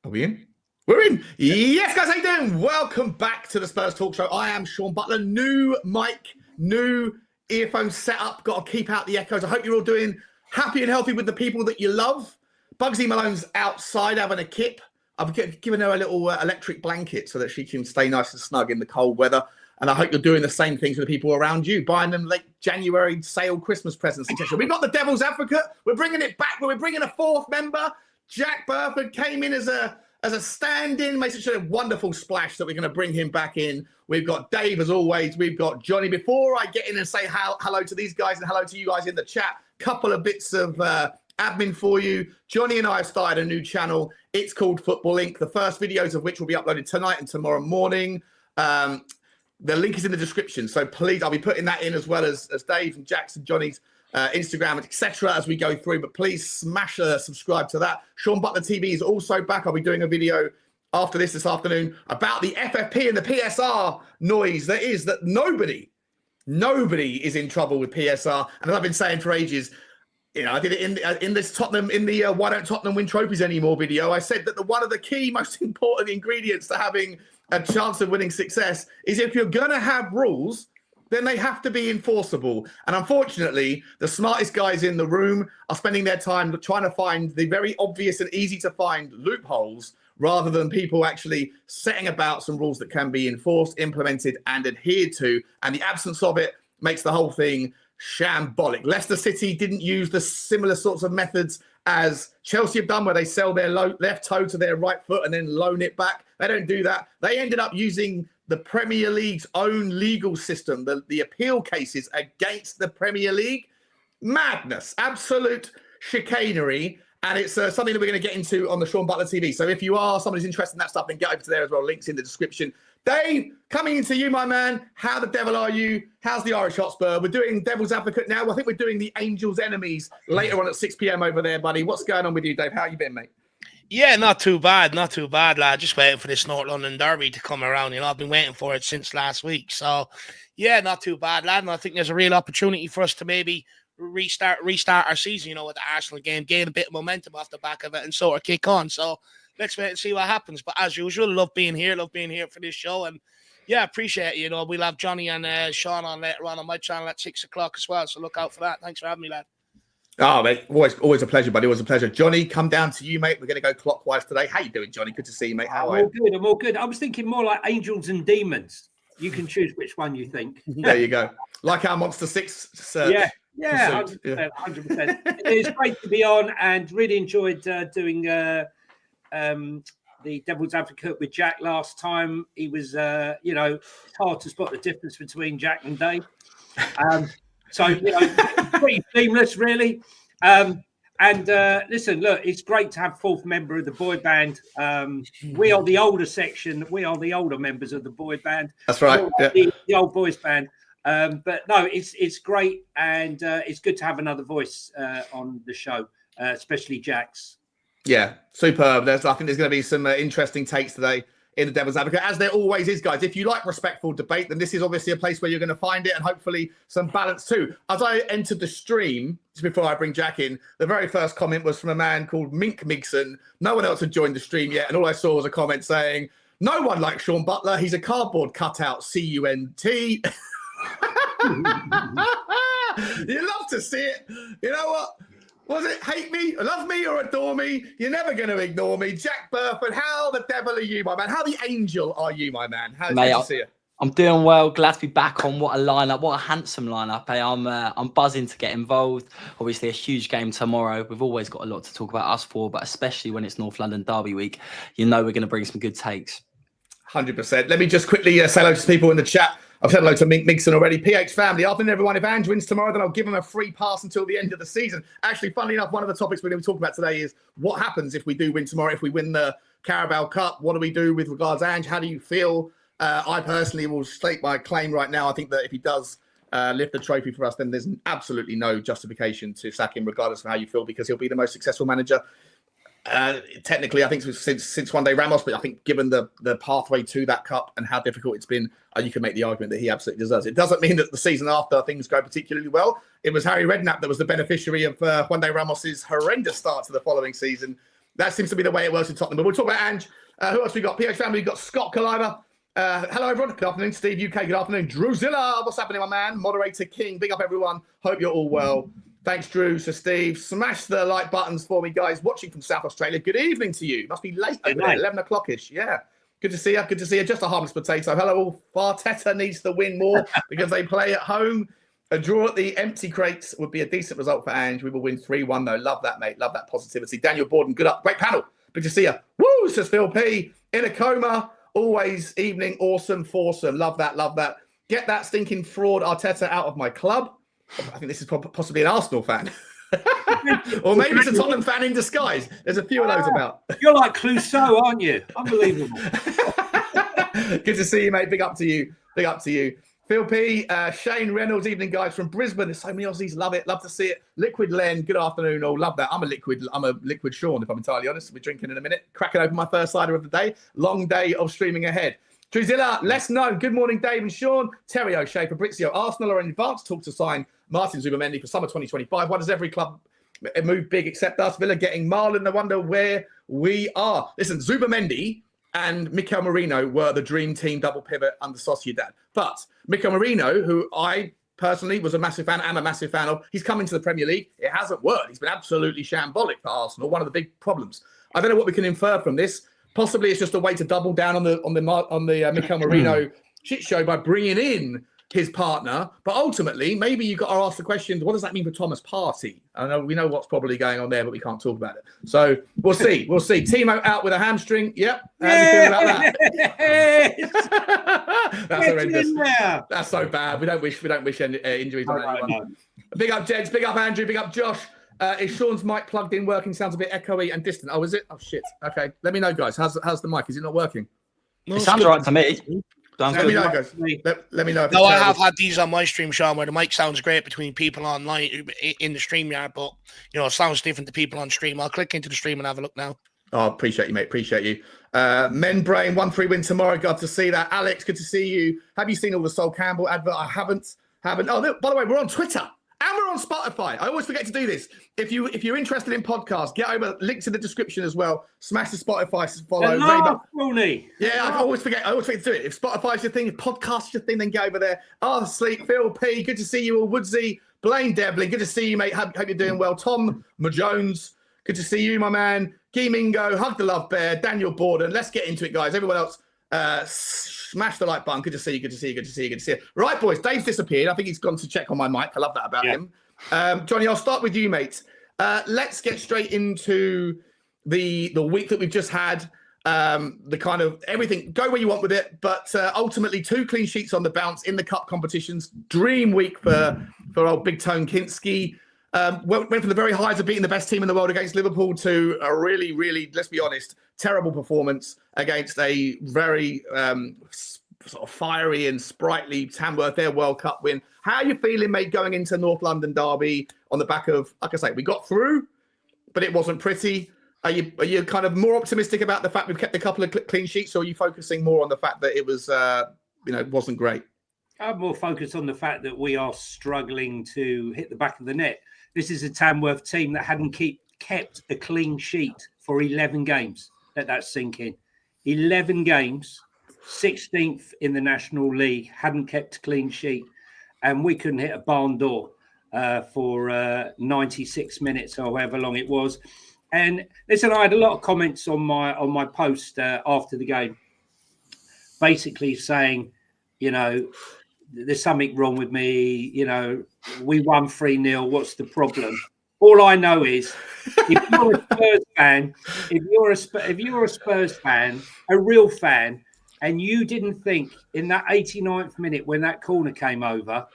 Are we in? We're in. Yes, guys, how you doing? Welcome back to the Spurs Talk Show. I am Sean Butler. New mic, new earphone setup. Got to keep out the echoes. I hope you're all doing happy and healthy with the people that you love. Bugsy Malone's outside having a kip. I've given her a little electric blanket so that she can stay nice and snug in the cold weather. And I hope you're doing the same things for the people around you, buying them late January sale Christmas presents, etc. We've got the Devil's Advocate. We're bringing it back, but we're bringing a fourth member. Jack Burford came in as a stand-in, makes such a wonderful splash that we're going to bring him back in. We've got Dave, as always. We've got Johnny. Before I get in and say hello to these guys and hello to you guys in the chat, couple of bits of admin for you. Johnny and I have started a new channel. It's called Football Inc., the first videos of which will be uploaded tonight and tomorrow morning. The link is in the description, so please, I'll be putting that in as well as Dave and Jack's and Johnny's Instagram, etc. as we go through, but please smash subscribe to that. Sean Butler TV is also back. I'll be doing a video after this afternoon about the FFP and the PSR noise that is that nobody is in trouble with PSR. And as I've been saying for ages, you know, I did it in this Tottenham, in the Why Don't Tottenham Win Trophies Anymore video. I said that one of the key, most important ingredients to having a chance of winning success is if you're going to have rules, then they have to be enforceable. And unfortunately, the smartest guys in the room are spending their time trying to find the very obvious and easy to find loopholes rather than people actually setting about some rules that can be enforced, implemented and adhered to. And the absence of it makes the whole thing shambolic. Leicester City didn't use the similar sorts of methods as Chelsea have done, where they sell their left toe to their right foot and then loan it back. They don't do that. They ended up using the Premier League's own legal system, the appeal cases against the Premier League. Madness, absolute chicanery. And it's something that we're going to get into on the Sean Butler TV. So if you are somebody's interested in that stuff, then get over to there as well. Links in the description. Dave, coming into you, my man. How the devil are you? How's the Irish Hotspur? We're doing Devil's Advocate now. I think we're doing the Angels' Enemies later on at 6 p.m. over there, buddy. What's going on with you, Dave? How you been, mate? Yeah, not too bad, lad. Just waiting for this North London derby to come around. You know, I've been waiting for it since last week. So, yeah, not too bad, lad. And I think there's a real opportunity for us to maybe restart our season, you know, with the Arsenal game, gain a bit of momentum off the back of it and sort of kick on. So let's wait and see what happens. But as usual, love being here for this show. And yeah, appreciate it. You know, we'll have Johnny and Sean on later on my channel at 6 o'clock as well. So look out for that. Thanks for having me, lad. Oh, mate, always a pleasure, buddy. Always a pleasure. Johnny, come down to you, mate. We're going to go clockwise today. How you doing, Johnny? Good to see you, mate. How are you? I'm all good. I was thinking more like angels and demons. You can choose which one you think. There you go. Like our Monster 6 search. Yeah, 100%. It's great to be on and really enjoyed doing the Devil's Advocate with Jack last time. He was, you know, it's hard to spot the difference between Jack and Dave. So, you know, pretty seamless, really. Listen, look, it's great to have fourth member of the boy band. We are the older section. We are the older members of the boy band. That's right. The old boys band. But no, it's great. And it's good to have another voice on the show, especially Jack's. Yeah, superb. I think there's going to be some interesting takes today in the Devil's Advocate, as there always is, guys. If you like respectful debate, then this is obviously a place where you're going to find it, and hopefully some balance too. As I entered the stream, just before I bring Jack in, the very first comment was from a man called Mink Migson. No one else had joined the stream yet, and all I saw was a comment saying, "No one likes Sean Butler. He's a cardboard cutout, CUNT." You love to see it. You know what? Was it hate me, love me, or adore me? You're never going to ignore me. Jack Burford, how the devil are you, my man? How the angel are you, my man? How's it to see you? I'm doing well. Glad to be back on. What a lineup. What a handsome lineup. Eh? I'm buzzing to get involved. Obviously, a huge game tomorrow. We've always got a lot to talk about us for, but especially when it's North London Derby week, you know we're going to bring some good takes. 100%. Let me just quickly say hello to people in the chat. I've said hello to Mink Migson already. PH family. Afternoon, everyone. If Ange wins tomorrow, then I'll give him a free pass until the end of the season. Actually, funnily enough, one of the topics we're going to be talking about today is what happens if we do win tomorrow, if we win the Carabao Cup. What do we do with regards to Ange? How do you feel? I personally will state my claim right now. I think that if he does lift the trophy for us, then there's absolutely no justification to sack him, regardless of how you feel, because he'll be the most successful manager. Technically, I think since Juan de Ramos, but I think given the pathway to that cup and how difficult it's been, you can make the argument that he absolutely deserves it. It doesn't mean that the season after things go particularly well. It was Harry Redknapp that was the beneficiary of Juan de Ramos's horrendous start to the following season. That seems to be the way it works in Tottenham. But we'll talk about Ange. Who else we got? PH family, we've got Scott Kaliber. Hello, everyone. Good afternoon. Steve UK, good afternoon. Drewzilla, what's happening, my man? Moderator King, big up, everyone. Hope you're all well. Thanks, Drew. So, Steve, smash the like buttons for me, guys. Watching from South Australia. Good evening to you. Must be late over there, 11 o'clock-ish. Yeah. Good to see you. Good to see you. Just a harmless potato. Hello, all. Arteta needs to win more because they play at home. A draw at the empty crates would be a decent result for Ange. We will win 3-1, though. Love that, mate. Love that positivity. Daniel Borden, good up. Great panel. Good to see you. Woo, says Phil P. In a coma. Always evening. Awesome. Foursome. Love that. Love that. Get that stinking fraud Arteta out of my club. I think this is possibly an Arsenal fan. Or maybe it's a Tottenham fan in disguise. There's a few of those about. You're like Clouseau, aren't you? Unbelievable. Good to see you, mate. Big up to you. Big up to you. Phil P, Shane Reynolds, evening guys from Brisbane. There's so many Aussies, love it, love to see it. Liquid Len, good afternoon. Oh, love that. I'm a liquid Sean, if I'm entirely honest. We're drinking in a minute. Cracking open my first cider of the day. Long day of streaming ahead. Druzilla, less known. Good morning, Dave and Sean. Terry O'Shea, Fabrizio. Arsenal are in advance talk to sign Martin Zubimendi for summer 2025. Why does every club move big except us? Villa getting Marlon. I wonder where we are. Listen, Zubimendi and Mikel Merino were the dream team double pivot under Sociedad. But Mikel Merino, who I personally was a massive fan, am a massive fan of, he's come into the Premier League. It hasn't worked. He's been absolutely shambolic for Arsenal. One of the big problems. I don't know what we can infer from this. Possibly it's just a way to double down on the Mikel Merino shit show by bringing in his partner. But ultimately, maybe you've got to ask the question, what does that mean for Thomas Partey? I know we know what's probably going on there, but we can't talk about it. So we'll see. We'll see. Timo out with a hamstring. Yep. How do you feel about that? That's horrendous. That's so bad. We don't wish any injuries on anyone. Big up, Jeds. Big up, Andrew. Big up, Josh. Is Sean's mic plugged in working? Sounds a bit echoey and distant. Oh, is it? Oh, shit. Okay. Let me know, guys. How's the mic? Is it not working? No, it sounds right to me. Let me know, guys. Let me know. No, I have had these on my stream, Sean, where the mic sounds great between people online in the stream yard, but it sounds different to people on stream. I'll click into the stream and have a look now. Oh, appreciate you, mate. Appreciate you. Men Brain 1-3 win tomorrow. Glad to see that. Alex, good to see you. Have you seen all the Sol Campbell advert? I haven't. Oh, no, by the way, we're on Twitter. And we're on Spotify. I always forget to do this. If you're interested in podcasts, get over, links in the description as well. Smash the Spotify follow. Yeah, I always forget to do it. If Spotify's your thing, if podcast's your thing, then get over there. Sleep, Phil P, good to see you all. Woodsy, Blaine Devlin, good to see you, mate. Hope you're doing well. Tom Jones, good to see you, my man. Guy Mingo, Hug the Love Bear, Daniel Borden. Let's get into it, guys. Everyone else, smash the like button. Good to see you. Right, boys. Dave's disappeared. I think he's gone to check on my mic. I love that about him. Johnny, I'll start with you, mate. Let's get straight into the week that we've just had. The kind of everything. Go where you want with it. But ultimately, 2 clean sheets on the bounce in the cup competitions. Dream week for old Big Tone Kinsky. Went from the very highs of beating the best team in the world against Liverpool to a really, really, let's be honest, terrible performance against a very sort of fiery and sprightly Tamworth, their World Cup win. How are you feeling, mate, going into North London derby on the back of, like I say, we got through, but it wasn't pretty. Are you kind of more optimistic about the fact we've kept a couple of clean sheets, or are you focusing more on the fact that it was, wasn't great? I'm more focused on the fact that we are struggling to hit the back of the net. This is a Tamworth team that hadn't kept a clean sheet for 11 games. Let that sink in. 11 games, 16th in the National League, hadn't kept a clean sheet, and we couldn't hit a barn door for 96 minutes or however long it was. And listen, I had a lot of comments on my post after the game, basically saying, there's something wrong with me. We won 3-0. What's the problem? All I know is, if you're a Spurs fan, if you're a Spurs fan, a real fan, and you didn't think in that 89th minute when that corner came over,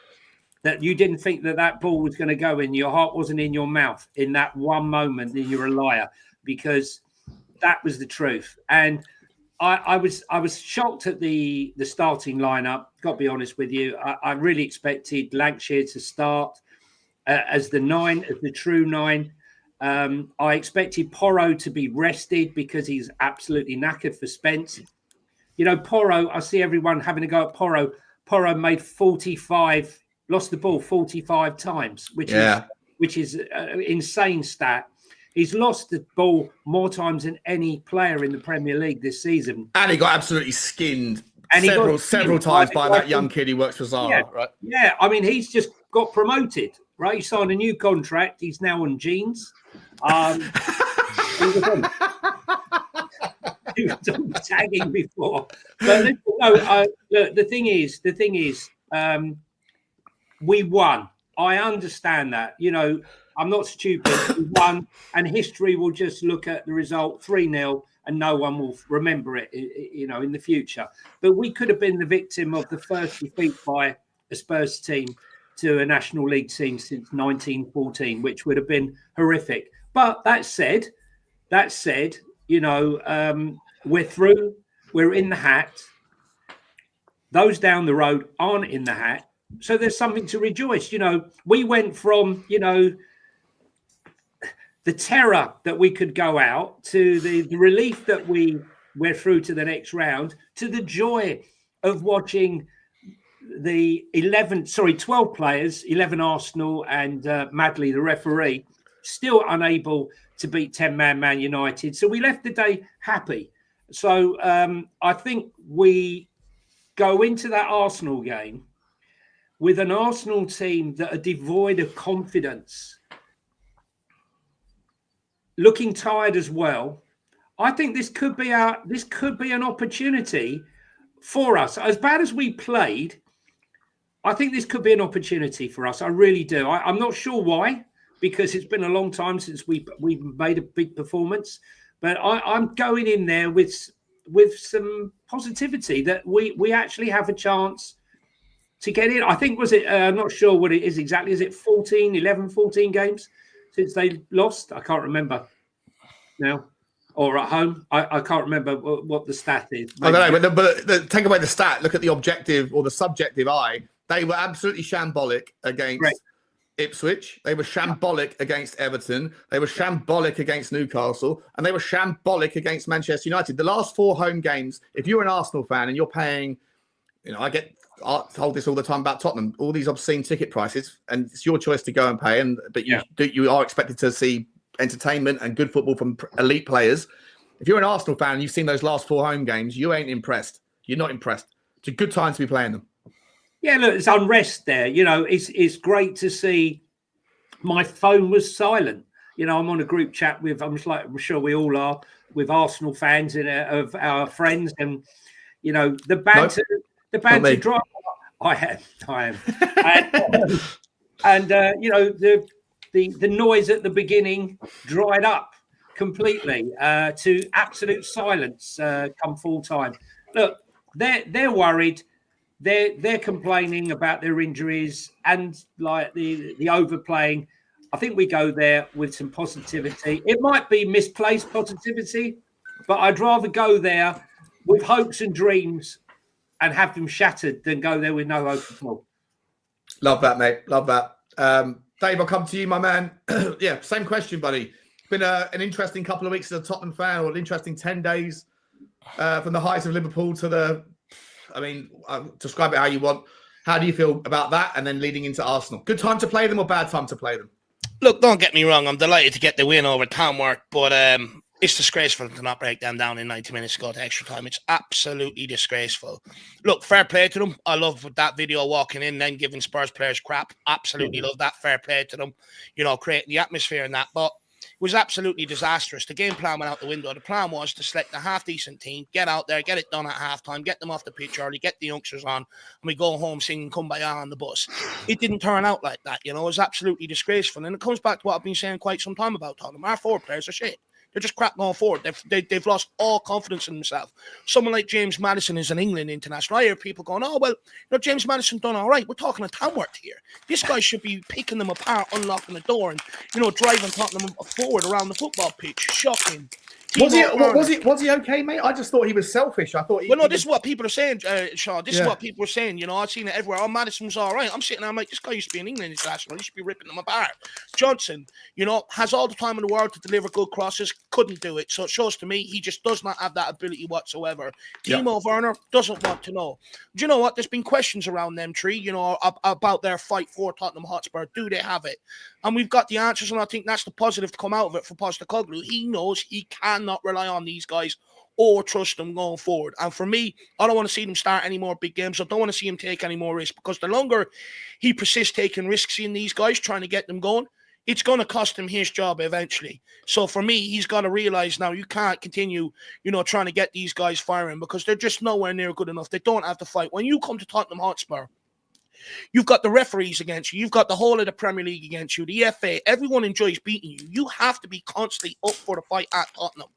that you didn't think that ball was going to go in, your heart wasn't in your mouth in that one moment, then you're a liar, because that was the truth. And I was shocked at the starting lineup. Got to be honest with you. I really expected Lancashire to start as the true 9. I expected Porro to be rested because he's absolutely knackered for Spence. Porro, I see everyone having a go at Porro. Porro made 45, lost the ball 45 times, which is an insane stat. He's lost the ball more times than any player in the Premier League this season. And he got absolutely skinned And several times by that young kid who works for Zara, right? Yeah, I mean, he's just got promoted, right? He signed a new contract. He's now on jeans. He was on tagging before. But the thing is, we won. I understand that. You know, I'm not stupid. We won, and history will just look at the result 3-0, and no one will remember it, you know, in the future. But we could have been the victim of the first defeat by a Spurs team to a National League team since 1914, which would have been horrific. But that said, you know, we're through. We're in the hat. Those down the road aren't in the hat. So there's something to rejoice. You know, we went from, you know, the terror that we could go out to the relief that we're through to the next round, to the joy of watching the 12 players, 11 Arsenal and Madley, the referee, still unable to beat 10-man Man United. So we left the day happy. So I think we go into that Arsenal game with an Arsenal team that are devoid of confidence, looking tired as well. I think this could be an opportunity for us. As bad as we played, I think this could be an opportunity for us. I really do. I'm not sure why, because it's been a long time since we've made a big performance. But I'm going in there with some positivity that we actually have a chance to get in. I think, I'm not sure what it is exactly. Is it 14 games since they lost? I can't remember now. Or at home. I can't remember what the stat is. Maybe. I don't know, but take away the stat, look at the objective or the subjective eye. They were absolutely shambolic against Ipswich. They were shambolic against Everton. They were shambolic against Newcastle. And they were shambolic against Manchester United. The last 4 home games, if you're an Arsenal fan and you're paying, you know, I told this all the time about Tottenham, all these obscene ticket prices, and it's your choice to go and pay. But you are expected to see entertainment and good football from elite players. If you're an Arsenal fan and you've seen those last 4 home games, you ain't impressed. You're not impressed. It's a good time to be playing them. Yeah, look, it's unrest there. You know, it's great to see. My phone was silent. You know, I'm on a group chat with, I'm sure we all are, with Arsenal fans of our friends, and you know the banter drive. I am, and you know the noise at the beginning dried up completely to absolute silence come full time. Look, they're worried. They're complaining about their injuries and like the overplaying. I think we go there with some positivity. It might be misplaced positivity, but I'd rather go there with hopes and dreams and have them shattered than go there with no hope at all. Love that, mate. Love that. Dave, I'll come to you, my man. Yeah, same question, buddy. It's been an interesting couple of weeks as a Tottenham fan, or an interesting 10 days from the heights of Liverpool to the... I mean, describe it how you want. How do you feel about that? And then leading into Arsenal. Good time to play them or bad time to play them? Look, don't get me wrong. I'm delighted to get the win over Tamworth, but it's disgraceful to not break them down in 90 minutes to go to extra time. It's absolutely disgraceful. Look, fair play to them. I love that video walking in, then giving Spurs players crap. Absolutely love that. Fair play to them. You know, creating the atmosphere and that. But it was absolutely disastrous. The game plan went out the window. The plan was to select a half-decent team, get out there, get it done at halftime, get them off the pitch early, get the youngsters on, and we go home singing Kumbaya on the bus. It didn't turn out like that, you know. It was absolutely disgraceful. And it comes back to what I've been saying quite some time about Tottenham. Our forward players are shit. They're just crap going forward. They've lost all confidence in themselves. Someone like James Maddison is an England international. I hear people going, oh, well, you know, James Maddison done all right. We're talking a Tamworth here. This guy should be picking them apart, unlocking the door, and, you know, driving Tottenham forward around the football pitch. Shocking. Was he okay, mate? I just thought he was selfish. I thought this is what people are saying, Sean. This is what people are saying. You know, I've seen it everywhere. Oh, Maddison's all right. I'm sitting there, I'm like, this guy used to be in England international. He should be ripping them apart. Johnson, you know, has all the time in the world to deliver good crosses, couldn't do it. So it shows to me he just does not have that ability whatsoever. Yeah. Timo Werner doesn't want to know. Do you know what? There's been questions around them three, you know, about their fight for Tottenham Hotspur. Do they have it? And we've got the answers, and I think that's the positive to come out of it for Postecoglou. He knows he cannot rely on these guys or trust them going forward. And for me, I don't want to see them start any more big games. I don't want to see him take any more risks, because the longer he persists taking risks in these guys, trying to get them going, it's going to cost him his job eventually. So for me, he's got to realize now you can't continue, you know, trying to get these guys firing, because they're just nowhere near good enough. They don't have to fight. When you come to Tottenham Hotspur, you've got the referees against you. You've got the whole of the Premier League against you. The FA, everyone enjoys beating you. You have to be constantly up for the fight at Tottenham.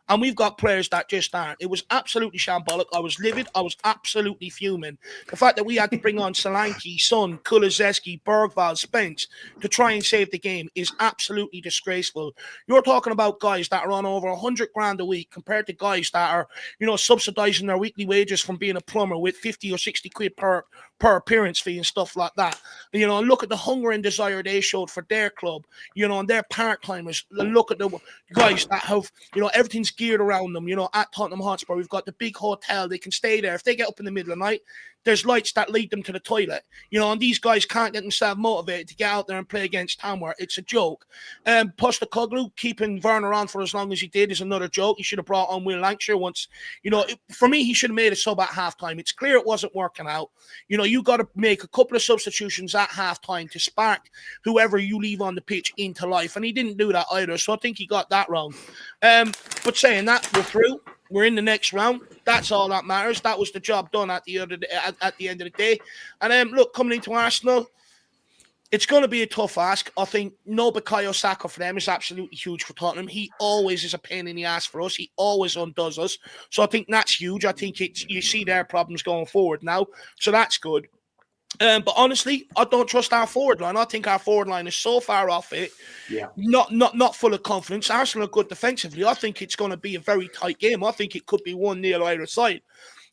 And we've got players that just aren't. It was absolutely shambolic. I was livid. I was absolutely fuming. The fact that we had to bring on Solanke, Son, Kulusevski, Berghvall, Spence to try and save the game is absolutely disgraceful. You're talking about guys that are on over 100 grand a week compared to guys that are, you know, subsidizing their weekly wages from being a plumber with 50 or 60 quid per appearance fee and stuff like that. You know, look at the hunger and desire they showed for their club, you know, and their part-timers. Look at the guys that have, you know, everything's geared around them. You know, at Tottenham Hotspur, we've got the big hotel. They can stay there. If they get up in the middle of the night, there's lights that lead them to the toilet. You know, and these guys can't get themselves motivated to get out there and play against Tamworth. It's a joke. Postecoglou keeping Werner on for as long as he did is another joke. He should have brought on Will Lancashire once. You know, for me, he should have made a sub at halftime. It's clear it wasn't working out. You know, you got to make a couple of substitutions at halftime to spark whoever you leave on the pitch into life. And he didn't do that either. So I think he got that wrong. But saying that, we're through. We're in the next round. That's all that matters. That was the job done at the end of the day. And look, coming into Arsenal, it's going to be a tough ask. I think no Vicario Saka for them is absolutely huge for Tottenham. He always is a pain in the ass for us. He always undoes us. So I think that's huge. I think you see their problems going forward now. So that's good. But honestly, I don't trust our forward line. I think our forward line is so far off it. Yeah. Not full of confidence. Arsenal are good defensively. I think it's going to be a very tight game. I think it could be 1-0 either side.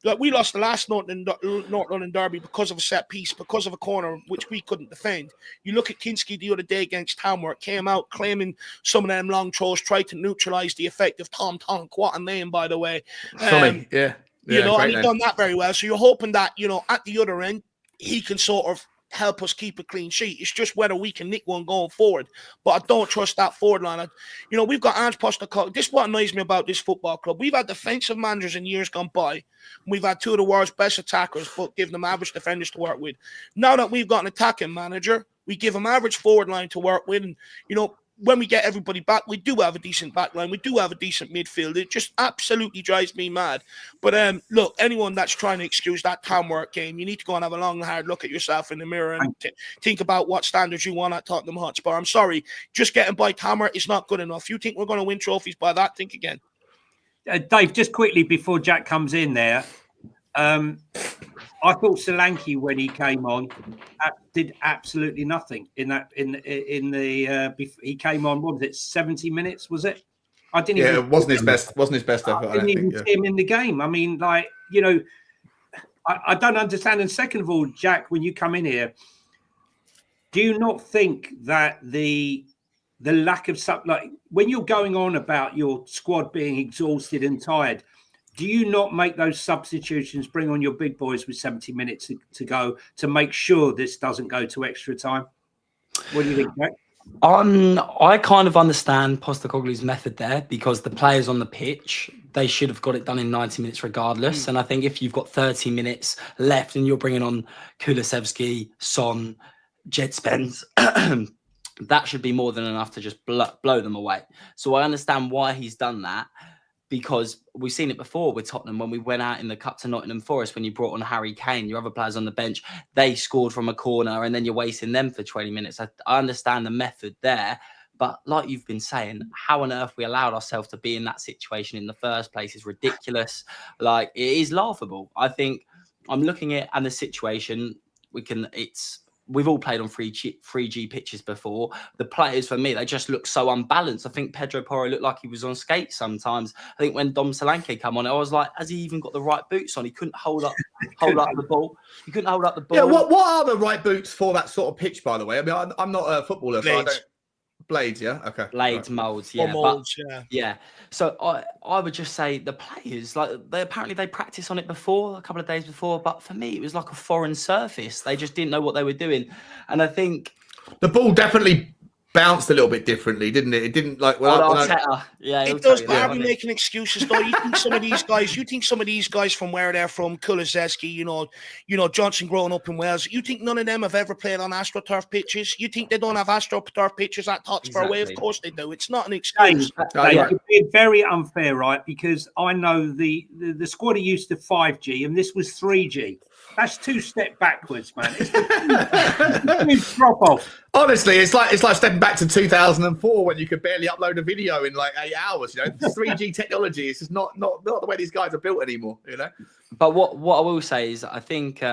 Like, we lost the last North London derby because of a set piece, because of a corner which we couldn't defend. You look at Kinsky the other day against Tamworth, came out claiming some of them long throws, tried to neutralise the effect of Tom Tonk. What a name, by the way. Funny, yeah. You know, and he's done that very well. So you're hoping that, you know, at the other end, he can sort of help us keep a clean sheet. It's just whether we can nick one going forward. But I don't trust that forward line. You know, we've got Ange Postecoglou. This is what annoys me about this football club. We've had defensive managers in years gone by. We've had two of the world's best attackers, but give them average defenders to work with. Now that we've got an attacking manager, we give them average forward line to work with. And, you know, when we get everybody back, we do have a decent back line. We do have a decent midfield. It just absolutely drives me mad. But look, anyone that's trying to excuse that Tamworth game, you need to go and have a long, hard look at yourself in the mirror and think about what standards you want at Tottenham Hotspur. I'm sorry, just getting by Tamworth is not good enough. You think we're going to win trophies by that? Think again. Dave, just quickly before Jack comes in there, I thought Solanke, when he came on, did absolutely nothing in that. He came on. What was it? 70 minutes? Was it? I didn't. Yeah, it wasn't his best. Wasn't his best effort. I didn't even see him in the game. I mean, like, you know, I don't understand. And second of all, Jack, when you come in here, do you not think that the lack of like when you're going on about your squad being exhausted and tired? Do you not make those substitutions, bring on your big boys with 70 minutes to go to make sure this doesn't go to extra time? What do you think, Jack? I kind of understand Postecoglou's method there, because the players on the pitch, they should have got it done in 90 minutes regardless. And I think if you've got 30 minutes left and you're bringing on Kulusevski, Son, Jed Spence, that should be more than enough to just blow them away. So I understand why he's done that. Because we've seen it before with Tottenham when we went out in the Cup to Nottingham Forest, when you brought on Harry Kane, your other players on the bench, they scored from a corner and then you're wasting them for 20 minutes. I understand the method there. But like you've been saying, how on earth we allowed ourselves to be in that situation in the first place is ridiculous. Like, it is laughable. I think I'm looking at the situation. We've all played on 3G pitches before. The players, for me, they just look so unbalanced. I think Pedro Porro looked like he was on skates sometimes. I think when Dom Solanke came on, I was like, has he even got the right boots on? He couldn't hold up the ball. He couldn't hold up the ball. Yeah, what are the right boots for that sort of pitch, by the way? I mean, I'm not a footballer, so I don't. Blades, yeah, okay. Blades, Right. molds, Or yeah. molds, Yeah. So I would just say the players, like they practiced on it before, a couple of days before, but for me it was like a foreign surface. They just didn't know what they were doing. And I think the ball definitely bounced a little bit differently, didn't it? It didn't like Arteta. Yeah, it does. But are we making excuses though? You think some of these guys from where they're from, Kulizeski, you know, Johnson growing up in Wales, you think none of them have ever played on AstroTurf pitches? You think they don't have AstroTurf pitches at Hotspur Way? Of course they do. It's not an excuse. You're being very unfair, right? Because I know the squad are used to 5G and this was 3G. That's 2 steps backwards, man. It's a huge drop off. Honestly, it's like stepping back to 2004 when you could barely upload a video in like 8 hours. You know, 3G technology is just not the way these guys are built anymore. You know. But what I will say is, I think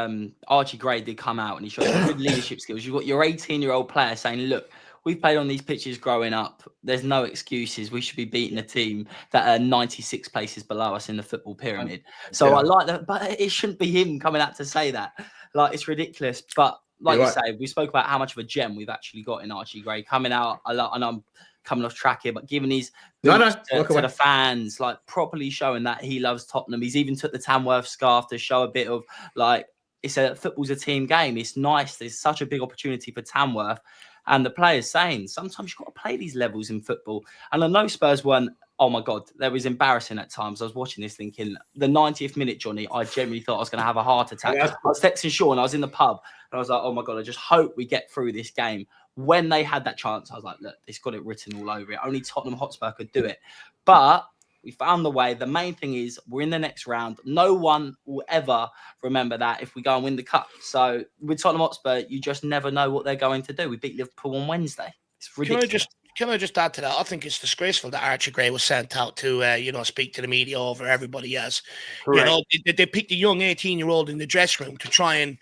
Archie Gray did come out and he showed good leadership skills. You've got your 18-year-old player saying, "Look, we've played on these pitches growing up. There's no excuses. We should be beating a team that are 96 places below us in the football pyramid." So I like that, but it shouldn't be him coming out to say that. Like, it's ridiculous. But like you say, we spoke about how much of a gem we've actually got in Archie Gray coming out a lot. And I'm coming off track here, but giving his to the fans, like properly showing that he loves Tottenham. He's even took the Tamworth scarf to show a bit of like, football's a team game. It's nice. There's such a big opportunity for Tamworth. And the players saying, sometimes you've got to play these levels in football. And I know Spurs weren't, oh my God, that was embarrassing at times. I was watching this thinking, the 90th minute, Johnny, I genuinely thought I was going to have a heart attack. I was texting Sean, I was in the pub, and I was like, oh my God, I just hope we get through this game. When they had that chance, I was like, look, it's got it written all over it. Only Tottenham Hotspur could do it. But we found the way. The main thing is we're in the next round. No one will ever remember that if we go and win the cup. So with Tottenham Hotspur, you just never know what they're going to do. We beat Liverpool on Wednesday. It's ridiculous. Can I just add to that? I think it's disgraceful that Archie Gray was sent out to, speak to the media over everybody else. Correct. They picked a young 18-year-old in the dressing room to try and,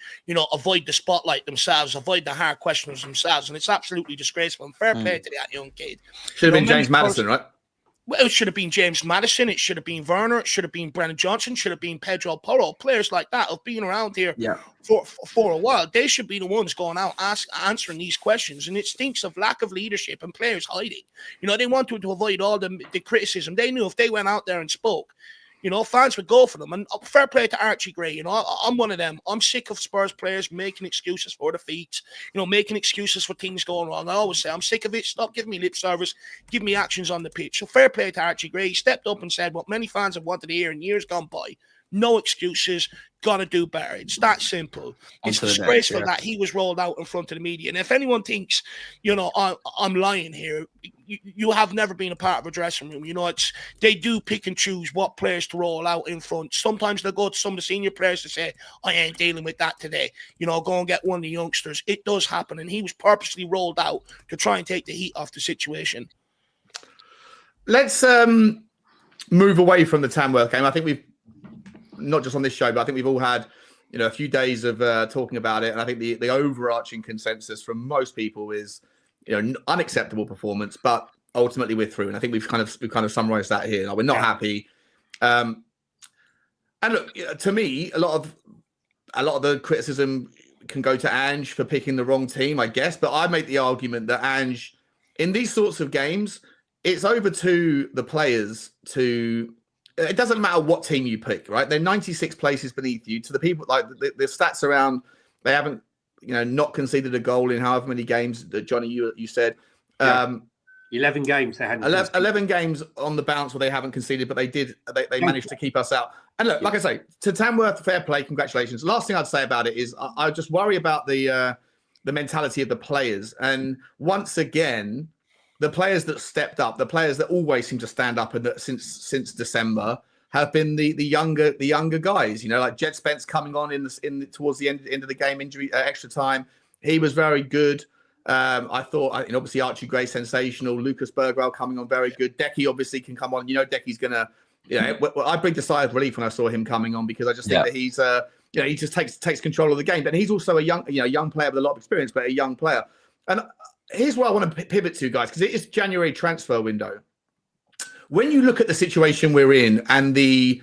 avoid the spotlight themselves, avoid the hard questions themselves. And it's absolutely disgraceful. And fair play to that young kid. Should have been James Maddison, right? Well, it should have been James Maddison. It should have been Werner. It should have been Brennan Johnson. Should have been Pedro Porro. Players like that have been around here for a while. They should be the ones going out answering these questions. And it stinks of lack of leadership and players hiding. They wanted to avoid all the criticism. They knew if they went out there and spoke, fans would go for them. And fair play to Archie Gray. I'm one of them. I'm sick of Spurs players making excuses for defeats, making excuses for things going wrong. I always say I'm sick of it. Stop giving me lip service. Give me actions on the pitch. So fair play to Archie Gray. He stepped up and said what many fans have wanted to hear in years gone by. No excuses. Gotta do better. It's that simple. It's disgraceful that he was rolled out in front of the media. And if anyone thinks, I'm lying here, you have never been a part of a dressing room. They do pick and choose what players to roll out in front. Sometimes they'll go to some of the senior players to say, I ain't dealing with that today. Go and get one of the youngsters. It does happen. And he was purposely rolled out to try and take the heat off the situation. Let's move away from the Tamworth game. I think we've, not just on this show, but I think we've all had, a few days of talking about it. And I think the overarching consensus from most people is, unacceptable performance, but ultimately we're through. And I think we've kind of summarized that here. Like, we're not happy. And look, to me, a lot of the criticism can go to Ange for picking the wrong team, I guess. But I make the argument that Ange, in these sorts of games, it's over to the players to. It doesn't matter what team you pick, right? They're 96 places beneath you. To the people, like the stats around, they haven't, not conceded a goal in however many games that Johnny, you said. 11 games they hadn't. 11 games on the bounce where they haven't conceded, but they managed to keep us out. And look, like I say, to Tamworth, fair play, congratulations. Last thing I'd say about it is I just worry about the mentality of the players. And once again, the players that stepped up, the players that always seem to stand up, and that since December have been the younger guys. Like Jed Spence coming on towards the end of the game, injury extra time. He was very good. I thought, obviously Archie Gray sensational. Lucas Berghvall coming on very good. Decky obviously can come on. Decky's gonna. I breathed a sigh of relief when I saw him coming on, because I just think that he's he just takes control of the game. But he's also a young player with a lot of experience, but a young player. And here's what I want to pivot to, guys, because it is January transfer window. When you look at the situation we're in and the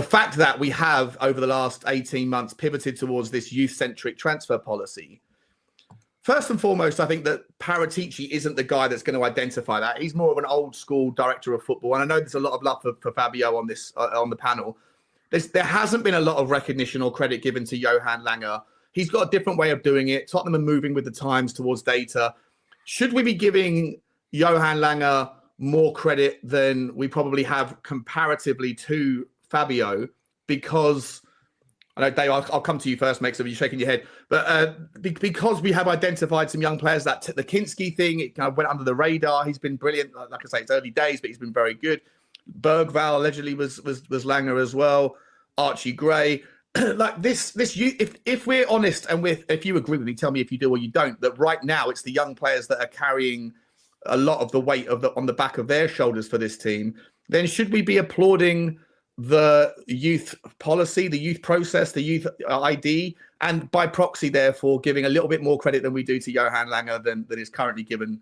fact that we have over the last 18 months pivoted towards this youth-centric transfer policy, First and foremost, I think that Paratici isn't the guy that's going to identify that. He's more of an old school director of football. And I know there's a lot of love for Fabio on this on the panel. There hasn't been a lot of recognition or credit given to Johan Lange. He's got a different way of doing it. Tottenham are moving with the times towards data. Should we be giving Johan Lange more credit than we probably have comparatively to Fabio? Because I know, Dave, I'll come to you first, mate, so you're shaking your head. But because we have identified some young players, that the Kinsky thing, it kind of went under the radar. He's been brilliant. Like I say, it's early days, but he's been very good. Berghvall allegedly was Lange as well. Archie Gray. Like this, if we're honest, and if you agree with me, tell me if you do or you don't, that right now it's the young players that are carrying a lot of the weight on the back of their shoulders for this team, then should we be applauding the youth policy, the youth process, the youth ID, and by proxy, therefore, giving a little bit more credit than we do to Johan Lange than is currently given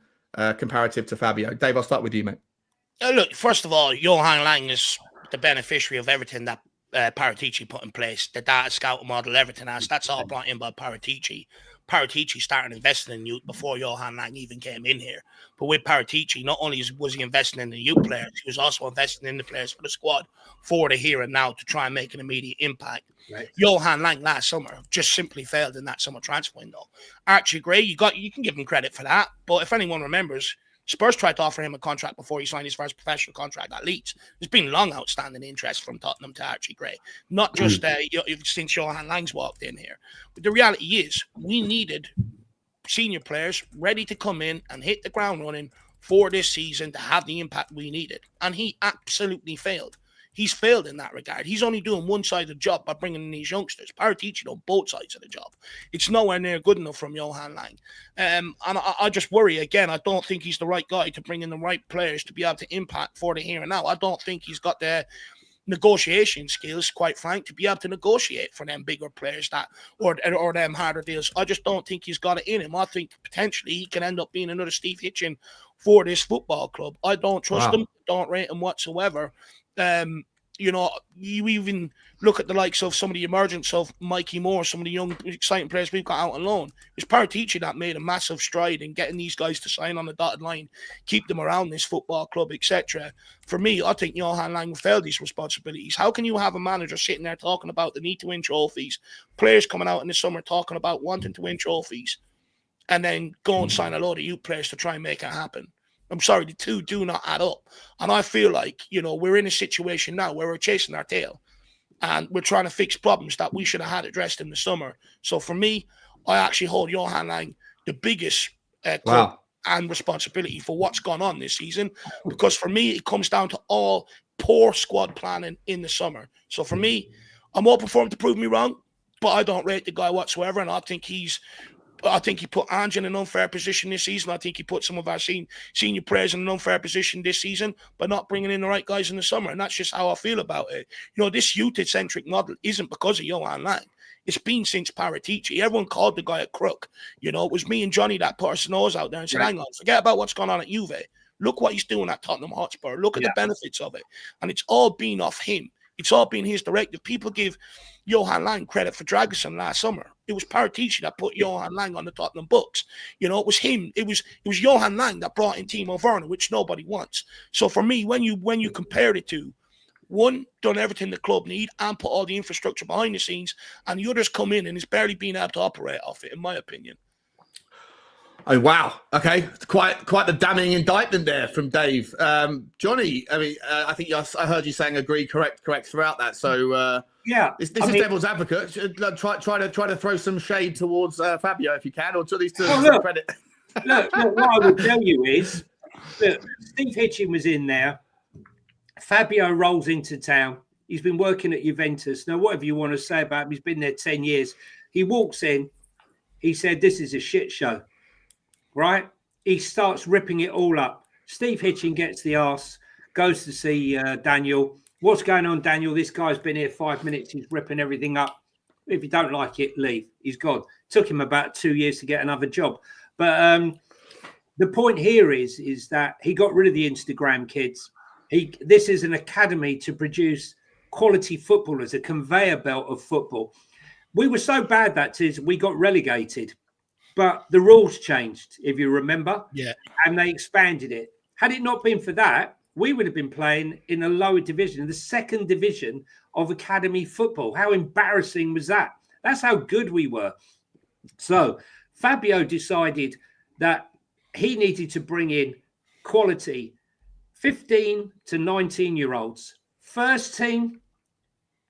comparative to Fabio? Dave, I'll start with you, mate. Look, first of all, Johan Lange is the beneficiary of everything that Paratici put in place, the data scout model, everything else. That's all brought in by Paratici. Paratici started investing in youth before Johan Lange even came in here. But with Paratici, not only was he investing in the youth players, he was also investing in the players for the squad for the here and now to try and make an immediate impact. Right. Johan Lange last summer just simply failed in that summer transfer window. Archie Gray, you can give him credit for that. But if anyone remembers, Spurs tried to offer him a contract before he signed his first professional contract at Leeds. There's been long outstanding interest from Tottenham to Archie Gray, not just since Johan Lange's walked in here. But the reality is, we needed senior players ready to come in and hit the ground running for this season to have the impact we needed. And he absolutely failed. He's failed in that regard. He's only doing one side of the job by bringing in these youngsters. Paratici on both sides of the job. It's nowhere near good enough from Johan Lange. And I just worry, again, I don't think he's the right guy to bring in the right players to be able to impact for the here and now. I don't think he's got the negotiation skills, quite frank, to be able to negotiate for them bigger players or them harder deals. I just don't think he's got it in him. I think potentially he can end up being another Steve Hitchen for this football club. I don't trust him, don't rate him whatsoever. You even look at the likes of some of the emergence of Micky Moore, some of the young exciting players we've got out on loan. It's Paratici that made a massive stride in getting these guys to sign on the dotted line, keep them around this football club, etc. For me, I think Johan Lange failed these responsibilities. How can you have a manager sitting there talking about the need to win trophies, players coming out in the summer talking about wanting to win trophies, and then go and sign a load of youth players to try and make it happen? I'm sorry, the two do not add up. And I feel like, we're in a situation now where we're chasing our tail and we're trying to fix problems that we should have had addressed in the summer. So for me, I actually hold Johan Lange the biggest club and responsibility for what's gone on this season, because for me, it comes down to all poor squad planning in the summer. So for me, I'm open for him to prove me wrong, but I don't rate the guy whatsoever. And I think he put Ange in an unfair position this season. I think he put some of our senior players in an unfair position this season by not bringing in the right guys in the summer. And that's just how I feel about it. This youth-centric model isn't because of Johan Lange. It's been since Paratici. Everyone called the guy a crook. It was me and Johnny that put our nose out there and said, hang on, forget about what's going on at Juve. Look what he's doing at Tottenham Hotspur. Look at the benefits of it. And it's all been off him. It's all been his directive. People give Johan Lange credit for Dragosin last summer. It was Paratici that put Johan Lange on the Tottenham books. It was him. It was Johan Lange that brought in Timo Werner, which nobody wants. So for me, when you compare it to, one, done everything the club need and put all the infrastructure behind the scenes, and the others come in and is barely being able to operate off it, in my opinion. Oh, wow. Okay. Quite the damning indictment there from Dave. Johnny, I think I heard you saying agree, correct throughout that. So this is devil's advocate. Try to throw some shade towards Fabio if you can, or at least some credit. Look, what I would tell you is, Steve Hitchen was in there. Fabio rolls into town. He's been working at Juventus. Now, whatever you want to say about him, he's been there 10 years. He walks in. He said, this is a shit show. Right? He starts ripping it all up. Steve Hitchen gets the arse, goes to see Daniel. What's going on, Daniel? This guy's been here 5 minutes. He's ripping everything up. If you don't like it, leave. He's gone. Took him about 2 years to get another job. But the point here is that he got rid of the Instagram kids. This is an academy to produce quality footballers, a conveyor belt of football. We were so bad that we got relegated. but the rules changed, if you remember. Yeah. And they expanded it. Had it not been for that, we would have been playing in a lower division, the second division of academy football. How embarrassing was that? That's how good we were. So Fabio decided that he needed to bring in quality 15 to 19-year-olds, first team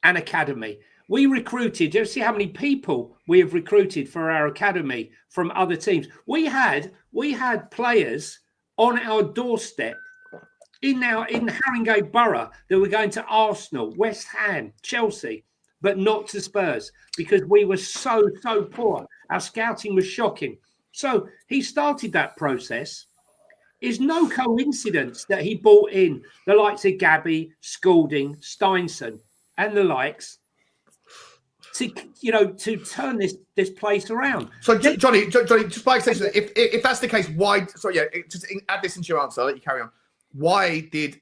and academy. We recruited, do you see how many people we have recruited for our academy from other teams? We had players on our doorstep in Haringey Borough that were going to Arsenal, West Ham, Chelsea, but not to Spurs because we were so poor. Our scouting was shocking. So he started that process. It's no coincidence that he brought in the likes of Gabby, Scalding, Steinson, and the likes to turn this place around. So Johnny, just by extension, if that's the case, why? Sorry, yeah, just add this into your answer. I'll let you carry on. Why did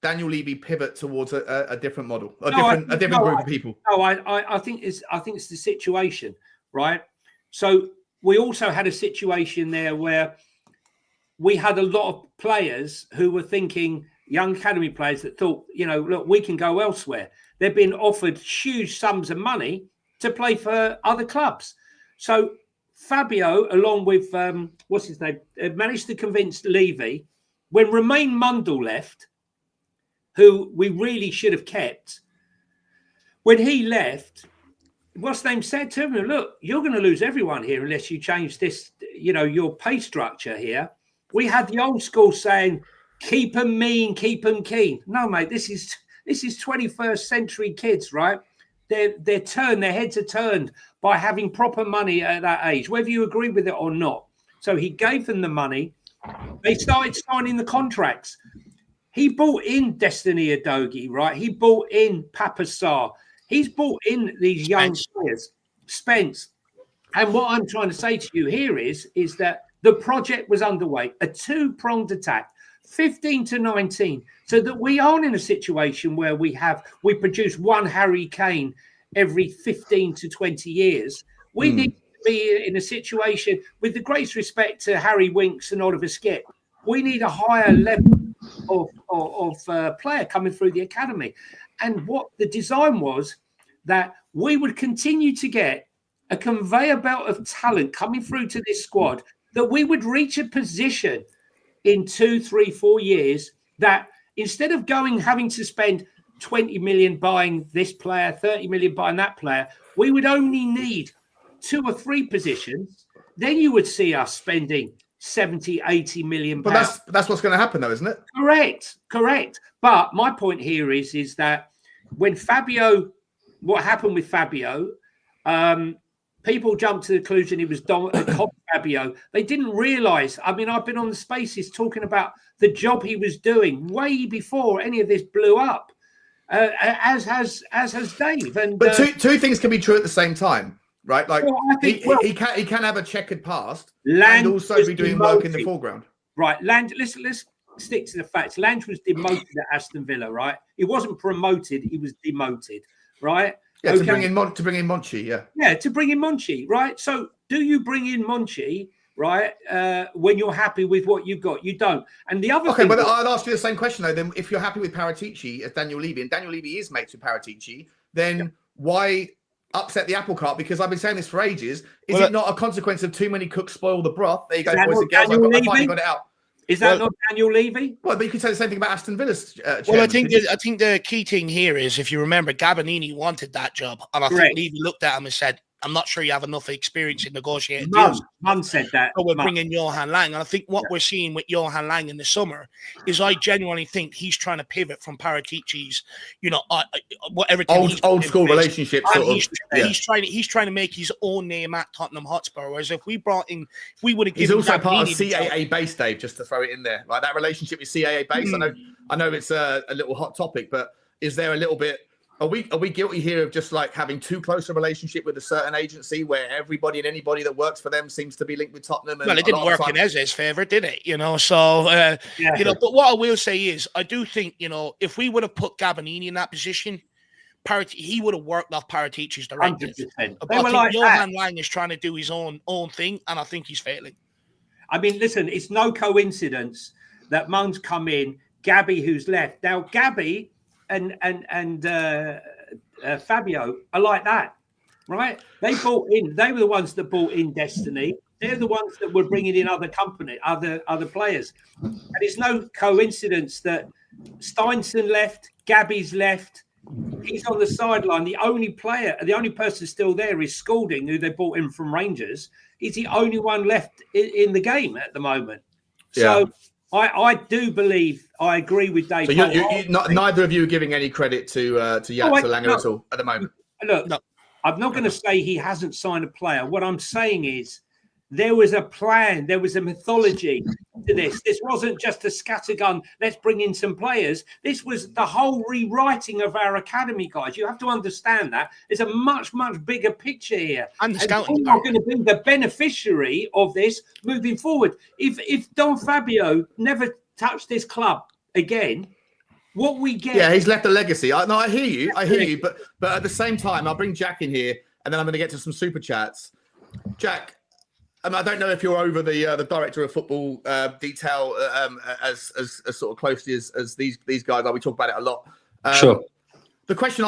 Daniel Levy pivot towards a different model, a different group of people? No, I think it's the situation, right? So we also had a situation there where we had a lot of players who were thinking, young academy players that thought, look, we can go elsewhere. They've been offered huge sums of money to play for other clubs. So Fabio, along with what's his name, managed to convince Levy. When Romain Mundell left, who we really should have kept, when he left, what's name said to him, look, you're going to lose everyone here unless you change this, your pay structure here. We had the old school saying, keep them mean, keep them keen. No, mate, this is 21st century kids, right? Their heads are turned by having proper money at that age, whether you agree with it or not. So he gave them the money. They started signing the contracts. He brought in Destiny Udogie, right? He brought in Pape Sarr. He's brought in these young players, Spence. And what I'm trying to say to you here is that the project was underway, a two-pronged attack, 15 to 19, so that we aren't in a situation where we produce one Harry Kane every 15 to 20 years. We need to be in a situation, with the greatest respect to Harry Winks and Oliver Skipp, we need a higher level of player coming through the academy. And what the design was, that we would continue to get a conveyor belt of talent coming through to this squad, that we would reach a position in 2, 3, 4 years that instead of having to spend 20 million buying this player, 30 million buying that player, we would only need 2 or 3 positions. Then you would see us spending 70, 80 million. But that's what's going to happen though, isn't it? Correct. But my point here is that when what happened with Fabio, people jumped to the conclusion he was Fabio. They didn't realise. I mean, I've been on the Spaces talking about the job he was doing way before any of this blew up, as has Dave. But two things can be true at the same time, right? Like he can have a checkered past and also be doing work in the foreground. Right, let's stick to the facts. Lange was demoted at Aston Villa, right? He wasn't promoted; he was demoted, right? Yeah, okay. to bring in Monchi, yeah. Yeah, to bring in Monchi, right? So do you bring in Monchi, right, when you're happy with what you've got? You don't. And the other thing... but I'd ask you the same question, though. Then if you're happy with Paratici as Daniel Levy, and Daniel Levy is mates with Paratici, then why upset the apple cart? Because I've been saying this for ages. Is it not a consequence of too many cooks spoil the broth? There you go, boys and girls. I finally got it out. Is that not Daniel Levy? Well, but you could say the same thing about Aston Villa's. Well, I think the key thing here is, if you remember, Gabonini wanted that job, and I think Levy looked at him and said, "I'm not sure you have enough experience in negotiating deals." Mum said that. So we're bringing Johan Lang, and I think what we're seeing with Johan Lang in the summer is, I genuinely think he's trying to pivot from Paratici's, whatever old school relationship. He's trying to make his own name at Tottenham Hotspur. Whereas if we would have given, he's also part of CAA base, Dave. Just to throw it in there, like that relationship with CAA base. I know it's a little hot topic, but is there a little bit? Are we guilty here of just like having too close a relationship with a certain agency where everybody and anybody that works for them seems to be linked with Tottenham? Well, it didn't work in Eze's favour, did it? So, but what I will say is, I do think, if we would have put Gabonini in that position, he would have worked off Paratici's directive. 100%. But They I were think like Johan Lang is trying to do his own thing, and I think he's failing. I mean, listen, it's no coincidence that Moan's come in, Gabby who's left. Now, Gabby and Fabio are like that, right? They were the ones that brought in Destiny. They're the ones that were bringing in other players. And it's no coincidence that Steinson left, Gabby's left. He's on the sideline. The only person still there is Scalding, who they brought in from Rangers. He's the only one left in the game at the moment. Yeah. So I do believe, I agree with Dave. So neither of you are giving any credit to Jatse Langer at all at the moment. Look, No. I'm not going to say he hasn't signed a player. What I'm saying is there was a plan. There was a mythology to this. This wasn't just a scattergun, let's bring in some players. This was the whole rewriting of our academy, guys. You have to understand that. There's a much, much bigger picture here. And the And scouting who are going to be the beneficiary of this moving forward? If Don Fabio never touched this club again, what we get... Yeah, he's left a legacy. I hear you. But at the same time, I'll bring Jack in here, and then I'm going to get to some super chats. Jack, I don't know if you're over the director of football detail as sort of closely as these guys are. We talk about it a lot. Sure. The question,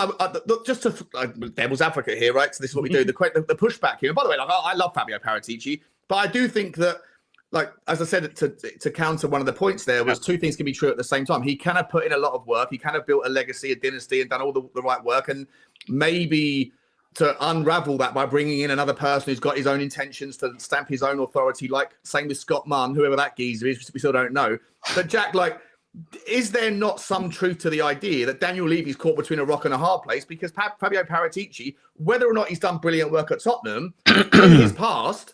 just to devil's advocate here, right? So this is what we do. The pushback here. And by the way, I love Fabio Paratici, but I do think that, like as I said, to counter one of the points there was two things can be true at the same time. He kind of put in a lot of work. He kind of built a legacy, a dynasty, and done all the right work, and maybe to unravel that by bringing in another person who's got his own intentions to stamp his own authority, like same with Scott Munn, whoever that geezer is, we still don't know. But Jack, like, is there not some truth to the idea that Daniel Levy's caught between a rock and a hard place? Because Fabio Paratici, whether or not he's done brilliant work at Tottenham, his past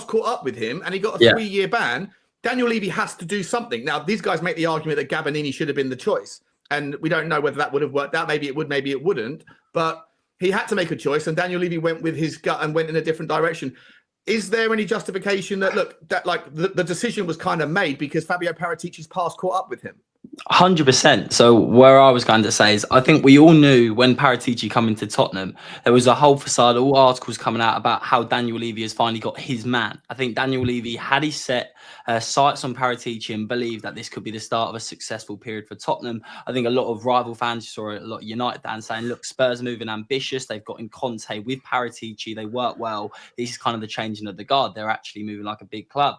caught up with him, and he got a 3-year ban. Daniel Levy has to do something. Now, these guys make the argument that Gabbanini should have been the choice, and we don't know whether that would have worked out. Maybe it would, maybe it wouldn't. But he had to make a choice, and Daniel Levy went with his gut and went in a different direction. Is there any justification that the decision was kind of made because Fabio Paratici's past caught up with him? 100%. So where I was going to say is, I think we all knew when Paratici come into Tottenham, there was a whole facade, all articles coming out about how Daniel Levy has finally got his man. I think Daniel Levy had his set sights on Paratici and believed that this could be the start of a successful period for Tottenham. I think a lot of rival fans, saw a lot of United fans saying, look, Spurs are moving ambitious. They've got in Conte with Paratici. They work well. This is kind of the changing of the guard. They're actually moving like a big club.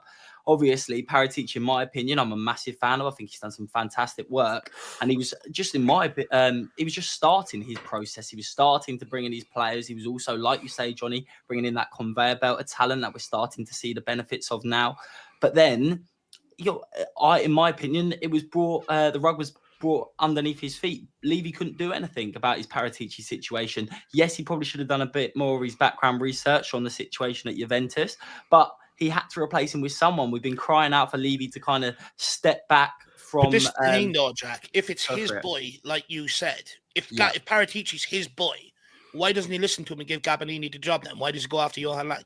Obviously, Paratici, in my opinion, I'm a massive fan of. I think he's done some fantastic work. And he was just, he was just starting his process. He was starting to bring in these players. He was also, like you say, Johnny, bringing in that conveyor belt of talent that we're starting to see the benefits of now. But then, in my opinion, it was brought, the rug was brought underneath his feet. Levy couldn't do anything about his Paratici situation. Yes, he probably should have done a bit more of his background research on the situation at Juventus, but he had to replace him with someone. We've been crying out for Levy to kind of step back from... But this thing though, Jack, if it's his boy, like you said, if Paratici's his boy, why doesn't he listen to him and give Gabbanini the job then? Why does he go after Johan Lang?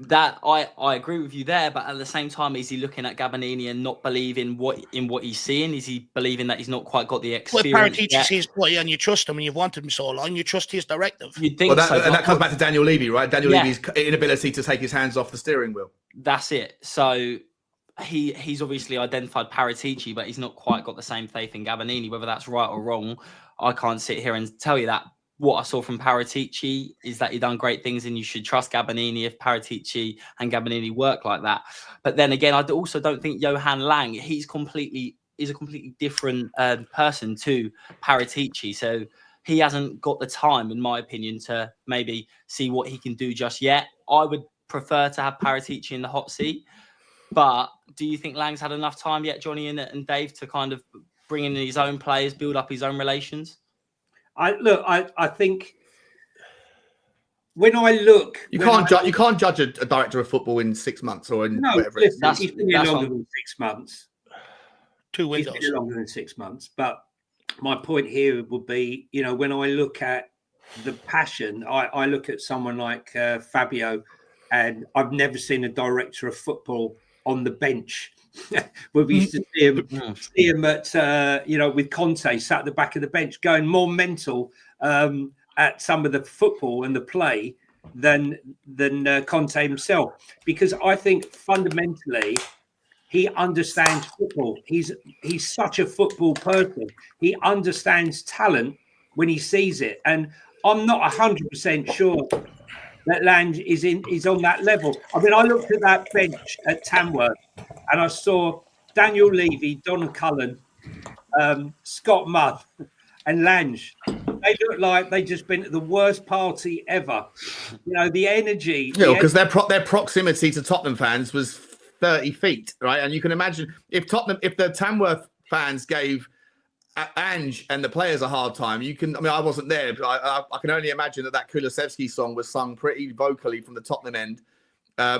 That I agree with you there, but at the same time, is he looking at Gabbanini and not believing what he's seeing? Is he believing that he's not quite got the experience? Well, Paratici's his boy, and you trust him, and you've wanted him so long, you trust his directive. You'd think so. And that comes back to Daniel Levy, right? Daniel Levy's inability to take his hands off the steering wheel. That's it. So he's obviously identified Paratici, but he's not quite got the same faith in Gabbanini. Whether that's right or wrong, I can't sit here and tell you that. What I saw from Paratici is that he done great things, and you should trust Gabbanini if Paratici and Gabbanini work like that. But then again, I also don't think Johan Lang, is a completely different person to Paratici. So he hasn't got the time, in my opinion, to maybe see what he can do just yet. I would prefer to have Paratici in the hot seat. But do you think Lang's had enough time yet, Johnny and Dave, to kind of bring in his own players, build up his own relations? I think when I look, you can't judge a director of football in 6 months or in whatever. He's been here longer than 6 months. 2 windows. He's been longer than 6 months. But my point here would be, when I look at the passion, I look at someone like Fabio, and I've never seen a director of football on the bench. Where we used to see him at, with Conte sat at the back of the bench, going more mental at some of the football and the play than Conte himself, because I think fundamentally he understands football. He's such a football person. He understands talent when he sees it, and I'm not 100% sure that Lange is on that level. I mean, I looked at that bench at Tamworth and I saw Daniel Levy, Don Cullen, Scott Mudd, and Lange. They look like they just been at the worst party ever. You know, the energy. Yeah, because their proximity to Tottenham fans was 30 feet, right? And you can imagine if the Tamworth fans gave Ange and the players a hard time, I wasn't there, but I can only imagine that Kulusevski song was sung pretty vocally from the Tottenham end.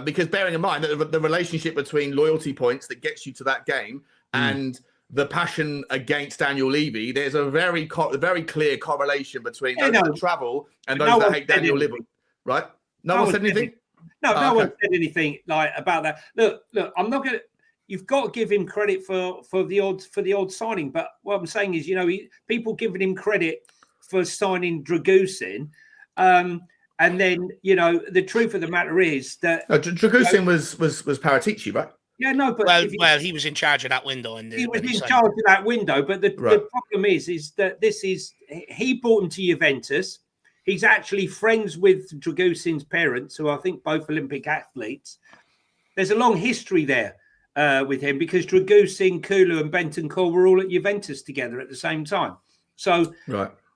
Because bearing in mind that the relationship between loyalty points that gets you to that game and the passion against Daniel Levy, there's a very clear correlation between those that travel and those that hate Daniel Levy, right? No one said anything? No one said anything like about that. Look, I'm not going to. You've got to give him credit for the odd signing, but what I'm saying is, people giving him credit for signing Dragusin, and then the truth of the matter is that Dragusin was Paratici, right? Yeah, no, but well, he was in charge of that window, and he was in charge of that window. But the problem is that he brought him to Juventus. He's actually friends with Dragusin's parents, who I think both Olympic athletes. There's a long history there with him because Dragusin, Kulu, and Bentancur were all at Juventus together at the same time. So,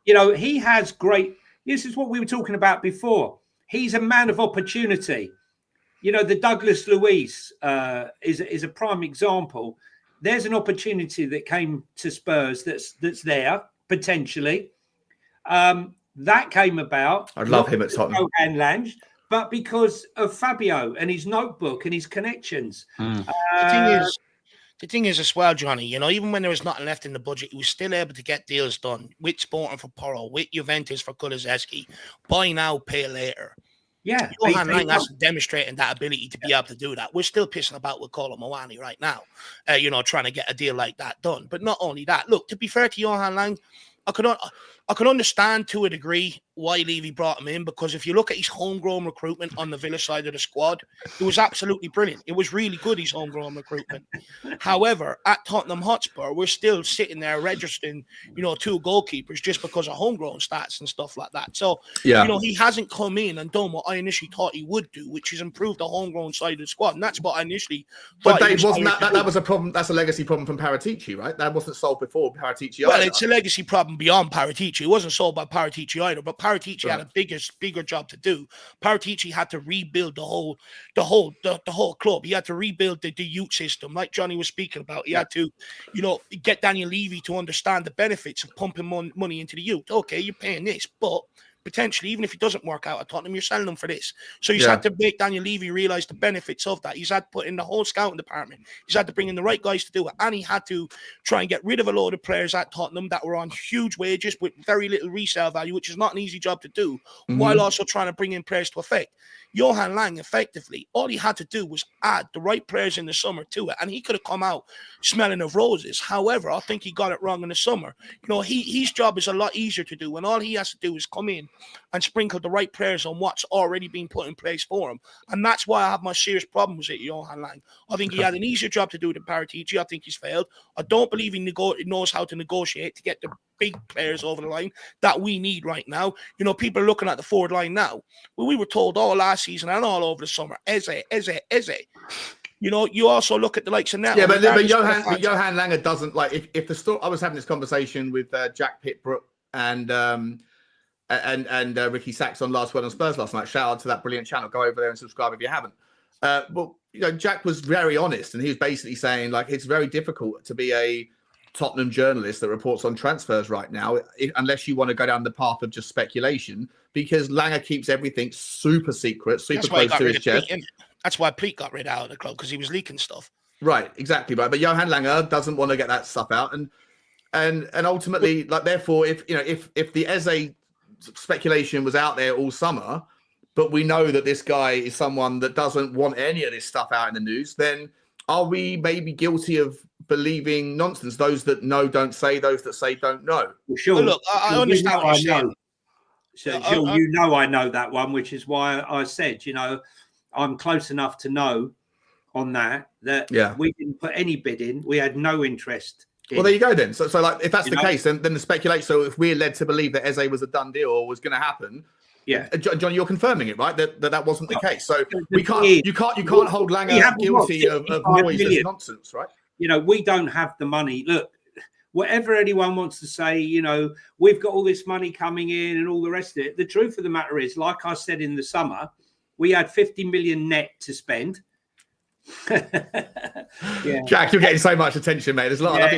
he has great. This is what we were talking about before. He's a man of opportunity. The Douglas Luiz is a prime example. There's an opportunity that came to Spurs that's there potentially. That came about. I'd love him at Tottenham. And Lange, but because of Fabio and his notebook and his connections. The thing is as well, Johnny, even when there was nothing left in the budget, he was still able to get deals done with Sporting for Porro, with Juventus for Kulusevski. Buy now, pay later. Yeah. Johan Lange has demonstrated that ability to be able to do that. We're still pissing about with Kolo Muani right now, trying to get a deal like that done. But not only that, look, to be fair to Johan Lange, I can understand to a degree why Levy brought him in, because if you look at his homegrown recruitment on the Villa side of the squad, it was absolutely brilliant. It was really good, his homegrown recruitment. However, at Tottenham Hotspur, we're still sitting there registering, 2 goalkeepers just because of homegrown stats and stuff like that. So, he hasn't come in and done what I initially thought he would do, which is improve the homegrown side of the squad. And that's what I initially thought. But Dave, that was a problem. That's a legacy problem from Paratici, right? That wasn't solved before Paratici. Well, it's a legacy problem beyond Paratici. It wasn't solved by Paratici either, but Paratici had a bigger job to do. Paratici had to rebuild the whole club. He had to rebuild the youth system, like Johnny was speaking about. He had to, get Daniel Levy to understand the benefits of pumping money into the youth. Okay, you're paying this, but potentially, even if it doesn't work out at Tottenham, you're selling them for this. So he's had to make Daniel Levy realise the benefits of that. He's had to put in the whole scouting department. He's had to bring in the right guys to do it. And he had to try and get rid of a load of players at Tottenham that were on huge wages with very little resale value, which is not an easy job to do, while also trying to bring in players to effect. Johan Lange, effectively, all he had to do was add the right players in the summer to it, and he could have come out smelling of roses. However, I think he got it wrong in the summer. His job is a lot easier to do, and all he has to do is come in and sprinkle the right players on what's already been put in place for him. And that's why I have my serious problems with Johan Lange. I think he had an easier job to do than Paratici. I think he's failed. I don't believe he knows how to negotiate to get the big players over the line that we need right now. People are looking at the forward line now. Well, we were told all last season and all over the summer, Eze. You also look at the likes of now. Yeah, but Johan Lange doesn't like if the story. I was having this conversation with Jack Pitbrook and Ricky Sachs on Last Word on Spurs last night. Shout out to that brilliant channel. Go over there and subscribe if you haven't. Jack was very honest, and he was basically saying it's very difficult to be a Tottenham journalist that reports on transfers right now, unless you want to go down the path of just speculation, because Lange keeps everything super secret, super close to his chest. That's why Pete got rid out of the club, because he was leaking stuff. Right, exactly right. But Johan Lange doesn't want to get that stuff out, and ultimately, therefore, if the Eze speculation was out there all summer, but we know that this guy is someone that doesn't want any of this stuff out in the news, then are we maybe guilty of believing nonsense? Those that know don't say, those that say don't know. Well, sure. Well, look, I understand what you're saying. So, Jill, you know I know that one, which is why I said, I'm close enough to know on that we didn't put any bid in. We had no interest. Well, there you go then. So like, if that's the case, then the speculation. So if we're led to believe that Eze was a done deal or was going to happen, John, you're confirming it, right? That wasn't the case. So you can't hold Langer guilty of noise and nonsense, right? We don't have the money. Look, whatever anyone wants to say, we've got all this money coming in and all the rest of it. The truth of the matter is, like I said in the summer, we had 50 million net to spend. Jack, you're getting so much attention, mate. There's a lot of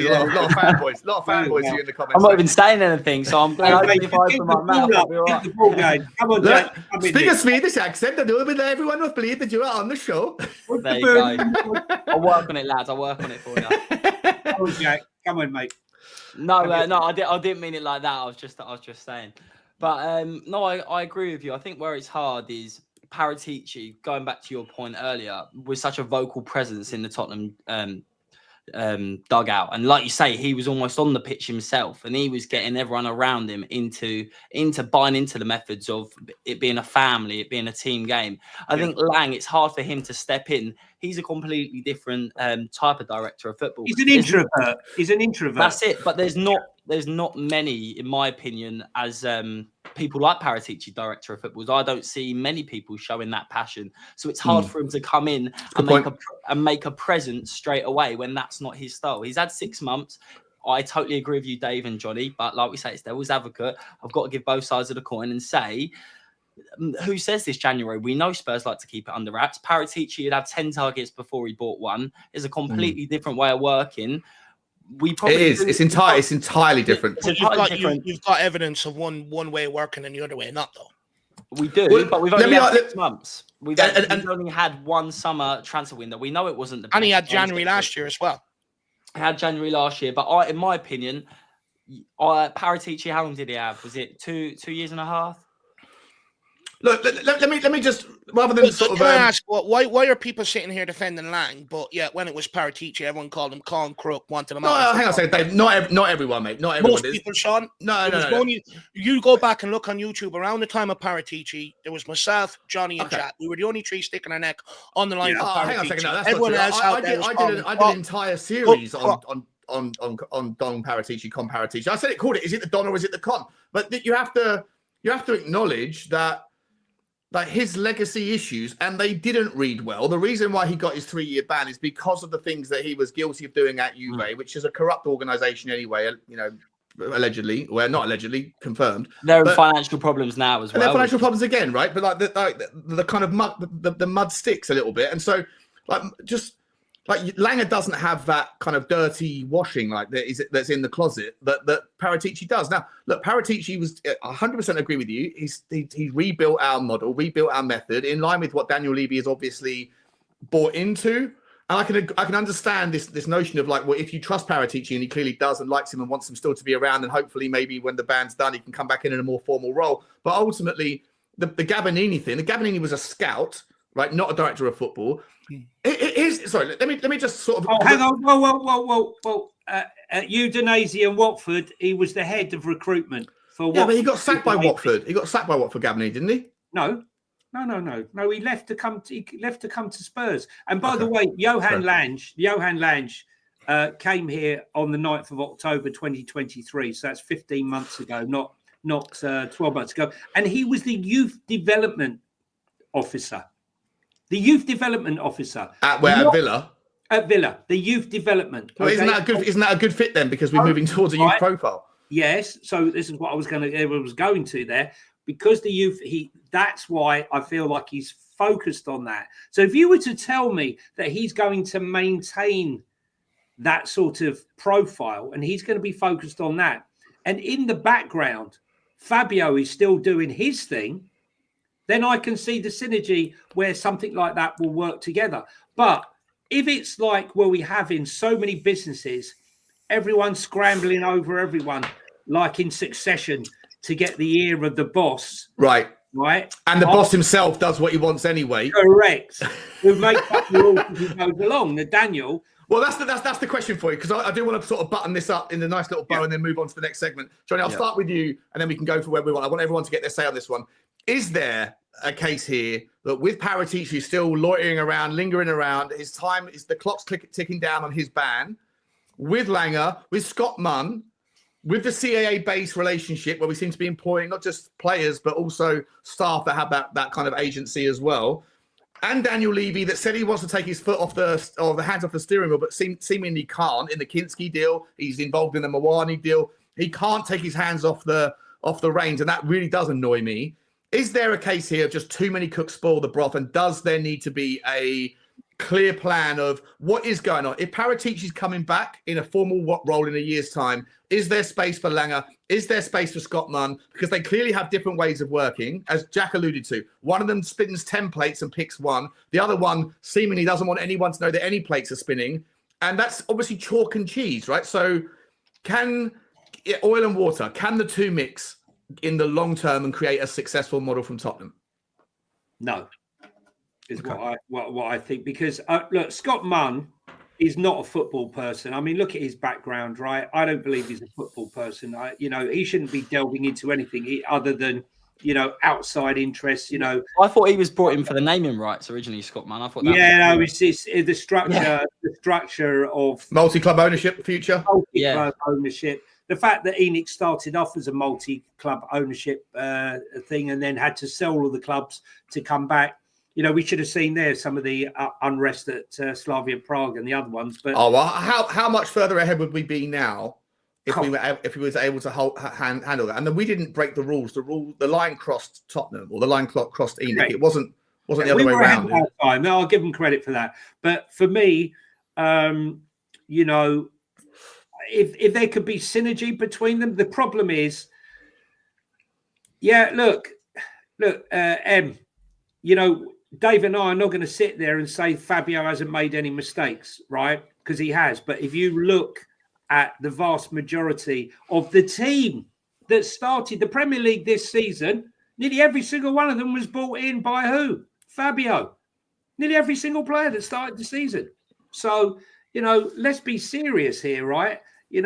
fanboys. A lot of fanboys here in the comments. I'm not even saying anything, so I'm glad if I open my mouth, I'll be all right. Come on, Jack. Speak a Swedish accent, and everyone will believe that you are on the show. There you go. I'll work on it, lads. I'll work on it for you. Come on, Jack. Come on, mate. No, I didn't mean it like that. I was just saying. But no, I agree with you. I think where it's hard is Paratici, going back to your point earlier, was such a vocal presence in the Tottenham dugout, and like you say, he was almost on the pitch himself, and he was getting everyone around him into buying into the methods of it being a family, it being a team game. I think Lang, it's hard for him to step in. He's a completely different type of director of football. He's an introvert. He's an introvert. That's it. But there's not many, in my opinion, as people like Paratici, director of football. I don't see many people showing that passion. So it's hard for him to come in and make a presence straight away when that's not his style. He's had 6 months. I totally agree with you, Dave and Johnny. But like we say, it's devil's advocate. I've got to give both sides of the coin and say, who says this January? We know Spurs like to keep it under wraps. Paratici had 10 targets before he bought one. It's a completely different way of working. It's entirely different. You've got evidence of one way working and the other way not, though. We do, but we've only had 6 months. We've only had one summer transfer window. We know it wasn't the. And he had January last year as well. He had January last year, but in my opinion, Paratici, how long did he have? Was it 2 years and a half? Look, let me just, rather than can I ask, why are people sitting here defending Lang? But when it was Paratici, everyone called him con, crook, wanted him out. Hang on a second, Dave. Not everyone, mate. Not everyone. Most people, Sean. No. You go back and look on YouTube. Around the time of Paratici, there was myself, Johnny, and Jack. We were the only three sticking our neck on the line for Paratici. Hang on a second. No, that's everyone not else out there I did an entire series on Don Paratici, con Paratici. I said it, called it. Is it the Don or is it the con? But you have to acknowledge that. Like his legacy issues, and they didn't read well. The reason why he got his 3-year ban is because of the things that he was guilty of doing at Juve, which is a corrupt organisation anyway. Allegedly, well, not allegedly, confirmed. There are financial problems now as well. There are financial problems again, right? But like the kind of mud, the mud sticks a little bit, and so Langer doesn't have that kind of dirty washing that's in the closet that Paratici does. Now, look, Paratici was 100% agree with you. He rebuilt our model, rebuilt our method in line with what Daniel Levy has obviously bought into. And I can understand this notion of if you trust Paratici, and he clearly does and likes him and wants him still to be around, and hopefully maybe when the band's done, he can come back in a more formal role. But ultimately, the Gabbanini thing, the Gabbanini was a scout, right? Not a director of football. Sorry, let me just sort of. Oh, hang on. Whoa. At Udogie and Watford, he was the head of recruitment for Watford. Yeah, but he got sacked by Watford. He got sacked by Watford, Gabbanini, didn't he? No. He left to come to Spurs. And by the way, Johan Lange came here on the 9th of October 2023. So that's 15 months ago, not 12 months ago. And he was the youth development officer. The youth development officer at Villa. At Villa, the youth development. Well, isn't that a good fit then? Because we're moving towards a youth profile. Yes. So this is what I was going to there, because the youth. That's why I feel like he's focused on that. So if you were to tell me that he's going to maintain that sort of profile and he's going to be focused on that, and in the background, Fabio is still doing his thing, then I can see the synergy where something like that will work together. But if it's like where we have in so many businesses, everyone scrambling over everyone, like in succession, to get the ear of the boss. Right. And the boss himself does what he wants anyway. Correct. Who makes up the rules as he goes along. Now, Daniel, Well, that's the question for you, because I do want to sort of button this up in the nice little bow and then move on to the next segment. Johnny, I'll start with you, and then we can go for where we want. I want everyone to get their say on this one. Is there a case here that with Paratici still loitering around, lingering around, the clock's ticking down on his ban, with Langer, with Scott Munn, with the CAA-based relationship where we seem to be employing not just players but also staff that have that kind of agency as well, and Daniel Levy that said he wants to take his foot off the hands off the steering wheel, but seemingly can't in the Kinsky deal. He's involved in the Mawani deal. He can't take his hands off the reins, and that really does annoy me. Is there a case here of just too many cooks spoil the broth, and does there need to be a clear plan of what is going on? If Paratici's coming back in a formal role in a year's time, is there space for Langer? Is there space for Scott Munn? Because they clearly have different ways of working, as Jack alluded to. One of them spins 10 plates and picks one. The other one seemingly doesn't want anyone to know that any plates are spinning. And that's obviously chalk and cheese, right? So can oil and water, can the two mix in the long term and create a successful model from Tottenham? No, is what I think. Because look, Scott Munn is not a football person. I mean, look at his background, right? I don't believe he's a football person. He shouldn't be delving into anything other than outside interests. I thought he was brought in for the naming rights originally, Scott Munn. I thought. It's the structure, the structure of multi-club ownership, future multi-club ownership. The fact that Enoch started off as a multi-club ownership thing and then had to sell all the clubs to come back. We should have seen there some of the unrest at Slavia Prague and the other ones. But how much further ahead would we be now if we was able to handle that? And then we didn't break the rules. The line crossed Tottenham, or the line crossed Enoch. Right. It wasn't the other way around. No, I'll give them credit for that. But for me, if there could be synergy between them, the problem is, look, Dave and I are not going to sit there and say Fabio hasn't made any mistakes, right? Because he has. But if you look at the vast majority of the team that started the Premier League this season, nearly every single one of them was brought in by who? Fabio. Nearly every single player that started the season. So, let's be serious here, right? He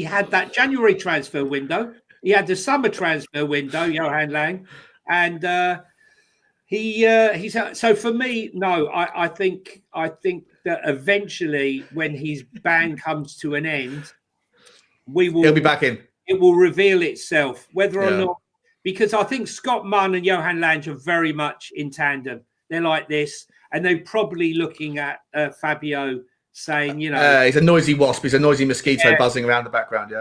had that January transfer window. He had the summer transfer window, Johan Lang. And he's so for me, no, I think that eventually when his ban comes to an end, he'll be back in. It will reveal itself whether or not, because I think Scott Munn and Johan Lange are very much in tandem. They're like this, and they're probably looking at Fabio saying, he's a noisy wasp, he's a noisy mosquito buzzing around the background.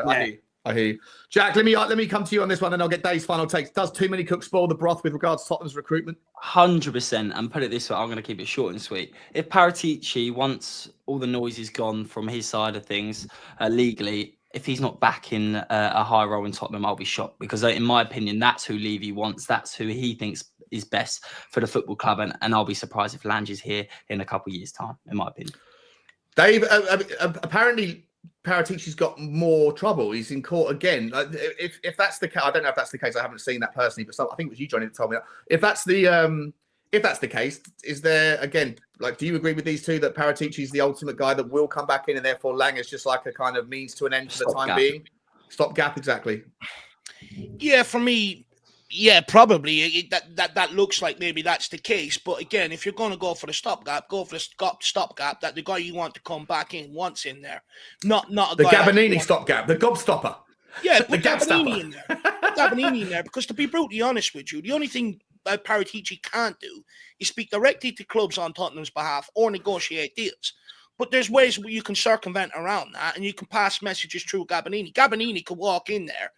I hear you. Jack, let me come to you on this one, and I'll get Dave's final takes. Does too many cooks spoil the broth with regards to Tottenham's recruitment? 100%. And put it this way, I'm going to keep it short and sweet. If Paratici, once all the noise is gone from his side of things legally, if he's not back in a high role in Tottenham, I'll be shocked, because in my opinion, that's who Levy wants. That's who he thinks is best for the football club. And I'll be surprised if Lange is here in a couple of years' time, in my opinion. Dave, apparently Paratici's got more trouble. He's in court again. If that's the case, I don't know if that's the case. I haven't seen that personally, but I think it was you, Johnny, that told me that. If that's the case, is there again? Do you agree with these two that Paratici's the ultimate guy that will come back in, and therefore Lang is just like a kind of means to an end for the time being? Stopgap, exactly. Yeah, for me. Yeah, probably. That looks like maybe that's the case. But again, if you're going to go for the stopgap, go for the stopgap that the guy you want to come back in wants in there. Not a guy Gabonini stopgap, the gobstopper. Yeah, put Gabonini in there. Put Gabonini in there, because to be brutally honest with you, the only thing Paratici can't do is speak directly to clubs on Tottenham's behalf or negotiate deals. But there's ways where you can circumvent around that, and you can pass messages through Gabonini. Gabonini could walk in there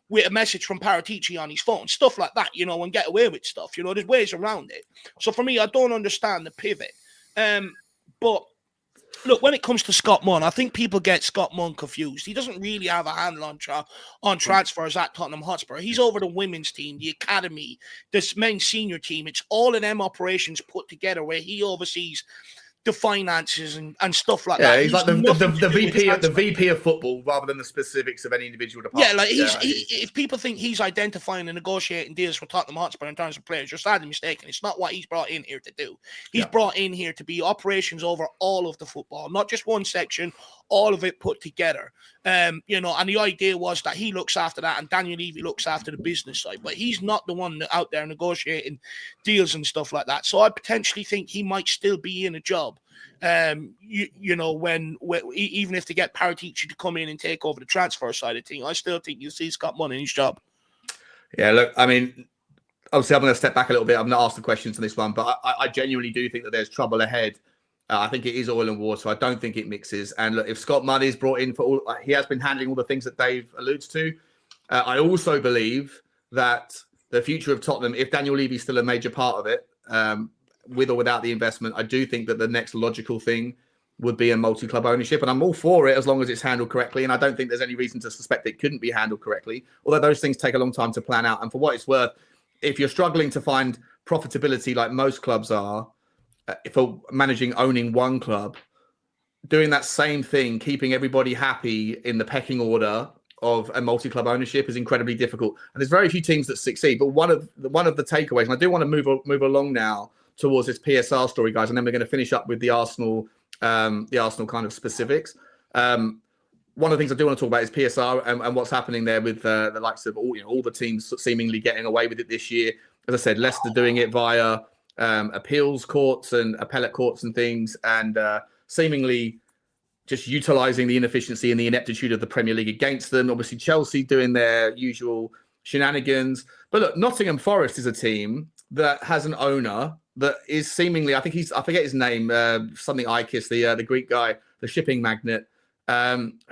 with a message from Paratici on his phone, stuff like that, and get away with stuff. There's ways around it. So for me, I don't understand the pivot. But look, when it comes to Scott Munn, I think people get Scott Munn confused. He doesn't really have a handle on transfers at Tottenham Hotspur. He's over the women's team, the academy, this men's senior team. It's all of them operations put together where he oversees the finances and stuff like Yeah, that. he's like the VP of football rather than the specifics of any individual department. Yeah, like if people think he's identifying and negotiating deals for Tottenham Hotspur in terms of players, you're sadly mistaken. It's not what he's brought in here to do. He's brought in here to be operations over all of the football, not just one section, all of it put together. And the idea was that he looks after that and Daniel Levy looks after the business side, but he's not the one out there negotiating deals and stuff like that. So I potentially think he might still be in a job. When even if they get Paratici to come in and take over the transfer side of things, I still think you'll see Scott Munn in his job. Yeah, look, I mean, obviously I'm going to step back a little bit. I'm going to ask the questions on this one, but I genuinely do think that there's trouble ahead. I think it is oil and water. I don't think it mixes. And look, if Scott Munn is brought in for all, he has been handling all the things that Dave alludes to. I also believe that the future of Tottenham, if Daniel Levy's still a major part of it, with or without the investment, I do think that the next logical thing would be a multi-club ownership. And I'm all for it as long as it's handled correctly. And I don't think there's any reason to suspect it couldn't be handled correctly, although those things take a long time to plan out. And for what it's worth, if you're struggling to find profitability like most clubs are, for owning one club, doing that same thing, keeping everybody happy in the pecking order of a multi-club ownership is incredibly difficult. And there's very few teams that succeed. But one of the takeaways, and I do want to move along now towards this PSR story, guys, and then we're going to finish up with the Arsenal kind of specifics. One of the things I do want to talk about is PSR and what's happening there with the likes of all the teams seemingly getting away with it this year. As I said, Leicester doing it via appeals courts and appellate courts and things, and seemingly just utilising the inefficiency and the ineptitude of the Premier League against them. Obviously, Chelsea doing their usual shenanigans. But look, Nottingham Forest is a team that has an owner that is seemingly, I forget his name, something Ikis, the Greek guy, the shipping magnate,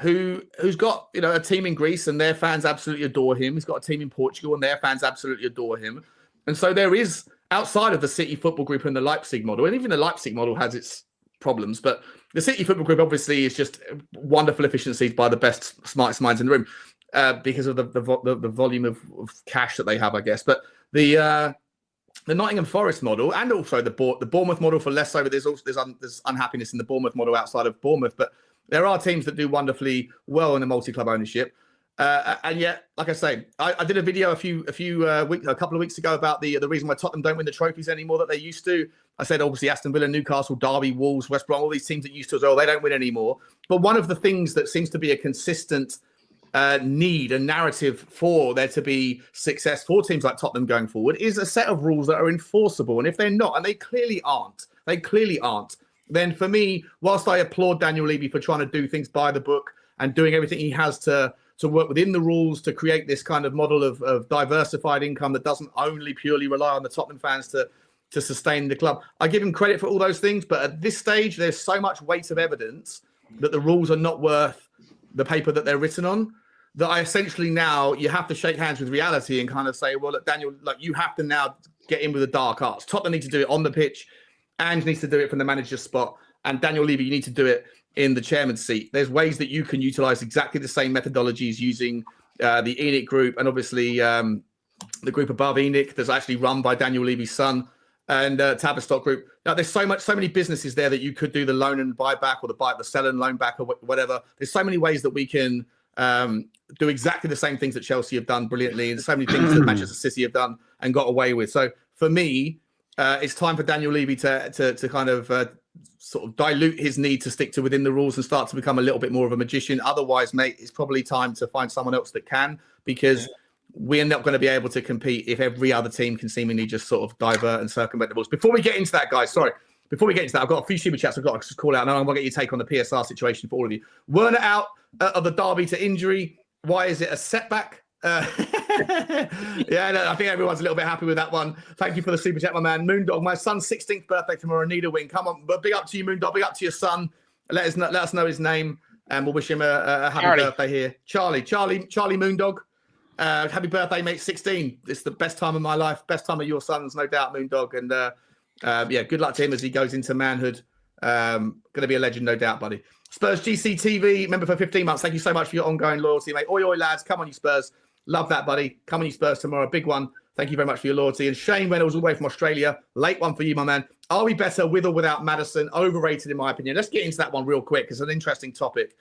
who's got a team in Greece and their fans absolutely adore him. He's got a team in Portugal and their fans absolutely adore him. And so there is, outside of the City Football Group and the Leipzig model, and even the Leipzig model has its problems, but the City Football Group obviously is just wonderful efficiencies by the best, smartest minds in the room because of the volume of cash that they have, I guess. But the Nottingham Forest model and also the Bournemouth model for less so, but there's unhappiness in the Bournemouth model outside of Bournemouth. But there are teams that do wonderfully well in a multi-club ownership. And yet, like I say, I did a video a couple of weeks ago about the reason why Tottenham don't win the trophies anymore that they used to. I said, obviously, Aston Villa, Newcastle, Derby, Wolves, West Brom, all these teams that used to as well, they don't win anymore. But one of the things that seems to be a consistent need and narrative for there to be success for teams like Tottenham going forward is a set of rules that are enforceable. And if they're not, and they clearly aren't, then for me, whilst I applaud Daniel Levy for trying to do things by the book and doing everything he has to work within the rules to create this kind of model of diversified income that doesn't only purely rely on the Tottenham fans to sustain the club, I give him credit for all those things. But at this stage, there's so much weight of evidence that the rules are not worth the paper that they're written on, that I essentially now, you have to shake hands with reality and kind of say, well, look, Daniel, like you have to now get in with the dark arts. Tottenham need to do it on the pitch. Ange needs to do it from the manager's spot. And Daniel Levy, you need to do it in the chairman's seat. There's ways that you can utilize exactly the same methodologies using the ENIC group and obviously the group above ENIC that's actually run by Daniel Levy's son and Tavistock Group. Now, there's so many businesses there that you could do the loan and buyback or the sell and loan back or whatever. There's so many ways that we can do exactly the same things that Chelsea have done brilliantly and so many things that Manchester City have done and got away with. So for me, it's time for Daniel Levy to kind of sort of dilute his need to stick to within the rules and start to become a little bit more of a magician. Otherwise, mate, it's probably time to find someone else that can, because we're not going to be able to compete if every other team can seemingly just sort of divert and circumvent the rules. Before we get into that, guys, before we get into that, I've got a few super chats I've got to just call out, and I'm going to get your take on the PSR situation for all of you. Werner out of the derby to injury. Why is it a setback? Yeah, no, I think everyone's a little bit happy with that one. Thank you for the super chat, my man. Moondog, my son's 16th birthday tomorrow. Need a win. Come on, but big up to you, Moondog. Big up to your son. Let us know his name, and we'll wish him a happy birthday here. Charlie Moondog. Happy birthday, mate. 16. It's the best time of my life. Best time of your son's, no doubt, Moondog. And yeah, good luck to him as he goes into manhood. Going to be a legend, no doubt, buddy. Spurs GCTV, member for 15 months. Thank you so much for your ongoing loyalty, mate. Oi, lads. Come on, you Spurs. Love that, buddy. Come on, you Spurs tomorrow. Big one Thank you very much for your loyalty. And Shane Reynolds, all the way from Australia. Late one for you, my man. Are we better with or without Maddison? Overrated, in my opinion. Let's get into that one real quick. It's an interesting topic.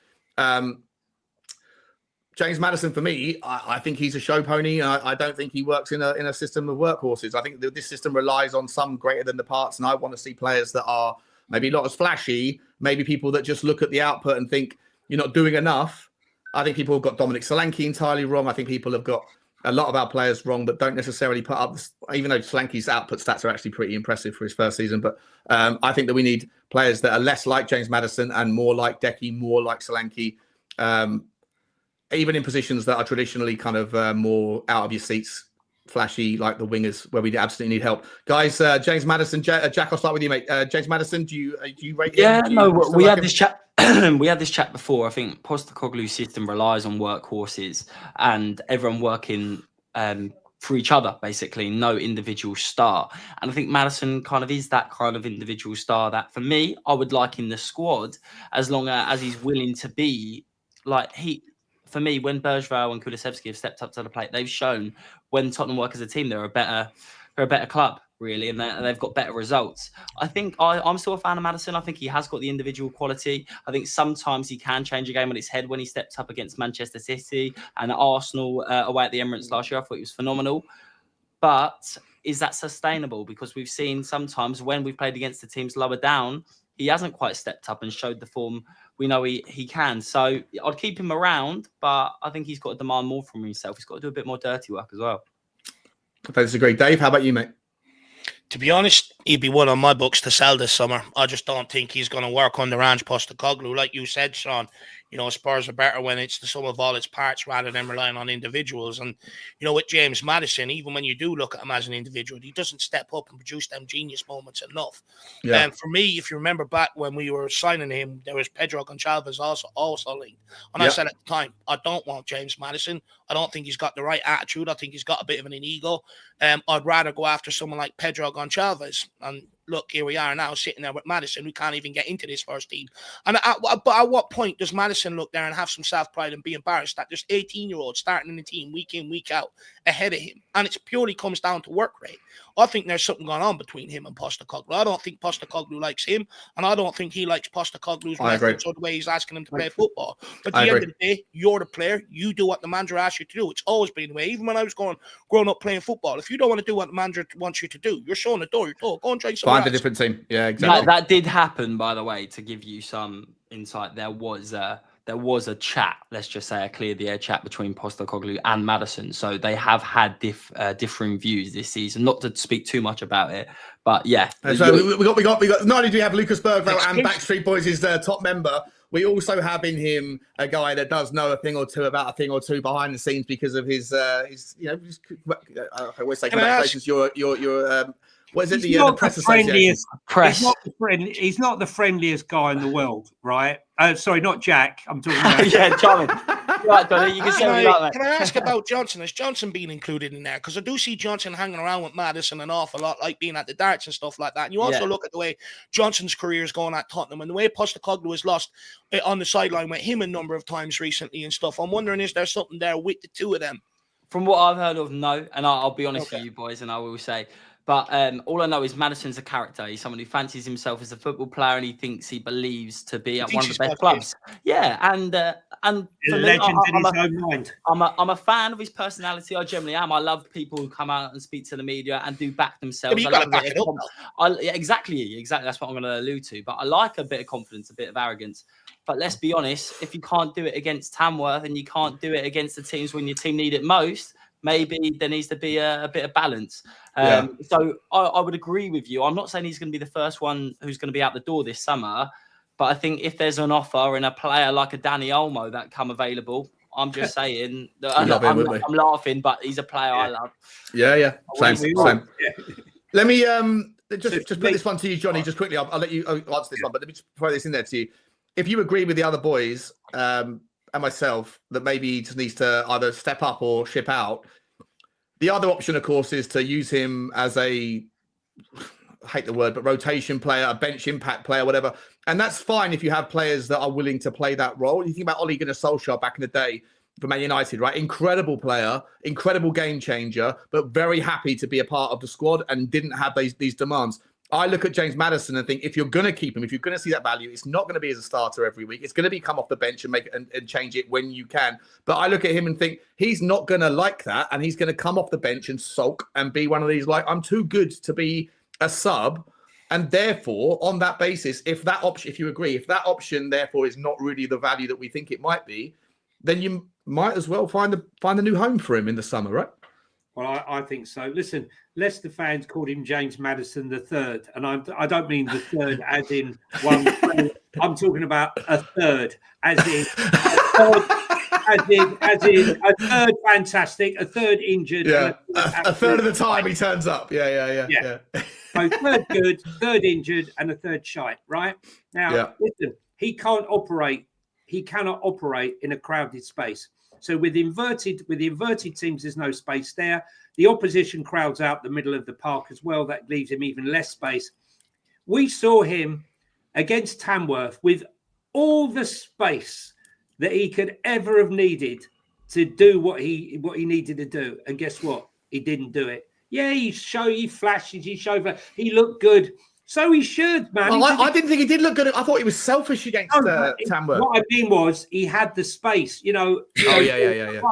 James Maddison, for me, I think he's a show pony. I don't think he works in a system of workhorses. I think this system relies on some greater than the parts, and I want to see players that are maybe not as flashy, maybe people that just look at the output and think you're not doing enough. I think people have got Dominic Solanke entirely wrong. I think people have got a lot of our players wrong, but don't necessarily put up, even though Solanke's output stats are actually pretty impressive for his first season. But I think that we need players that are less like James Maddison and more like Decky, more like Solanke. Even in positions that are traditionally kind of more out of your seats, flashy, like the wingers, where we absolutely need help. Guys, James Maddison, Jack, I'll start with you, mate. James Maddison, do you rate him? Yeah, no, we had this chat. We had this chat before. I think Postecoglou's system relies on workhorses and everyone working for each other, basically, no individual star. And I think Maddison kind of is that kind of individual star that, for me, I would like in the squad, as long as he's willing to be like for me, when Berghvall and Kulusevski have stepped up to the plate, they've shown when Tottenham work as a team, they're a better club, really, and they've got better results. I think I'm still a fan of Maddison. I think he has got the individual quality. I think sometimes he can change a game on its head. When he stepped up against Manchester City and Arsenal away at the Emirates last year, I thought he was phenomenal. But is that sustainable? Because we've seen sometimes when we've played against the teams lower down, he hasn't quite stepped up and showed the form we know he can. So I'd keep him around, but I think he's got to demand more from himself. He's got to do a bit more dirty work as well. I disagree. Dave, how about you, mate? To be honest, he'd be one on my books to sell this summer. I just don't think he's going to work under Ange Postecoglou. Like you said, Sean, Spurs are better when it's the sum of all its parts rather than relying on individuals. And, with James Maddison, even when you do look at him as an individual, he doesn't step up and produce them genius moments enough. Yeah. And for me, if you remember back when we were signing him, there was Pedro Gonçalves also linked. And I said at the time, I don't want James Maddison. I don't think he's got the right attitude. I think he's got a bit of an ego. I'd rather go after someone like Pedro Gonçalves. And look, here we are now sitting there with Maddison. We can't even get into this first team. And but at what point does Maddison look there and have some self-pride and be embarrassed that there's 18-year-olds starting in the team week in, week out ahead of him? And it purely comes down to work rate. I think there's something going on between him and Postecoglou. I don't think Postecoglou likes him, and I don't think he likes Postecoglou's methods or the way he's asking him to play football. But at the end of the day, you're the player. You do what the manager asks you to do. It's always been the way. Even when I was growing up playing football, if you don't want to do what the manager wants you to do, you're showing the door. You're told, go and try something else. Find a different team. Yeah, exactly. That did happen, by the way, to give you some insight. There was a chat, let's just say a clear the air chat between Postecoglou and Maddison. So they have had differing views this season. Not to speak too much about it, but yeah. So we got. Not only do we have Lucas Berghvall and Backstreet Boys' top member, we also have in him a guy that does know a thing or two about a thing or two behind the scenes because of his I always say congratulations. What is it? The press association. He's not the friendliest guy in the world, right? Sorry, not Jack. I'm talking about. Yeah, Johnny. Right, Donny, you can say what you like, Can I ask about Johnson? Has Johnson been included in there? Because I do see Johnson hanging around with Maddison an awful lot, like being at the darts and stuff like that. And you also look at the way Johnson's career is going at Tottenham and the way Postecoglou has lost on the sideline with him a number of times recently and stuff. I'm wondering, is there something there with the two of them? From what I've heard of, no. And I'll be honest with you boys, and I will say, but all I know is Maddison's a character. He's someone who fancies himself as a football player, and he believes to be at one of the best clubs. Yeah, and for me, I'm a fan of his personality. I generally am. I love people who come out and speak to the media and do back themselves. Exactly. That's what I'm going to allude to. But I like a bit of confidence, a bit of arrogance. But let's be honest, if you can't do it against Tamworth and you can't do it against the teams when your team need it most, maybe there needs to be a bit of balance. So I would agree with you. I'm not saying he's going to be the first one who's going to be out the door this summer, but I think if there's an offer and a player like a Danny Olmo that come available, I'm just saying, I'm laughing, but he's a player I love. Yeah. Same. Let me just put this one to you, Johnny, just quickly. I'll let you answer this one, but let me just throw this in there to you. If you agree with the other boys and myself that maybe he just needs to either step up or ship out, the other option, of course, is to use him as I hate the word, but rotation player, a bench impact player, whatever. And that's fine if you have players that are willing to play that role. You think about Ole Gunnar Solskjaer back in the day. for Man United, right? Incredible player, incredible game changer, but very happy to be a part of the squad and didn't have these demands. I look at James Maddison and think if you're going to keep him, if you're going to see that value, it's not going to be as a starter every week. It's going to be come off the bench and make and change it when you can. But I look at him and think he's not going to like that, and he's going to come off the bench and sulk and be one of these like, I'm too good to be a sub. And therefore, on that basis, if that option, if you agree, if that option therefore is not really the value that we think it might be, then you might as well find a new home for him in the summer, right? Well, I think so. Listen, Leicester fans called him James Maddison the third, and I don't mean the third as in one. I'm talking about a third, as in a third fantastic, a third injured, yeah, a third of the time he turns up. Yeah. So third good, third injured, and a third shite. Right now, listen, he cannot operate in a crowded space. So with the inverted teams, there's no space there. The opposition crowds out the middle of the park as well. That leaves him even less space. We saw him against Tamworth with all the space that he could ever have needed to do what he needed to do. And guess what? He didn't do it. Yeah, he flashes, he looked good. So he should, man. Well, I didn't think he did look good. I thought he was selfish against Tamworth. What I mean was he had the space, Yeah. What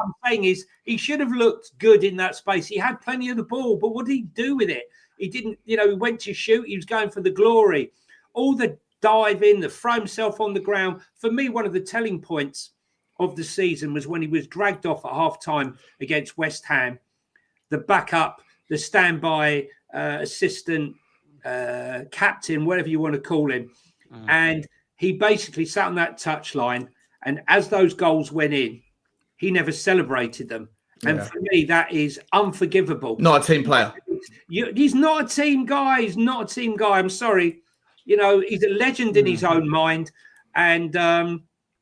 I'm saying is he should have looked good in that space. He had plenty of the ball, but what did he do with it? He didn't, he went to shoot. He was going for the glory. All the dive in, the throw himself on the ground. For me, one of the telling points of the season was when he was dragged off at half-time against West Ham. The backup, the standby assistant, captain, whatever you want to call him. And he basically sat on that touchline, and as those goals went in, he never celebrated them. And for me, that is unforgivable. Not a team player. He's not a team guy. I'm sorry. He's a legend in his own mind. And,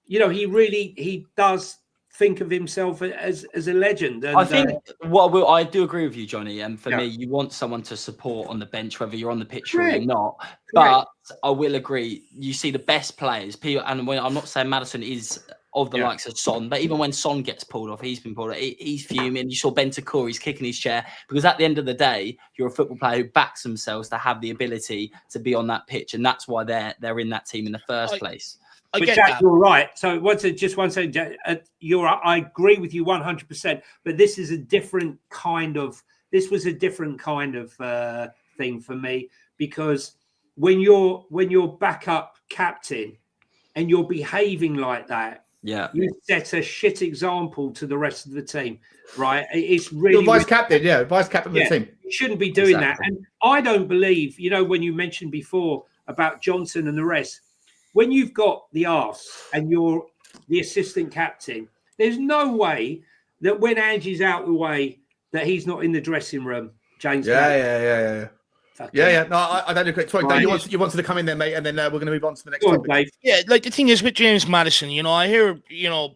he does think of himself as a legend. And, I think I do agree with you, Johnny. And for me, you want someone to support on the bench, whether you're on the pitch or you're not. But I will agree. You see the best players, and I'm not saying Maddison is of the likes of Son, but even when Son gets pulled off, he's been pulled off. He's fuming. You saw Bentancur, he's kicking his chair, because at the end of the day, you're a football player who backs themselves to have the ability to be on that pitch, and that's why they're in that team in the first place. But Jack, you're right. So just one second, Jack, I agree with you 100%. But this is a different kind of. This was a different kind of thing for me, because when you're backup captain and you're behaving like that, you set a shit example to the rest of the team, right? It's really vice captain of the team. You shouldn't be doing that. And I don't believe, when you mentioned before about Johnson and the rest. When you've got the arse and you're the assistant captain, there's no way that when Ange is out the way that he's not in the dressing room, James. Yeah. No, I don't agree. Sorry, Dave, you wanted to come in there, mate, and then we're going to move on to the next topic. Dave. Yeah, like the thing is with James Maddison, I hear,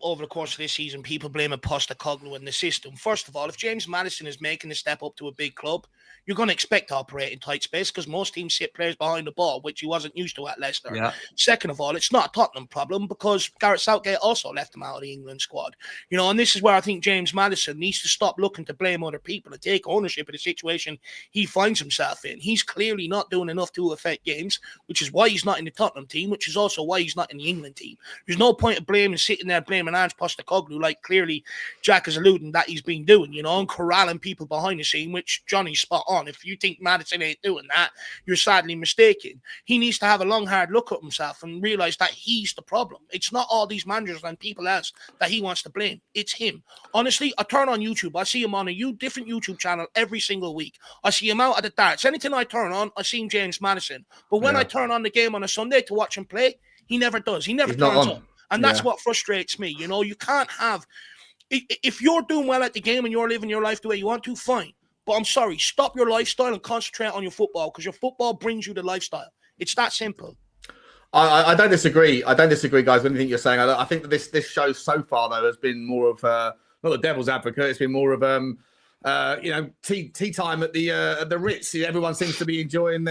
over the course of this season, people blaming Postecoglou and the system. First of all, if James Maddison is making a step up to a big club, you're going to expect to operate in tight space, because most teams sit players behind the ball, which he wasn't used to at Leicester. Yeah. Second of all, it's not a Tottenham problem, because Gareth Southgate also left him out of the England squad. And this is where I think James Maddison needs to stop looking to blame other people and take ownership of the situation he finds himself in. He's clearly not doing enough to affect games, which is why he's not in the Tottenham team, which is also why he's not in the England team. There's no point of sitting there blaming Ange Postecoglou, like clearly Jack is alluding that he's been doing, and corralling people behind the scene, which Johnny's spot on. If you think Maddison ain't doing that, you're sadly mistaken. He needs to have a long, hard look at himself and realise that he's the problem. It's not all these managers and people else that he wants to blame. It's him. Honestly, I turn on YouTube. I see him on a different YouTube channel every single week. I see him out at the darts. Anything I turn on, I see James Maddison. But when I turn on the game on a Sunday to watch him play, he never does. He never turns up. And that's what frustrates me. You can't have... If you're doing well at the game and you're living your life the way you want to, fine. But I'm sorry, stop your lifestyle and concentrate on your football, because your football brings you the lifestyle. It's that simple. I don't disagree. Guys, with anything you're saying. I think that this show so far, though, has been more of not the devil's advocate. It's been more of tea time at the Ritz. Everyone seems to be enjoying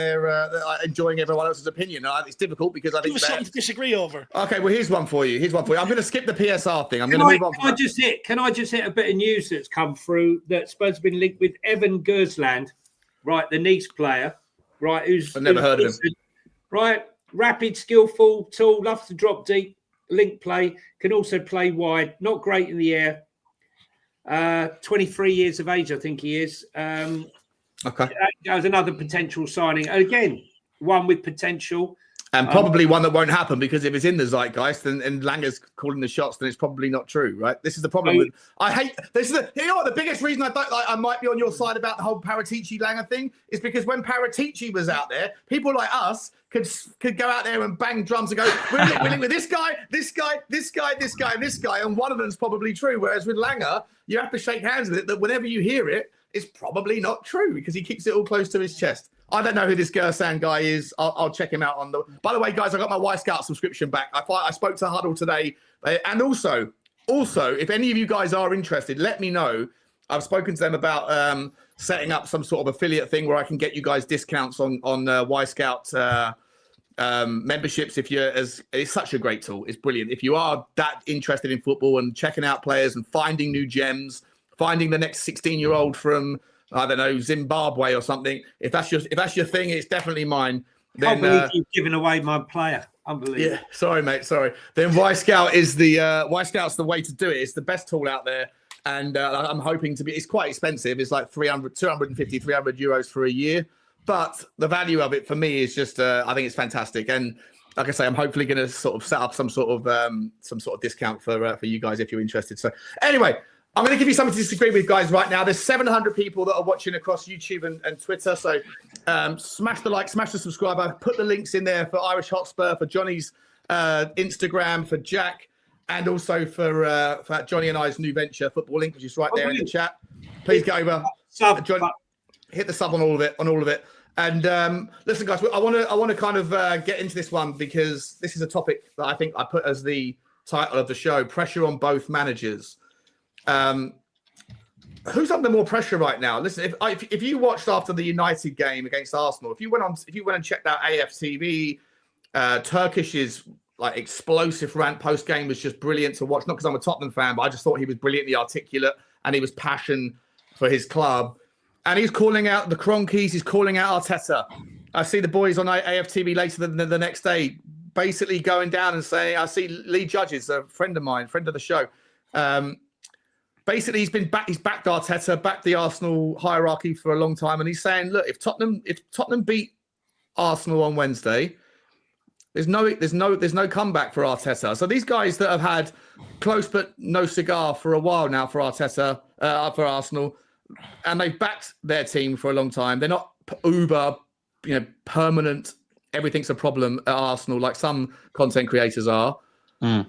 enjoying everyone else's opinion. It's difficult because I think something to disagree over. Okay, well, here's one for you. I'm going to skip the PSR thing. I'm going to move on. Can I just hit a bit of news that's come through that Spurs have been linked with Evan Gersland, right, the Nice player, right? I've never heard of him. Right, rapid, skillful, tall, loves to drop deep, link play, can also play wide. Not great in the air. 23 years of age, I think he is. Okay. That was another potential signing. And again, one with potential. And probably one that won't happen because if it's in the zeitgeist and Langer's calling the shots, then it's probably not true, right? This is the problem. I hate this. The biggest reason I don't I might be on your side about the whole Paratici Langer thing is because when Paratici was out there, people like us could go out there and bang drums and go, we're linked with this guy, this guy, this guy, this guy, and this guy, and one of them's probably true. Whereas with Langer, you have to shake hands with it that whenever you hear it, it's probably not true because he keeps it all close to his chest. I don't know who this Gersan guy is. I'll check him out on the. By the way, guys, I got my Y Scout subscription back. I spoke to Huddle today, and also, if any of you guys are interested, let me know. I've spoken to them about setting up some sort of affiliate thing where I can get you guys discounts on Y Scout memberships. It's such a great tool. It's brilliant. If you are that interested in football and checking out players and finding new gems, finding the next 16-year-old from, I don't know, Zimbabwe or something. If that's your thing, it's definitely mine. Then, I believe you've given away my player. Unbelievable. Yeah, sorry, mate. Sorry. Then Y Scout is Y Scout's the way to do it. It's the best tool out there, and I'm hoping to be. It's quite expensive. It's like 250, 300 euros for a year, but the value of it for me is just. I think it's fantastic, and like I say, I'm hopefully going to sort of set up some sort of discount for you guys if you're interested. So anyway. I'm going to give you something to disagree with, guys, right now. There's 700 people that are watching across YouTube and Twitter. So smash the like, smash the subscriber, put the links in there for Irish Hotspur, for Johnny's Instagram, for Jack, and also for Johnny and I's new venture, Football Link, which is right there in the chat. Please go over. Johnny, hit the sub on all of it. And listen, guys, I want to kind of get into this one because this is a topic that I think I put as the title of the show, pressure on both managers. Who's under more pressure right now? Listen, if you watched after the United game against Arsenal, if you went and checked out AFTV, Turkish's like explosive rant post game was just brilliant to watch. Not because I'm a Tottenham fan, but I just thought he was brilliantly articulate and he was passion for his club. And he's calling out the Cronkies. He's calling out Arteta. I see the boys on AFTV later the next day, basically going down and saying, I see Lee Judges, a friend of mine, friend of the show. Basically, he's backed Arteta, backed the Arsenal hierarchy for a long time, and he's saying, look, if Tottenham beat Arsenal on Wednesday, there's no comeback for Arteta. So these guys that have had close but no cigar for a while now for Arteta, for Arsenal, and they've backed their team for a long time. They're not uber, permanent. Everything's a problem at Arsenal, like some content creators are.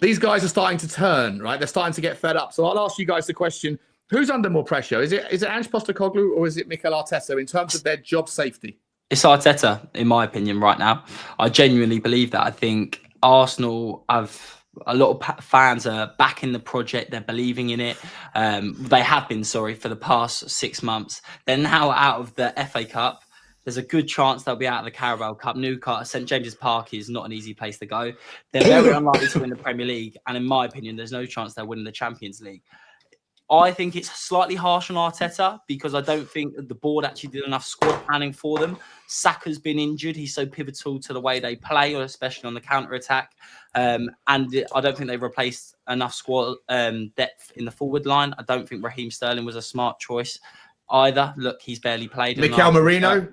These guys are starting to turn, right? They're starting to get fed up. So I'll ask you guys the question: who's under more pressure? Is it Ange Postecoglou or is it Mikel Arteta in terms of their job safety? It's Arteta, in my opinion, right now. I genuinely believe that. I think Arsenal have a lot of fans are backing the project. They're believing in it. They have been, for the past 6 months. They're now out of the FA Cup. There's a good chance they'll be out of the Carabao Cup. Newcastle, St James's Park is not an easy place to go. They're very unlikely to win the Premier League. And in my opinion, there's no chance they're winning the Champions League. I think it's slightly harsh on Arteta because I don't think the board actually did enough squad planning for them. Saka's been injured. He's so pivotal to the way they play, especially on the counter-attack. And I don't think they've replaced enough squad depth in the forward line. I don't think Raheem Sterling was a smart choice either. Look, he's barely played. Mikel Merino,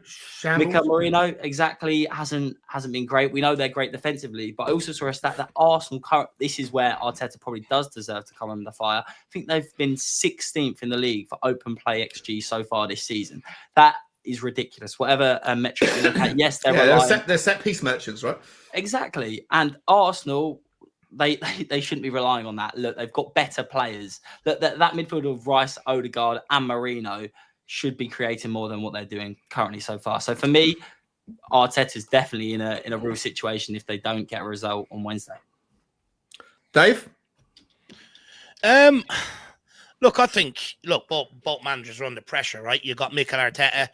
exactly, hasn't been great. We know they're great defensively, but I also saw a stat that Arsenal, this is where Arteta probably does deserve to come under fire. I think they've been 16th in the league for open play XG so far this season. That is ridiculous. Whatever metric you look at, yes, they're set piece merchants, right? Exactly. And Arsenal, they shouldn't be relying on that. Look, they've got better players. That midfield of Rice, Odegaard, and Marino should be creating more than what they're doing currently so far. So for me, Arteta's definitely in a real situation if they don't get a result on Wednesday. Dave? Look, I think, both managers are under pressure, right? You got Mikel Arteta,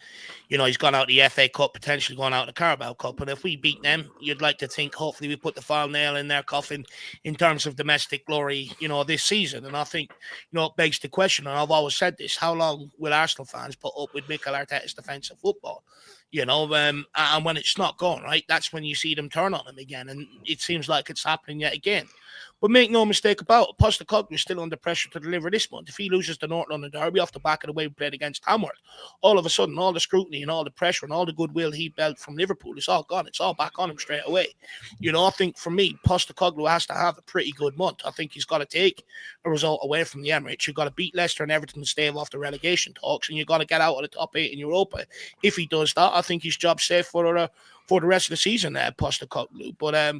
he's gone out the FA Cup, potentially going out the Carabao Cup. And if we beat them, you'd like to think, hopefully, we put the final nail in their coffin in terms of domestic glory, this season. And I think, it begs the question, and I've always said this, how long will Arsenal fans put up with Mikel Arteta's defensive football? And when it's not going right, that's when you see them turn on him again. And it seems like it's happening yet again. But make no mistake about it, Postecoglou is still under pressure to deliver this month. If he loses the North London derby off the back of the way we played against Tamworth, all of a sudden, all the scrutiny and all the pressure and all the goodwill he built from Liverpool is all gone. It's all back on him straight away. I think for me, Postecoglou has to have a pretty good month. I think he's got to take a result away from the Emirates. You've got to beat Leicester and Everton to stave off the relegation talks, and you've got to get out of the top 8 in Europa. If he does that, I think his job's safe for the rest of the season there, Postecoglou. But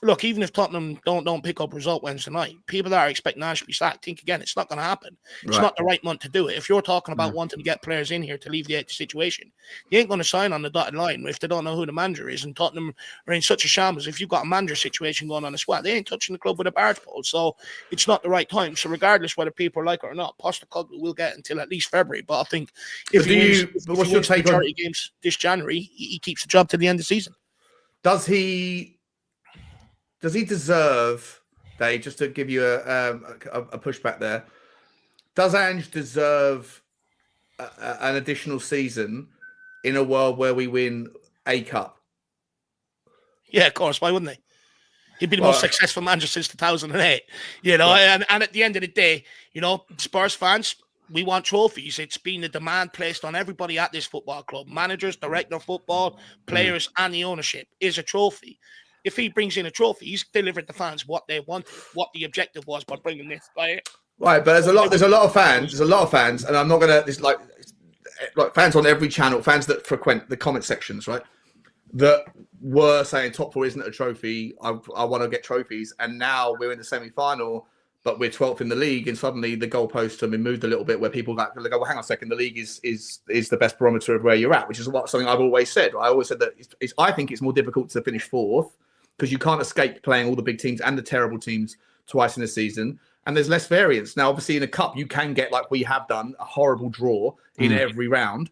look, even if Tottenham don't pick up a result Wednesday night, people that are expecting Ange to be sacked think again, it's not going to happen. It's not the right month to do it. If you're talking about wanting to get players in here to alleviate the situation, you ain't going to sign on the dotted line if they don't know who the manager is. And Tottenham are in such a shambles. If you've got a manager situation going on as well, they ain't touching the club with a barge pole. So it's not the right time. So regardless whether people like it or not, Postecoglou will get until at least February. But I think if he wins the majority games this January, he keeps the job to the end of the season. Does he deserve, Dave, just to give you a pushback there, does Ange deserve an additional season in a world where we win a cup? Yeah, of course. Why wouldn't they? He'd be the most successful manager since 2008. And at the end of the day, Spurs fans, we want trophies. It's been a demand placed on everybody at this football club. Managers, director of football, players, and the ownership is a trophy. If he brings in a trophy, he's delivered the fans what they wanted, what the objective was by bringing this guy. Right, but there's a lot of fans, and I'm not gonna. It's like fans on every channel, fans that frequent the comment sections, right? That were saying top 4 isn't a trophy. I want to get trophies, and now we're in the semi-final, but we're 12th in the league, and suddenly the goalposts have been moved a little bit, where people go, well, hang on a second, the league is the best barometer of where you're at, which is something I've always said. I always said that I think it's more difficult to finish 4th. Because you can't escape playing all the big teams and the terrible teams twice in a season. And there's less variance. Now, obviously, in a cup, you can get, like we have done, a horrible draw in every round.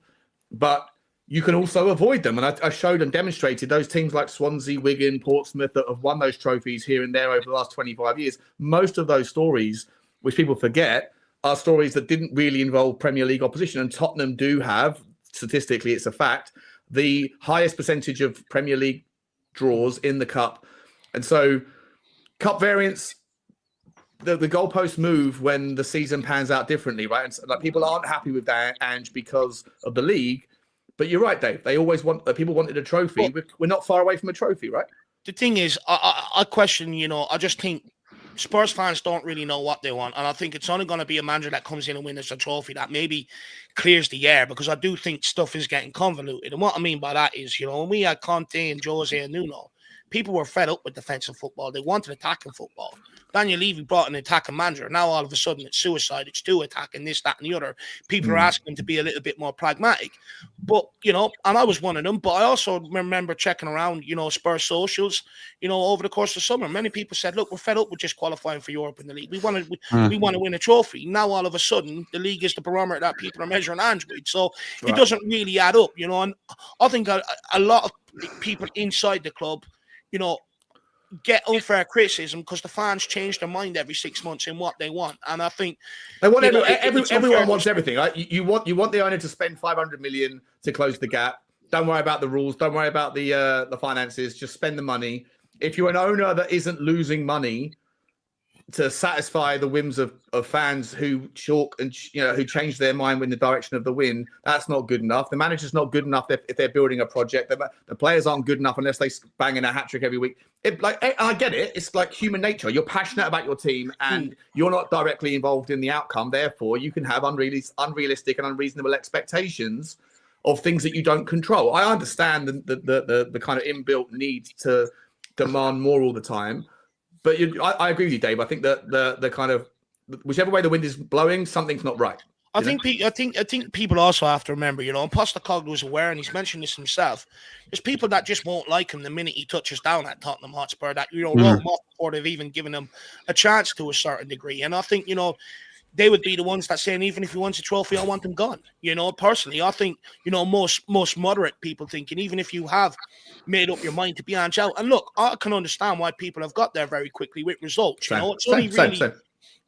But you can also avoid them. And I showed and demonstrated those teams like Swansea, Wigan, Portsmouth that have won those trophies here and there over the last 25 years. Most of those stories, which people forget, are stories that didn't really involve Premier League opposition. And Tottenham do have, statistically, it's a fact, the highest percentage of Premier League draws in the cup. And so cup variance, the goalposts move when the season pans out differently, right? And so, people aren't happy with that, Ange, because of the league. But you're right, Dave. They always people wanted a trophy. Well, we're not far away from a trophy, right? The thing is, I question, I just think Spurs fans don't really know what they want. And I think it's only going to be a manager that comes in and wins a trophy that maybe clears the air, because I do think stuff is getting convoluted. And what I mean by that is, when we had Conte and Jose and Nuno, people were fed up with defensive football. They wanted attacking football. Daniel Levy brought an attacking manager. Now all of a sudden it's suicide. It's 2 attacking, this, that, and the other. People are asking him to be a little bit more pragmatic. But, and I was one of them. But I also remember checking around, Spurs socials, over the course of summer. Many people said, look, we're fed up with just qualifying for Europe in the league. We want to win a trophy. Now all of a sudden the league is the barometer that people are measuring Ange with. So it doesn't really add up, And I think a lot of people inside the club, get unfair criticism because the fans change their mind every 6 months in what they want. And I think they want everyone wants everything, right? You want the owner to spend 500 million to close the gap. Don't worry about the rules. Don't worry about the finances. Just spend the money. If you're an owner that isn't losing money to satisfy the whims of fans who chalk and who change their mind in the direction of the win, that's not good enough. The manager's not good enough if they're building a project. The players aren't good enough unless they bang in a hat trick every week. I get it. It's like human nature. You're passionate about your team and you're not directly involved in the outcome. Therefore, you can have unrealistic and unreasonable expectations of things that you don't control. I understand the kind of inbuilt need to demand more all the time. But I agree with you, Dave. I think that the kind of whichever way the wind is blowing, something's not right. I think people also have to remember, and Postecoglou is aware, and he's mentioned this himself. There's people that just won't like him the minute he touches down at Tottenham Hotspur. That wrote him off before they've even given him a chance to a certain degree. And I think they would be the ones that saying, even if he wants a trophy, I want him gone. Personally, I think, most moderate people thinking, even if you have made up your mind to be Ange out. And look, I can understand why people have got there very quickly with results. It's only really...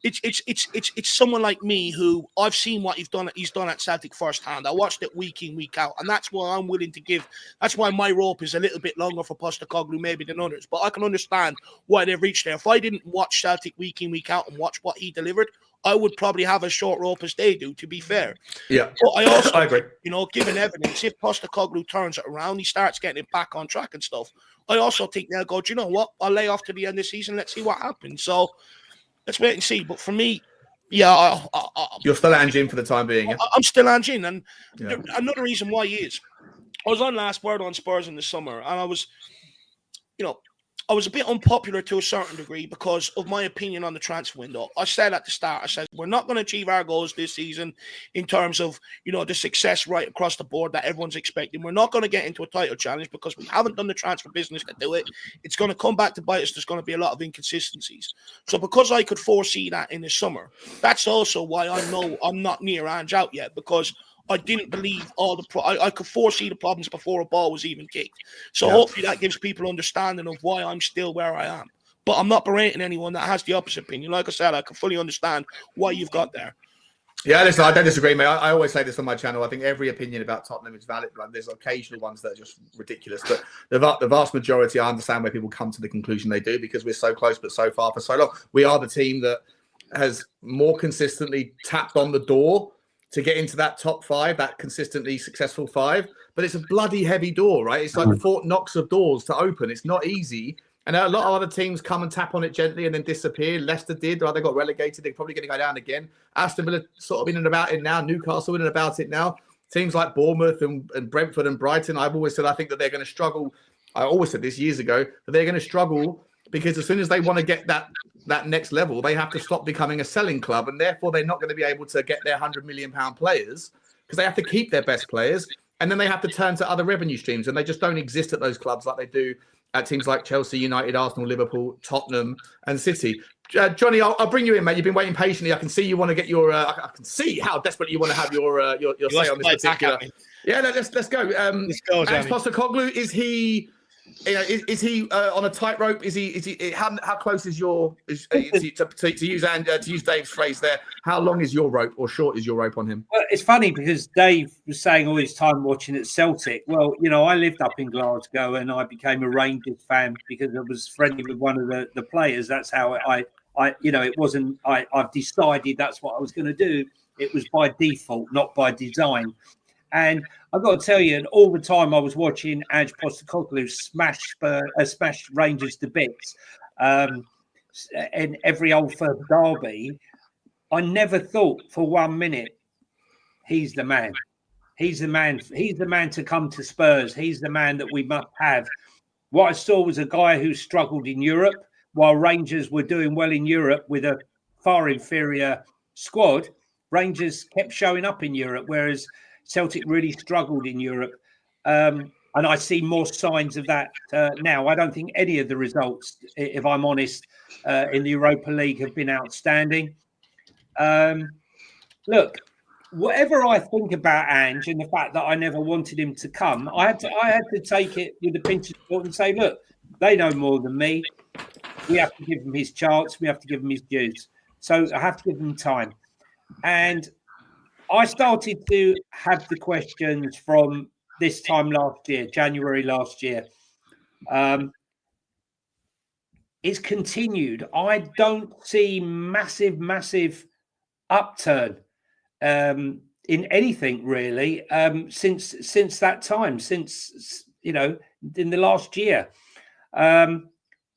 It's someone like me who I've seen what he's done at Celtic firsthand. I watched it week in, week out, and that's why I'm willing to give. That's why my rope is a little bit longer for Postecoglou maybe than others. But I can understand why they've reached there. If I didn't watch Celtic week in, week out and watch what he delivered, I would probably have as short rope as they do, to be fair. Yeah. But I also, I agree. Given evidence, if Postecoglou turns it around, he starts getting it back on track and stuff, I also think they'll go, do you know what? I'll lay off to the end of the season. Let's see what happens. So let's wait and see. But for me, yeah. You're still Ange in for the time being, yeah? I'm still Ange in. And another reason why is, I was on Last Word on Spurs in the summer, and I was a bit unpopular to a certain degree because of my opinion on the transfer window. I said at the start, I said, we're not going to achieve our goals this season in terms of, the success right across the board that everyone's expecting. We're not going to get into a title challenge because we haven't done the transfer business to do it. It's going to come back to bite us. There's going to be a lot of inconsistencies. So because I could foresee that in the summer, that's also why I know I'm not near Ange out yet, because I didn't believe I could foresee the problems before a ball was even kicked. So hopefully that gives people understanding of why I'm still where I am. But I'm not berating anyone that has the opposite opinion. Like I said, I can fully understand why you've got there. Yeah, listen, I don't disagree, mate. I always say this on my channel. I think every opinion about Tottenham is valid. But there's occasional ones that are just ridiculous. But the vast majority, I understand where people come to the conclusion they do, because we're so close but so far for so long. We are the team that has more consistently tapped on the door to get into that top five, that consistently successful five. But it's a bloody heavy door, right? It's like Fort Knox of doors to open. It's not easy. And a lot of other teams come and tap on it gently and then disappear. Leicester did, or they got relegated. They're probably going to go down again. Aston Villa sort of in and about it now. Newcastle in and about it now. Teams like Bournemouth and Brentford and Brighton, I've always said I think that they're going to struggle. I always said this years ago, that they're going to struggle because as soon as they want to get that next level, they have to stop becoming a selling club, and therefore they're not going to be able to get their £100 million players because they have to keep their best players, and then they have to turn to other revenue streams, and they just don't exist at those clubs like they do at teams like Chelsea, United, Arsenal, Liverpool, Tottenham, and City. Johnny, I'll bring you in, mate. You've been waiting patiently. I can see you want to get your. I can see how desperately you want to have your say on this particular. Yeah, let's go. Let's go, Ange Postecoglou, is he? Is he on a tightrope? Is he? How close is your? To use Dave's phrase there, how long is your rope, or short is your rope on him? Well, it's funny because Dave was saying all his time watching at Celtic. Well, I lived up in Glasgow and I became a Rangers fan because I was friendly with one of the players. That's how it wasn't. I've decided that's what I was going to do. It was by default, not by design. And I've got to tell you, and all the time I was watching Ange Postecoglou smash Rangers to bits in every Old Firm derby, I never thought for 1 minute, he's the man. He's the man. He's the man to come to Spurs. He's the man that we must have. What I saw was a guy who struggled in Europe, while Rangers were doing well in Europe with a far inferior squad. Rangers kept showing up in Europe, whereas Celtic really struggled in Europe. And I see more signs of that now. I don't think any of the results, if I'm honest, in the Europa League have been outstanding. Look, whatever I think about Ange and the fact that I never wanted him to come, I had to take it with a pinch of salt and say, look, they know more than me. We have to give him his chance. We have to give him his dues. So I have to give him time. And I started to have the questions from this time last year, January last year. It's continued. I don't see massive upturn in anything really since that time, in the last year.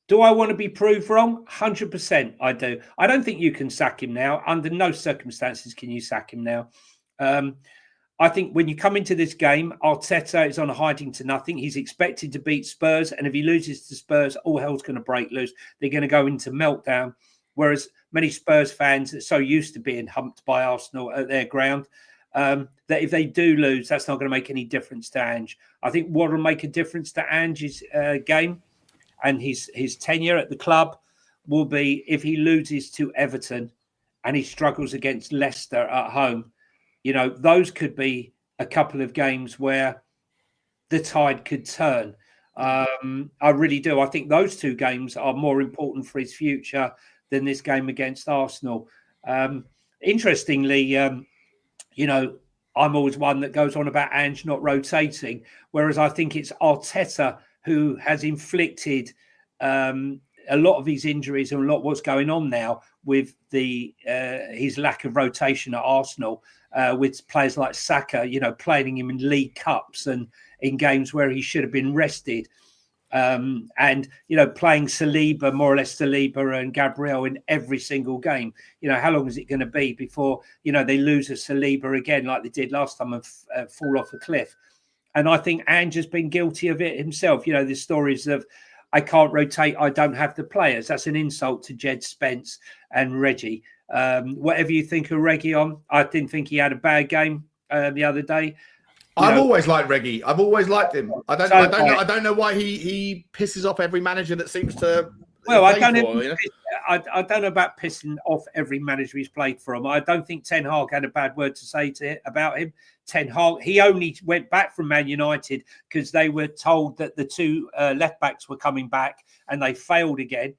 Do I want to be proved wrong? 100% I do. I don't think you can sack him now. Under no circumstances can you sack him now. I think when you come into this game, Arteta is on a hiding to nothing. He's expected to beat Spurs. And if he loses to Spurs, all hell's going to break loose. They're going to go into meltdown. Whereas many Spurs fans are so used to being humped by Arsenal at their ground that if they do lose, that's not going to make any difference to Ange. I think what will make a difference to Ange's game and his tenure at the club will be if he loses to Everton and he struggles against Leicester at home, those could be a couple of games where the tide could turn. I really do. I think those two games are more important for his future than this game against Arsenal. Interestingly, I'm always one that goes on about Ange not rotating, whereas I think it's Arteta who has inflicted a lot of his injuries and a lot of what's going on now with his lack of rotation at Arsenal, with players like Saka, playing him in League Cups and in games where he should have been rested. And playing Saliba, more or less Saliba and Gabriel in every single game. How long is it going to be before they lose a Saliba again like they did last time and fall off a cliff? And I think Ange has been guilty of it himself. The stories of, I can't rotate, I don't have the players. That's an insult to Jed Spence and Reggie. Whatever you think of Reggie I didn't think he had a bad game the other day. I've always liked Reggie. I've always liked him. I don't know why he pisses off every manager that seems to. Well, I don't know about pissing off every manager he's played for him. I don't think Ten Hag had a bad word to say about him. Ten Hag, he only went back from Man United because they were told that the two left backs were coming back and they failed again.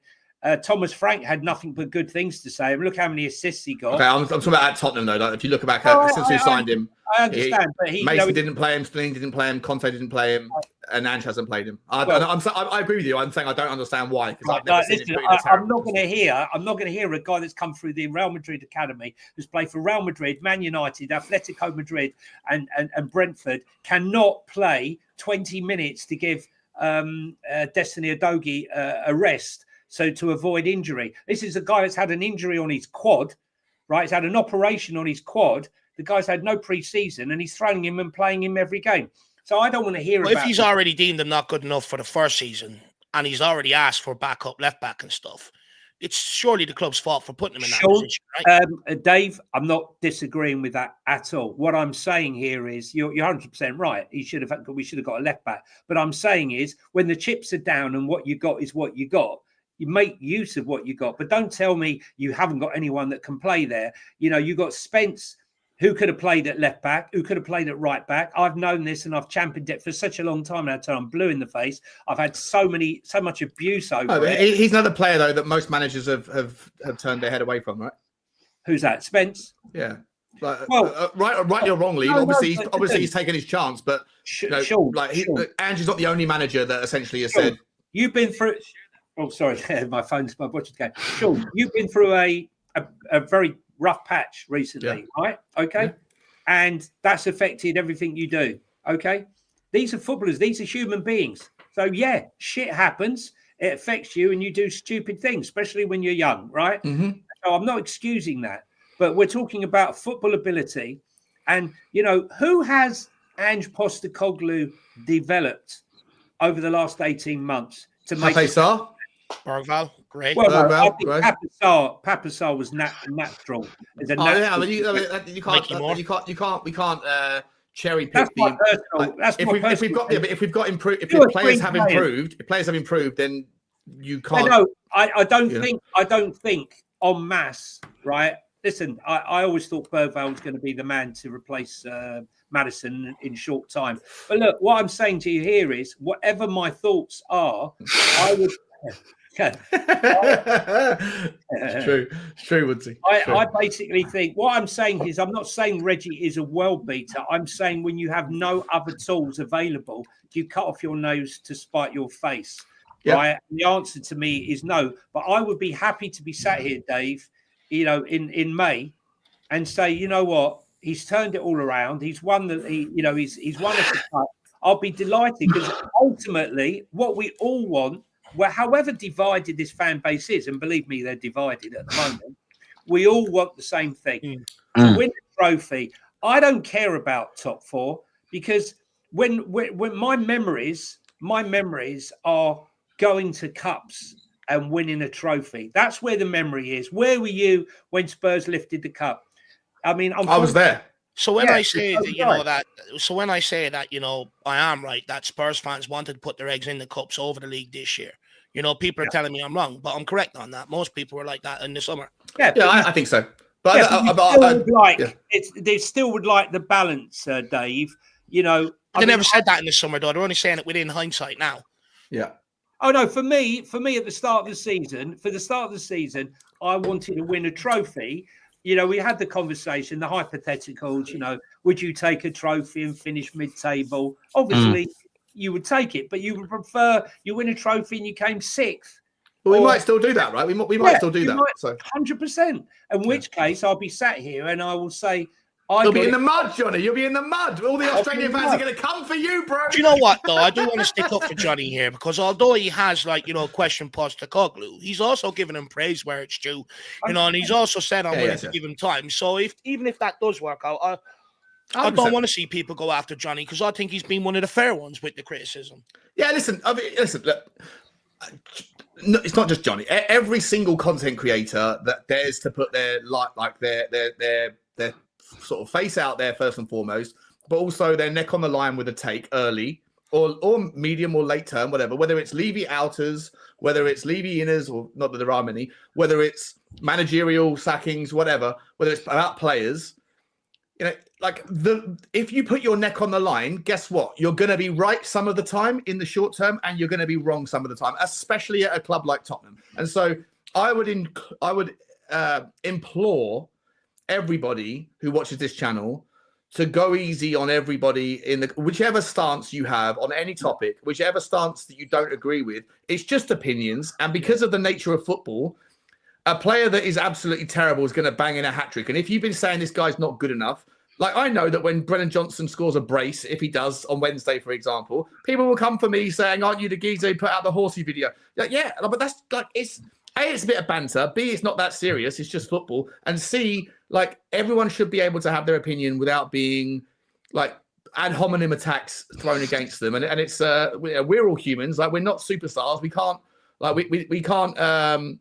Thomas Frank had nothing but good things to say. Look how many assists he got. Okay, I'm talking about at Tottenham though. Like, if you look back since we signed him, I understand, but Mason didn't play him, Spilling didn't play him, Conte didn't play him, and Ange hasn't played him. I agree with you. I'm saying I don't understand why. I'm not going to hear a guy that's come through the Real Madrid academy, who's played for Real Madrid, Man United, Atletico Madrid, and Brentford, cannot play 20 minutes to give Destiny Udogie a rest. So to avoid injury. This is a guy that's had an injury on his quad, right? He's had an operation on his quad. The guy's had no pre-season and he's throwing him and playing him every game. So I don't want to hear about if he's already deemed him not good enough for the first season and he's already asked for backup left back and stuff, it's surely the club's fault for putting him in that position, right? Dave, I'm not disagreeing with that at all. What I'm saying here is you're 100% right. We should have got a left back. But I'm saying is when the chips are down and what you got is what you got, you make use of what you got, but don't tell me you haven't got anyone that can play there. You got Spence, who could have played at left back, who could have played at right back. I've known this and I've championed it for such a long time now until I'm blue in the face. I've had so much abuse over it. He's another player though that most managers have turned their head away from, right? Who's that? Spence? Yeah. Rightly or wrongly, obviously he's taken his chance, but Ange is not the only manager that essentially has said you've been through. Oh, sorry, my watch is going. Sure, you've been through a very rough patch recently, right? Okay, and that's affected everything you do. Okay, these are footballers; these are human beings. So shit happens. It affects you, and you do stupid things, especially when you're young, right? Mm-hmm. So I'm not excusing that, but we're talking about football ability, and who has Ange Postecoglou developed over the last 18 months to make Pape Matar Berghvall, great. Well, I think Pape Matar was natural. We can't cherry pick. If players have improved, then you can't. No, I don't think en masse, right? Listen, I always thought Berghvall was going to be the man to replace Maddison in short time. But look, what I'm saying to you here is, whatever my thoughts are, I would. It's true, Woodsy. I basically think what I'm saying is I'm not saying Reggie is a world beater. I'm saying when you have no other tools available, you cut off your nose to spite your face. Yep. Right? And the answer to me is no. But I would be happy to be sat here, Dave, in May and say, you know what? He's turned it all around. He's won he's won us the cup. I'll be delighted because ultimately what we all want, well, however divided this fan base is, and believe me, they're divided at the moment, we all want the same thing. To win a trophy. I don't care about top four because when my memories are going to cups and winning a trophy. That's where the memory is. Where were you when Spurs lifted the cup? I mean, I was there. So when I say that, I am right that Spurs fans wanted to put their eggs in the cups over the league this year. People are telling me I'm wrong, but I'm correct on that. Most people were like that in the summer. I think so. But, they still would like the balance, Dave. You know, they never said that in the summer, though. They're only saying it within hindsight now. Yeah. Oh no, for me, at the start of the season, I wanted to win a trophy. You know, we had the conversation, the hypotheticals. You know, would you take a trophy and finish mid-table? Obviously, you would take it, but you would prefer you win a trophy and you came sixth. Well, we might still do that, right? We might still do that. So 100%. In which case, I'll be sat here and I will say, You'll be in the mud, Johnny. You'll be in the mud. All the Australian fans are going to come for you, bro. Do you know what, though? I do want to stick up for Johnny here because although he has, question Postecoglou, he's also given him praise where it's due. You know, and he's also said I'm willing to give him time. So even if that does work out, I don't want to see people go after Johnny because I think he's been one of the fair ones with the criticism. Yeah, listen, look. No, it's not just Johnny. Every single content creator that dares to put their their sort of face out there first and foremost, but also their neck on the line with a take early or medium or late term, whatever, whether it's Levy outers, whether it's Levy inners, or not that there are many, whether it's managerial sackings, whatever, whether it's about players, you know, if you put your neck on the line, guess what? You're going to be right some of the time in the short term, and you're going to be wrong some of the time, especially at a club like Tottenham. And so I would implore everybody who watches this channel to go easy on everybody in whichever stance you have on any topic, whichever stance that you don't agree with. It's just opinions, and because of the nature of football, a player that is absolutely terrible is going to bang in a hat-trick. And if you've been saying this guy's not good enough, like I know that when Brennan Johnson scores a brace, if he does on Wednesday, for example, people will come for me saying, aren't you the geezer who put out the horsey video? Like, yeah, but that's like, it's a bit of banter. B, it's not that serious. It's just football. And C, like, everyone should be able to have their opinion without being like ad hominem attacks thrown against them. And it's we're all humans. Like, we're not superstars. We can't we can't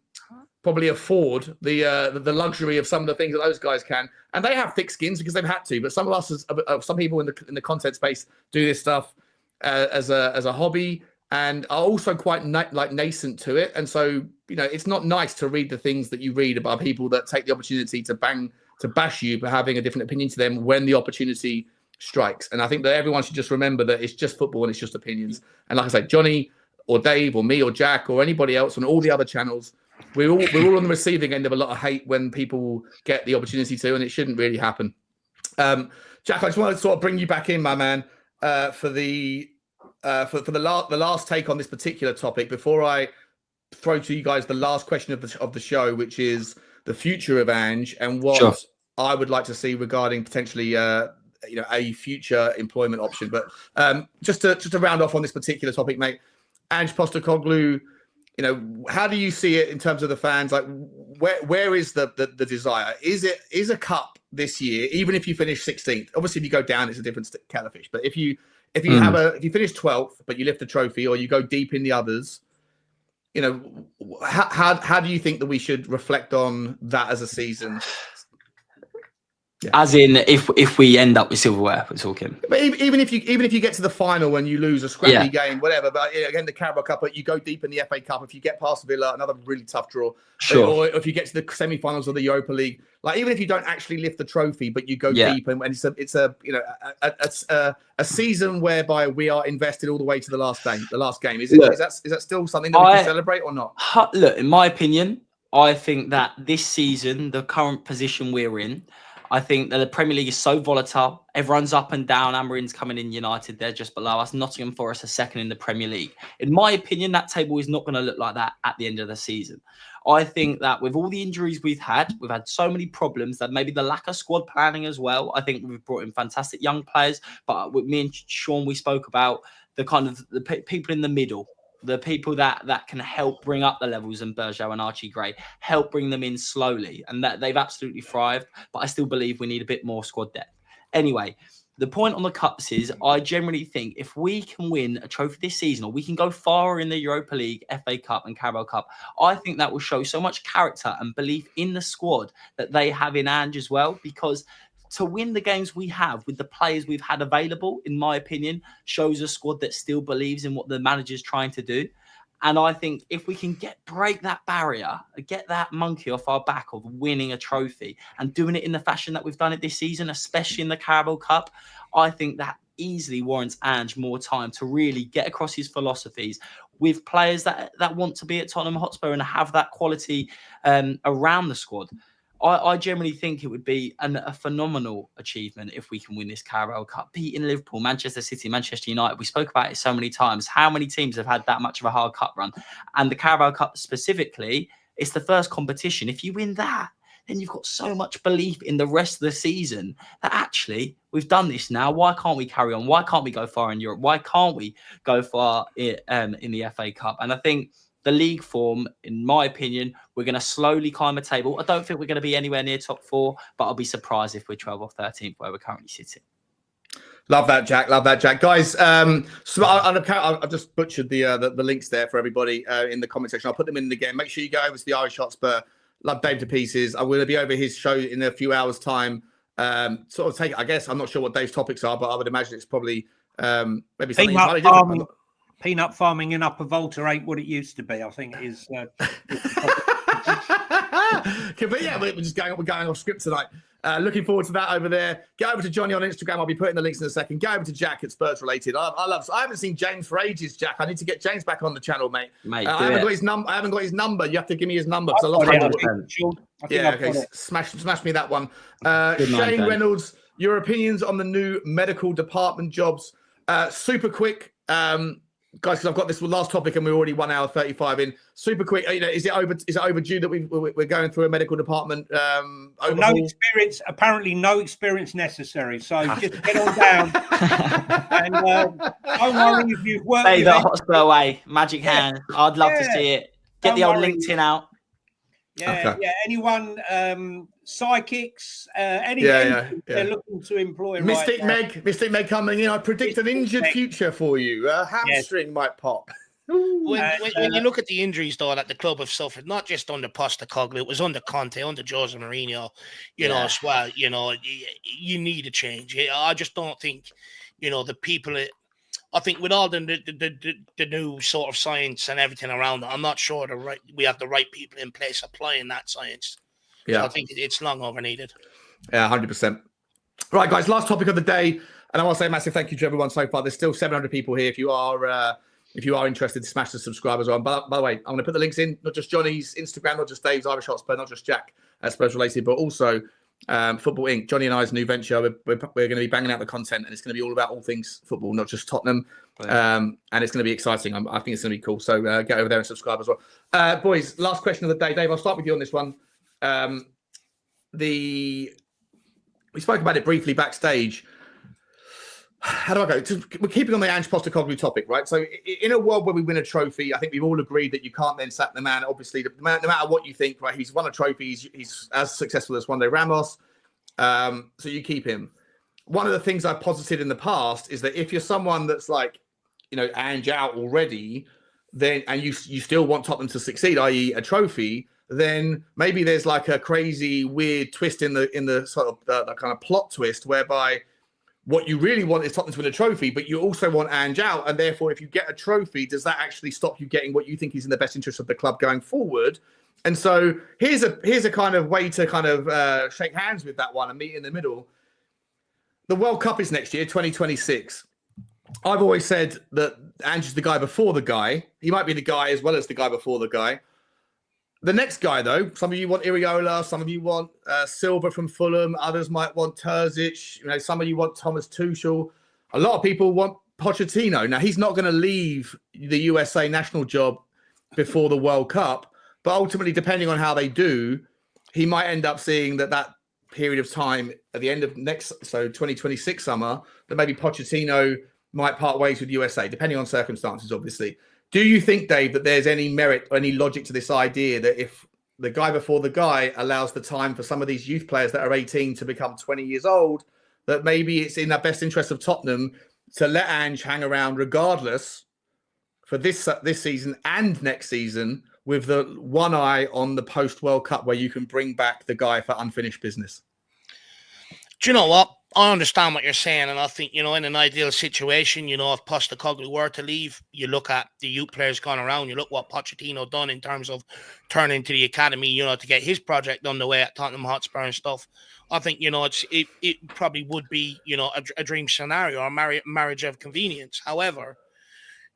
probably afford the luxury of some of the things that those guys can. And they have thick skins because they've had to. But some of us, some people in the content space, do this stuff as a hobby and are also quite nascent to it. And so, you know, it's not nice to read the things that you read about people that take the opportunity to bash you for having a different opinion to them when the opportunity strikes. And I think that everyone should just remember that it's just football and it's just opinions. And like I said, Johnny or Dave or me or Jack or anybody else on all the other channels, we're all on the receiving end of a lot of hate when people get the opportunity to, and it shouldn't really happen. Jack, I just wanted to sort of bring you back in, my man, for the last take on this particular topic before I throw to you guys the last question of the show, which is the future of Ange and what I would like to see regarding potentially a future employment option. But just to round off on this particular topic, mate, Ange Postecoglou, you know, how do you see it in terms of the fans? Like, where is the desire? Is a cup this year, even if you finish 16th? Obviously, if you go down, it's a different kettle of fish. But if you finish 12th, but you lift the trophy, or you go deep in the others, you know, how do you think that we should reflect on that as a season? Yeah. As in, if we end up with silverware, we're talking. But even if you get to the final and you lose a scrappy game, whatever. But again, the Carabao Cup, but you go deep in the FA Cup. If you get past Villa, another really tough draw. Sure. Or if you get to the semi-finals of the Europa League, like even if you don't actually lift the trophy, but you go deep, and it's a season whereby we are invested all the way to the last game. Is that still something that we can celebrate or not? Look, in my opinion, I think that this season, the current position we're in, I think that the Premier League is so volatile. Everyone's up and down. Amarin's coming in United. They're just below us. Nottingham Forest are second in the Premier League. In my opinion, that table is not going to look like that at the end of the season. I think that with all the injuries we've had so many problems, that maybe the lack of squad planning as well. I think we've brought in fantastic young players. But with me and Sean, we spoke about the kind of the people in the middle. The people that can help bring up the levels, and Berghvall and Archie Gray help bring them in slowly, and that they've absolutely thrived. But I still believe we need a bit more squad depth. Anyway, the point on the cups is I generally think if we can win a trophy this season, or we can go far in the Europa League, FA Cup and Carabao Cup, I think that will show so much character and belief in the squad that they have in Ange as well, because to win the games we have with the players we've had available, in my opinion, shows a squad that still believes in what the manager's trying to do. And I think if we can break that barrier, get that monkey off our back of winning a trophy and doing it in the fashion that we've done it this season, especially in the Carabao Cup, I think that easily warrants Ange more time to really get across his philosophies with players that want to be at Tottenham Hotspur and have that quality around the squad. I generally think it would be a phenomenal achievement if we can win this Carabao Cup, beating Liverpool, Manchester City, Manchester United. We spoke about it so many times. How many teams have had that much of a hard cup run? And the Carabao Cup specifically, it's the first competition. If you win that, then you've got so much belief in the rest of the season that actually we've done this now. Why can't we carry on? Why can't we go far in Europe? Why can't we go far in the FA Cup? And I think the league form, in my opinion, we're going to slowly climb a table. I don't think we're going to be anywhere near top 4, but I'll be surprised if we're 12th or 13th where we're currently sitting. Love that, Jack. Love that, Jack. Guys, so I've just butchered the links there for everybody in the comment section. I'll put them in again. Make sure you go over to the Irish Hotspur. Love Dave to pieces. I'm going to be over his show in a few hours' time. Sort of take, I guess, I'm not sure what Dave's topics are, but I would imagine it's probably maybe something entirely different. Peanut farming in Upper Volta ain't what it used to be. I think it is. But yeah, we're going off script tonight. Looking forward to that over there. Get over to Johnny on Instagram. I'll be putting the links in a second. Go over to Jack at Spurs Related. I haven't seen James for ages, Jack. I need to get James back on the channel, mate. I haven't got his number. I havenven't got his number. You have to give me his number because I lost it. Yeah, okay. Smash me that one. Shane Reynolds, your opinions on the new medical department jobs? Super quick. Guys, because I've got this last topic and we're already 1 hour 35 in. Super quick, is it overdue that we're going through a medical department? No experience, apparently no experience necessary. So just get on down. And don't worry if you've worked. Play the Hotspur way, magic hand. I'd love to see it. Get the old LinkedIn out. Yeah, okay. Yeah. Anyone, psychics, anything they're looking to employ. Mystic Meg coming in. I predict an injured future for you. A hamstring might pop. When you look at the injuries, though, that the club have suffered, not just under Postecoglou, it was under Conte, under Jose Mourinho, know, as well. You know, you need a change. I just don't think, the people. I think with all the new sort of science and everything around it, I'm not sure we have the right people in place applying that science. Yeah, so I think it's long over needed. Yeah, 100%. Right, guys, last topic of the day, and I want to say a massive thank you to everyone so far. There's still 700 people here. If you are interested, smash the subscribers on. By the way, I'm going to put the links in, not just Johnny's Instagram, not just Dave's Irish Hotspur, not just Jack at Spurs Related, but also Football Inc. Johnny and I's new venture. We're going to be banging out the content, and it's going to be all about all things football, not just Tottenham. And it's going to be exciting. I think it's going to be cool. So get over there and subscribe as well. Boys, last question of the day. Dave, I'll start with you on this one. We spoke about it briefly backstage. How do I go? We're keeping on the Ange Postecoglou topic, right? So in a world where we win a trophy, I think we've all agreed that you can't then sack the man. Obviously, no matter what you think, right? He's won a trophy. He's as successful as Juan de Ramos. So you keep him. One of the things I've posited in the past is that if you're someone that's like, Ange out already, then and you still want Tottenham to succeed, i.e. a trophy, then maybe there's like a crazy weird twist in the sort of the kind of plot twist whereby what you really want is Tottenham to win a trophy, but you also want Ange out. And therefore, if you get a trophy, does that actually stop you getting what you think is in the best interest of the club going forward? And so here's a kind of way to kind of shake hands with that one and meet in the middle. The World Cup is next year, 2026. I've always said that Ange is the guy before the guy. He might be the guy as well as the guy before the guy. The next guy, though, some of you want Iriola, some of you want Silva from Fulham, others might want Terzic, some of you want Thomas Tuchel. A lot of people want Pochettino. Now, he's not going to leave the USA national job before the World Cup, but ultimately, depending on how they do, he might end up seeing that period of time at the end of 2026 summer, that maybe Pochettino might part ways with USA, depending on circumstances, obviously. Do you think, Dave, that there's any merit or any logic to this idea that if the guy before the guy allows the time for some of these youth players that are 18 to become 20 years old, that maybe it's in the best interest of Tottenham to let Ange hang around regardless for this season and next season with the one eye on the post-World Cup where you can bring back the guy for unfinished business? Do you know what? I understand what you're saying, and I think, in an ideal situation, if Postecoglou were to leave, you look at the youth players gone around, you look what Pochettino done in terms of turning to the academy, to get his project underway at Tottenham Hotspur and stuff. I think, it probably would be, a dream scenario, a marriage of convenience. However,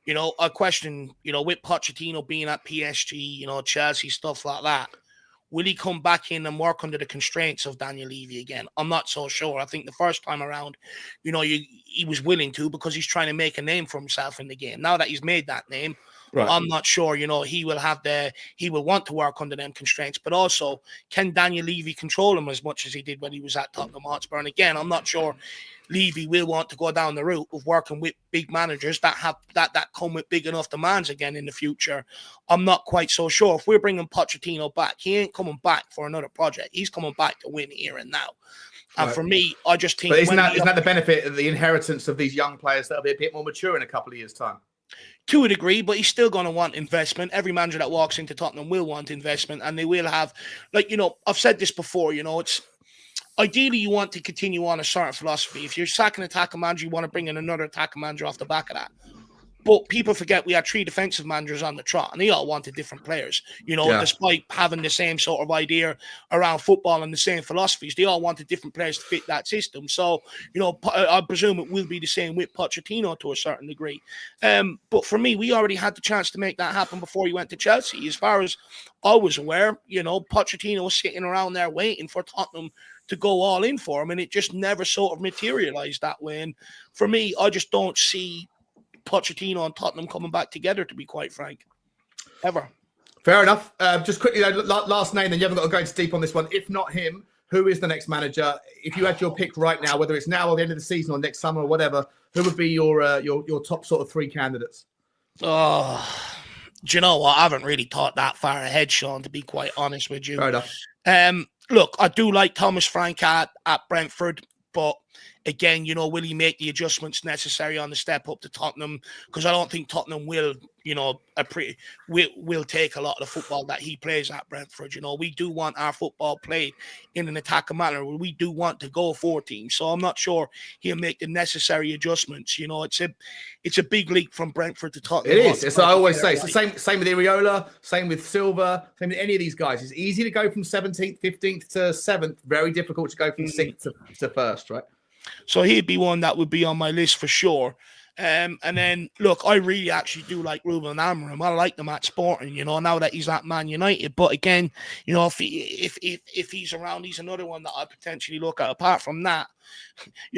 I question, with Pochettino being at PSG, Chelsea, stuff like that, will he come back in and work under the constraints of Daniel Levy again? I'm not so sure. I think the first time around, he was willing to, because he's trying to make a name for himself in the game. Now that he's made that name, right, I'm not sure, he will want to work under them constraints. But also, can Daniel Levy control him as much as he did when he was at Tottenham Hotspur? And again, I'm not sure Levy will want to go down the route of working with big managers that have that come with big enough demands again in the future. I'm not quite so sure. If we're bringing Pochettino back, he ain't coming back for another project. He's coming back to win here and now. And for me, I just think... But isn't that the benefit of the inheritance of these young players that'll be a bit more mature in a couple of years' time? To a degree, but he's still going to want investment. Every manager that walks into Tottenham will want investment, and they will have... I've said this before, it's... Ideally, you want to continue on a certain philosophy. If you're sacking an attacking manager, you want to bring in another attacking manager off the back of that. But people forget we had 3 defensive managers on the trot, and they all wanted different players. Despite having the same sort of idea around football and the same philosophies, they all wanted different players to fit that system. So, I presume it will be the same with Pochettino to a certain degree. But for me, we already had the chance to make that happen before he went to Chelsea. As far as I was aware, Pochettino was sitting around there waiting for Tottenham to go all in for him, and it just never sort of materialized that way. And for me, I just don't see Pochettino and Tottenham coming back together, to be quite frank, ever. Fair enough. Just quickly, last name, then you haven't got to go into deep on this one. If not him, who is the next manager? If you had your pick right now, whether it's now or the end of the season or next summer or whatever, who would be your top sort of 3 candidates? Oh, do you know what? I haven't really thought that far ahead, Sean, to be quite honest with you. Fair enough. Look, I do like Thomas Frank at Brentford, but again, will he make the adjustments necessary on the step up to Tottenham? Because I don't think Tottenham will, will take a lot of the football that he plays at Brentford. We do want our football played in an attacking manner. We do want to go for teams. So I'm not sure he'll make the necessary adjustments. It's a big leap from Brentford to Tottenham. It is. It's I always say. It's the same with Iriola, same with Silva, same with any of these guys. It's easy to go from 17th, 15th to 7th. Very difficult to go from 6th to 1st, right? So he'd be one that would be on my list for sure. And then, look, I really actually do like Ruben Amorim. I like him at Sporting, now that he's at Man United. But again, if he's around, he's another one that I potentially look at. Apart from that,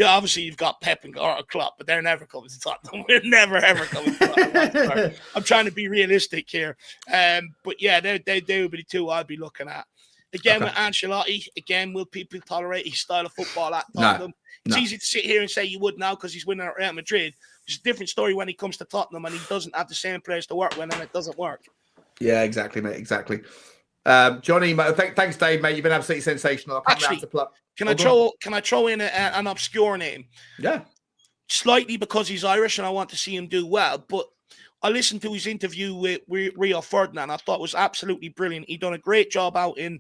obviously you've got Pep and Klopp, but they're never coming to Tottenham. We're never, ever coming to Tottenham. I'm trying to be realistic here. But yeah, they would be the 2 I'd be looking at. Again, with Ancelotti, will people tolerate his style of football at Tottenham? No. It's easy to sit here and say you would now because he's winning at Real Madrid. It's a different story when he comes to Tottenham and he doesn't have the same players to work with, and it doesn't work. Yeah, exactly, mate. Exactly. Johnny, thanks, Dave, mate. You've been absolutely sensational. Actually, can I throw in an obscure name? Yeah. Slightly because he's Irish and I want to see him do well, but I listened to his interview with Rio Ferdinand. I thought it was absolutely brilliant. He done a great job out in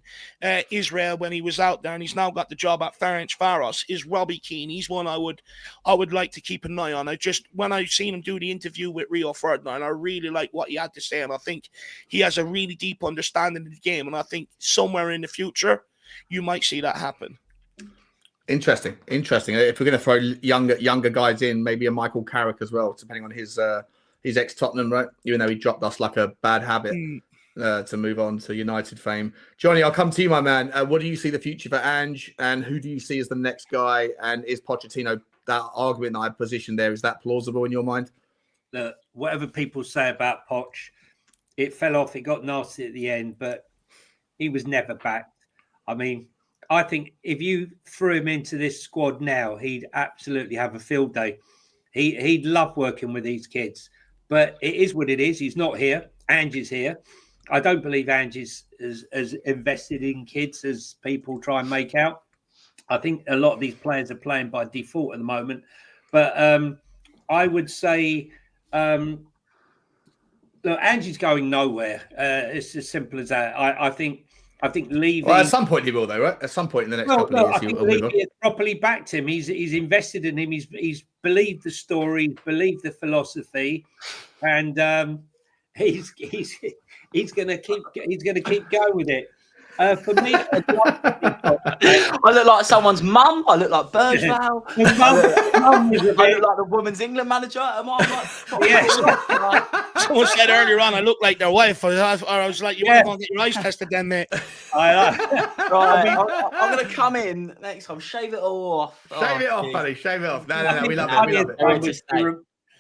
Israel when he was out there, and he's now got the job at Ferencváros. Is Robbie Keane? He's one I would like to keep an eye on. When I seen him do the interview with Rio Ferdinand, I really like what he had to say, and I think he has a really deep understanding of the game. And I think somewhere in the future, you might see that happen. Interesting. If we're going to throw younger guys in, maybe a Michael Carrick as well, depending on his ex-Tottenham, right? Even though he dropped us like a bad habit to move on to United fame. Johnny, I'll come to you, my man. What do you see the future for Ange, and who do you see as the next guy? And is Pochettino, that argument that I positioned there, is that plausible in your mind? Whatever people say about Poch, it fell off. It got nasty at the end, but he was never backed. I mean, I think if you threw him into this squad now, he'd absolutely have a field day. He'd love working with these kids. But it is what it is. He's not here. Ange is here. I don't believe Ange is as invested in kids as people try and make out. I think a lot of these players are playing by default at the moment. But I would say, look, Ange is going nowhere. It's as simple as that. I think I think Levy. Well, at some point he will, though, right? At some point in the next couple of years, I think Levy has properly backed him. He's invested in him. He's believed the story, believed the philosophy, and he's going to keep going with it. For me, I look like someone's mum. I look like Berghvall. I look like the women's England manager. Am I? Someone said earlier on, I look like their wife. Or I was like, you want to go and get your eyes tested then, mate? Right, I'm going to come in next time, shave it all off. Shave it off, buddy. Shave it off. No, we love it.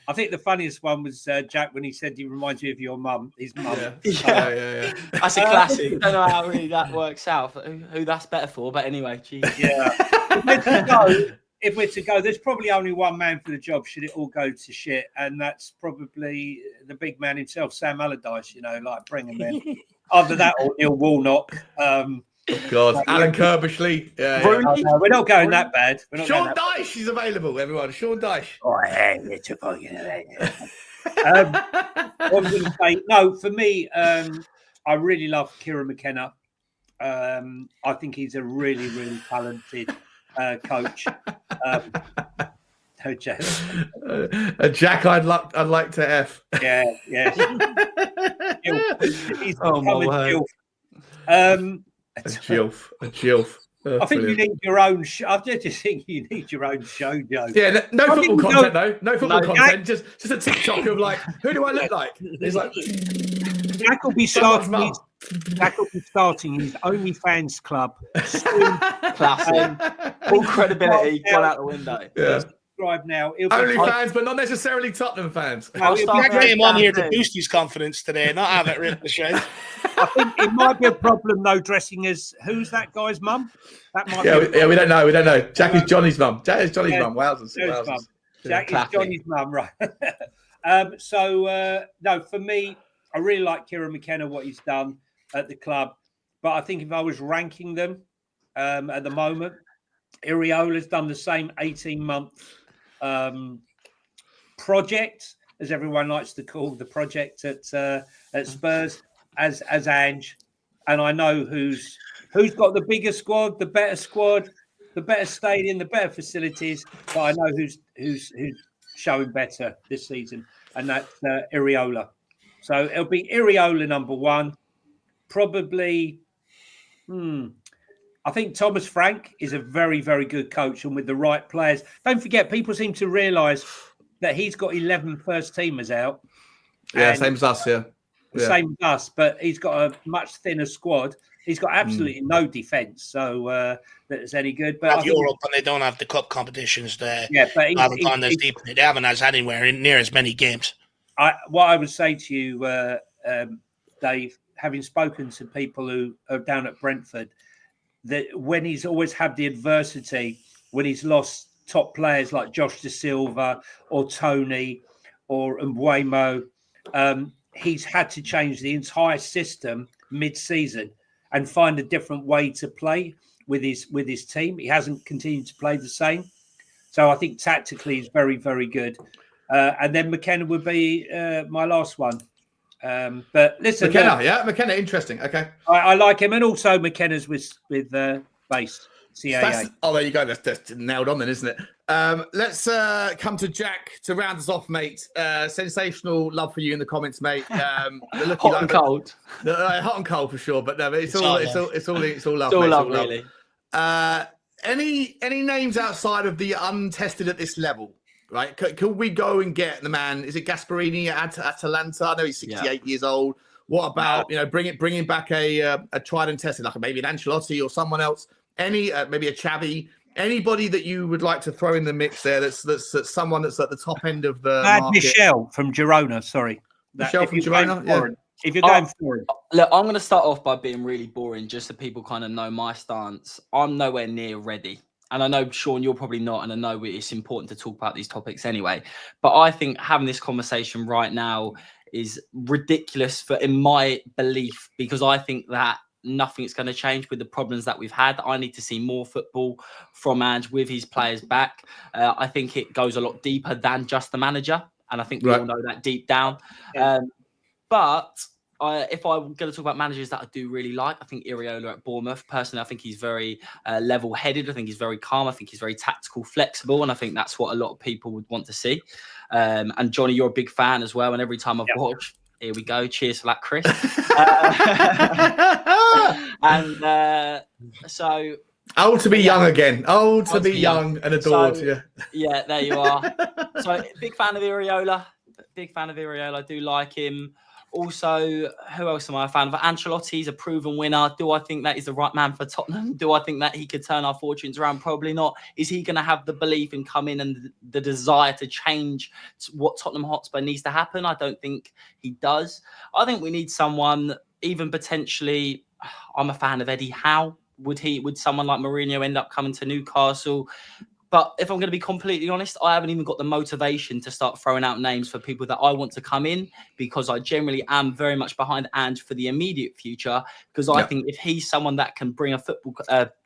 I think the funniest one was Jack when he said he reminds you of your mum, his mum. Yeah. That's a classic. I don't know how really that works out, who that's better for, but anyway. Geez. Yeah. If we're to go, there's probably only one man for the job should it all go to shit, and that's probably the big man himself, Sam Allardyce, bring him in. Either that or Neil Warnock. God, Alan Kirbishley. No, we're not going that bad. Sean Dyche is available, everyone. Sean Dyche. Oh, yeah, what was I going to say? No, for me, I really love Kieran McKenna. I think he's a really, really talented coach. Jack, I'd like to F. Yeah. He's my word. A gilf. Oh, I think you need your own show. I just think you need your own show, Joe. Yeah, no football content, though. No football content. Just a TikTok of who do I look like? It's like Jack will be starting. Jack will be starting his OnlyFans club. Classic. All credibility gone out the window. Yeah. Subscribe now. OnlyFans, but not necessarily Tottenham fans. I'll get him on here to boost his confidence today, not have it ricochet. I think it might be a problem though. Dressing as who's that guy's mum? That might. We don't know. Jack is Johnny's mum. Jack is Johnny's mum. Wowzers. Jack is Johnny's mum, right? No, for me, I really like Kieran McKenna, what he's done at the club. But I think if I was ranking them at the moment, Iraola's done the same 18-month project, as everyone likes to call the project at Spurs, as Ange. And I know who's got the bigger squad, the better stadium, the better facilities. But I know who's showing better this season, and that's Iraola. So it'll be Iraola number one. Probably, I think Thomas Frank is a very, very good coach, and with the right players. Don't forget, people seem to realise that he's got 11 first-teamers out. Yeah, same as us, yeah. Same as us, but he's got a much thinner squad. He's got absolutely no defence, so that's any good. But I Europe, and they don't have the cup competitions there. Yeah, but they haven't gone as deep. They haven't had anywhere near as many games. What I would say to you, Dave, having spoken to people who are down at Brentford, that when he's always had the adversity, when he's lost top players like Josh Da Silva or Tony or Mbeumo, he's had to change the entire system mid-season and find a different way to play with his team. He hasn't continued to play the same. So I think tactically he's very, very good. And then McKenna would be my last one. But listen, McKenna, interesting. Okay, I like him, and also McKenna's with base CAA. There you go. That's nailed on, then, isn't it? Let's come to Jack to round us off, mate. Sensational love for you in the comments, mate. Hot and cold. Hot and cold for sure, but no, it's all love. It's all love, really. Any names outside of the untested at this level? Right? Could we go and get the man? Is it Gasparini at Atalanta? I know he's 68 years old. What about bringing back a tried and tested, like maybe an Ancelotti or someone else? Maybe a Xavi? Anybody that you would like to throw in the mix there? That's someone that's at the top end of the market. Michelle from Girona. Sorry, Michelle from Girona. Yeah. If you're going forward, look, I'm going to start off by being really boring, just so people kind of know my stance. I'm nowhere near ready. And I know, Sean, you're probably not, and I know it's important to talk about these topics anyway. But I think having this conversation right now is ridiculous in my belief, because I think that nothing's going to change with the problems that we've had. I need to see more football from Ange with his players back. I think it goes a lot deeper than just the manager, and I think we all know that deep down. But if I'm going to talk about managers that I do really like, I think Iraola at Bournemouth. Personally, I think he's very level-headed. I think he's very calm. I think he's very tactical, flexible, and I think that's what a lot of people would want to see. And Johnny, you're a big fan as well. And every time I've watched, here we go. Cheers for that, Chris. So. Old to be young again. Old to be young and adored. So, yeah, there you are. So, big fan of Iraola. I do like him. Also, who else am I a fan of? Ancelotti's a proven winner. Do I think that he's the right man for Tottenham? Do I think that he could turn our fortunes around? Probably not. Is he going to have the belief and come in and the desire to change what Tottenham Hotspur needs to happen? I don't think he does. I think we need someone, even potentially, I'm a fan of Eddie Howe. Would someone like Mourinho end up coming to Newcastle? But if I'm going to be completely honest, I haven't even got the motivation to start throwing out names for people that I want to come in, because I generally am very much behind Ange for the immediate future, because I think if he's someone that can bring a football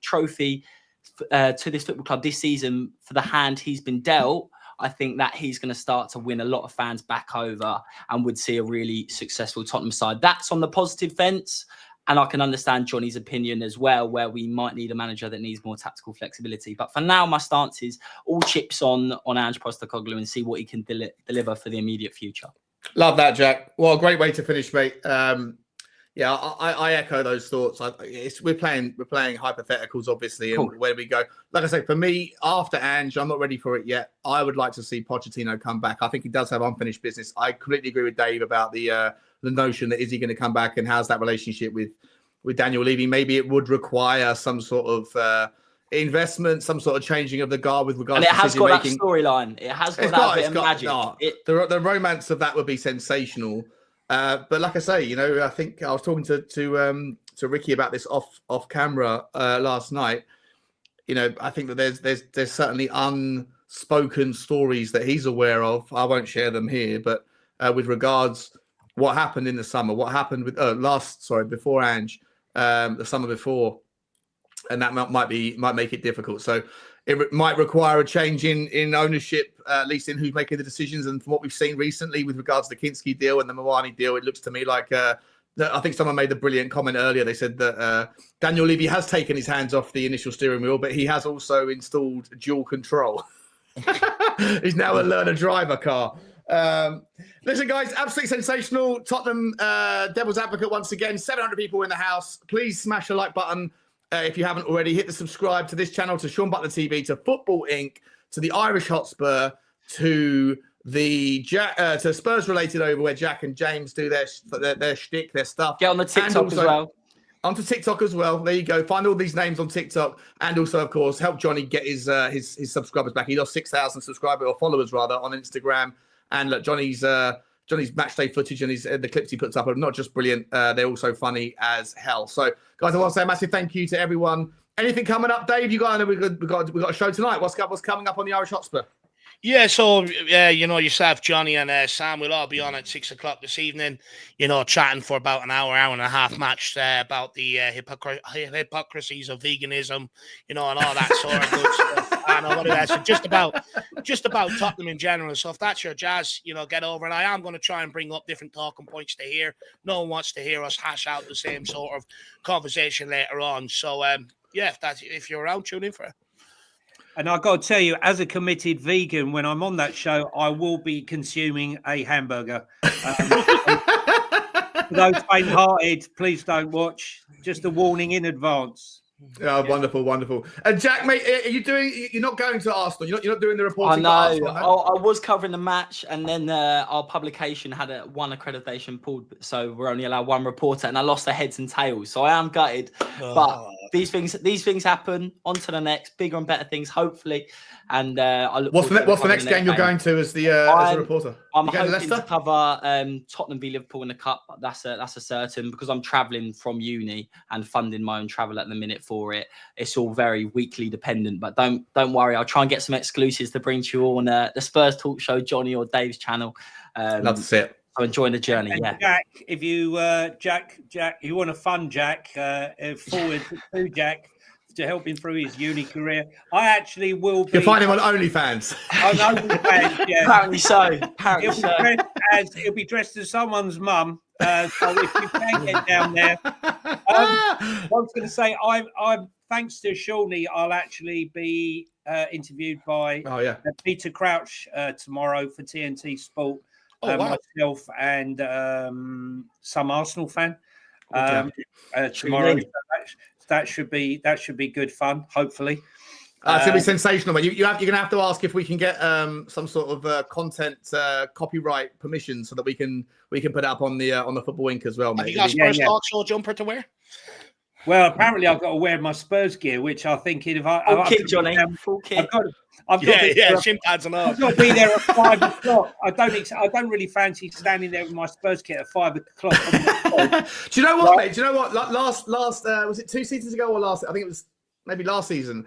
trophy to this football club this season for the hand he's been dealt, I think that he's going to start to win a lot of fans back over and would see a really successful Tottenham side. That's on the positive fence. And I can understand Johnny's opinion as well, where we might need a manager that needs more tactical flexibility. But for now, my stance is all chips on Ange Postecoglou and see what he can deliver for the immediate future. Love that, Jack. Well, a great way to finish, mate. Yeah, I echo those thoughts. We're playing hypotheticals, obviously, and where we go. Like I say, for me, after Ange, I'm not ready for it yet. I would like to see Pochettino come back. I think he does have unfinished business. I completely agree with Dave about the notion that is he going to come back and how's that relationship with Daniel Levy. Maybe it would require some sort of investment, some sort of changing of the guard with regards to decision making. And it has got that storyline. It has got that bit of magic. The romance of that would be sensational. But like I say, I think I was talking to Ricky about this off camera last night. I think that there's certainly unspoken stories that he's aware of. I won't share them here, but with regards what happened in the summer, what happened with before Ange, the summer before, and that might make it difficult. So it might require a change in ownership, at least in who's making the decisions. And from what we've seen recently with regards to the Kinsky deal and the Mawani deal, it looks to me like I think someone made the brilliant comment earlier. They said that Daniel Levy has taken his hands off the initial steering wheel, but he has also installed dual control. He's now a learner driver car. Listen, guys, absolutely sensational. Tottenham Devil's Advocate once again. 700 people in the house. Please smash the like button if you haven't already. Hit the subscribe to this channel, to Sean Butler TV, to Football Inc., to the Irish Hotspur, to the to Spurs related over where Jack and James do their shtick, their stuff. Get on the TikTok as well. Onto TikTok as well. There you go. Find all these names on TikTok, and also, of course, help Johnny get his subscribers back. He lost 6,000 subscribers, or followers rather, on Instagram. And look, Johnny's match day footage and the clips he puts up are not just brilliant, they're also funny as hell. So, guys, I want to say a massive thank you to everyone. Anything coming up, Dave? We've got a show tonight. What's coming up on the Irish Hotspur? Yeah, so yourself, Johnny, and Sam will all be on at 6 o'clock this evening. Chatting for about an hour and a half match about the hypocrisies of veganism, and all that sort of good stuff. I know what it is. So just about Tottenham in general. So if that's your jazz, get over it. I am going to try and bring up different talking points to hear. No one wants to hear us hash out the same sort of conversation later on. So if you're around, tune in for it. And I've got to tell you, as a committed vegan, when I'm on that show, I will be consuming a hamburger. For those faint-hearted, please don't watch. Just a warning in advance. Oh, yeah. Wonderful. And Jack, mate, you're not going to Arsenal. You're not doing the reporting. I know. I was covering the match, and then our publication had one accreditation pulled, so we're only allowed one reporter, and I lost the heads and tails. So I am gutted. But these things happen. On to the next, bigger and better things, hopefully. And I look. What's the next game you're going to as the reporter? I'm hoping to cover Tottenham v Liverpool in the cup. That's a certain, because I'm travelling from uni and funding my own travel at the minute for it. It's all very weekly dependent, but don't worry. I'll try and get some exclusives to bring to you all on the Spurs Talk Show, Johnny or Dave's channel. Love to see it. I'm enjoying the journey. And yeah, Jack, if you Jack, you want to fund Jack, forward to Jack to help him through his uni career. I actually will be. You'll find him on OnlyFans. On OnlyFans, yeah. Apparently so. Apparently so. He'll be dressed as someone's mum. So if you can get down there, I was going to say, I'm thanks to Shawnee, I'll actually be interviewed by Peter Crouch tomorrow for TNT Sport. Myself and some Arsenal fan tomorrow. So that should be good fun. Hopefully, it's gonna be sensational. But you're gonna have to ask if we can get some sort of content copyright permission so that we can put it up on the Football Inc as well. Have you got Spurs Talk Show jumper to wear? Well, apparently I've got to wear my Spurs gear, which I think if full kit, Johnny, full kit. I've got shin pads and all. I've got to be there at 5 o'clock. I don't really fancy standing there with my Spurs kit at 5 o'clock. Do you know what, mate? Do you know what? Last was it 2 seasons ago or last? I think it was maybe last season.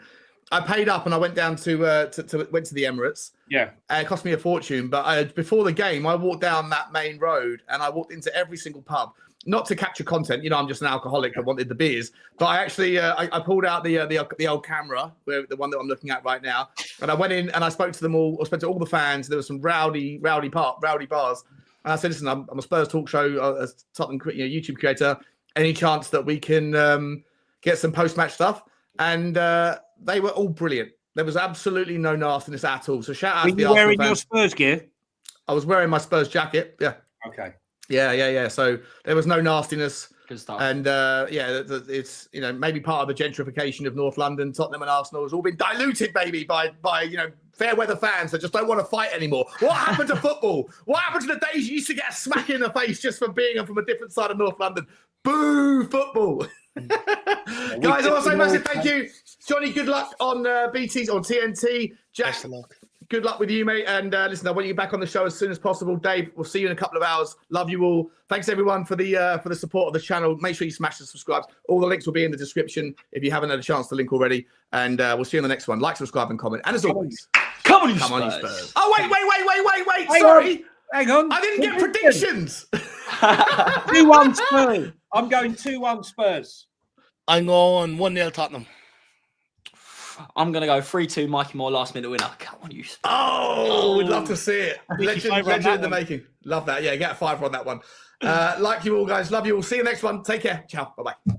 I paid up and I went down to went to the Emirates. Yeah, it cost me a fortune. But before the game, I walked down that main road and I walked into every single pub. Not to capture content, I'm just an alcoholic that wanted the beers. But I actually, I pulled out the old camera, the one that I'm looking at right now, and I went in and I spoke to them all. I spoke to all the fans. There were some rowdy bars, and I said, "Listen, I'm a Spurs Talk Show, a Tottenham YouTube creator. Any chance that we can get some post-match stuff?" And they were all brilliant. There was absolutely no nastiness at all. So shout out to the Arsenal fans. Were you wearing your Spurs gear? I was wearing my Spurs jacket. Yeah. Okay. Yeah. So there was no nastiness. Good stuff. And it's maybe part of the gentrification of North London. Tottenham and Arsenal has all been diluted, baby, by fair weather fans that just don't want to fight anymore. What happened to football? What happened to the days you used to get a smack in the face just for being from a different side of North London? Boo, football. Guys, I want to say massive thank you. Johnny, good luck on BT's on TNT. Jack, good luck with you, mate. And listen, I want you back on the show as soon as possible. Dave, we'll see you in a couple of hours. Love you all. Thanks everyone for the support of the channel. Make sure you smash the subscribe. All the links will be in the description if you haven't had a chance to link already. And we'll see you in the next one. Like, subscribe, and comment. And as always, come on, you Spurs. Oh wait. Sorry. Hang on. I didn't get predictions. 2-1 Spurs. I'm going 2-1 Spurs. I'm going 1-0 Tottenham. I'm going to go 3-2 Micky Moore last minute winner. Come on, you. Oh, we'd love to see it. Legend in the making. Love that. Yeah, get a 5 on that one. Like you all, guys. Love you all. See you next one. Take care. Ciao. Bye-bye.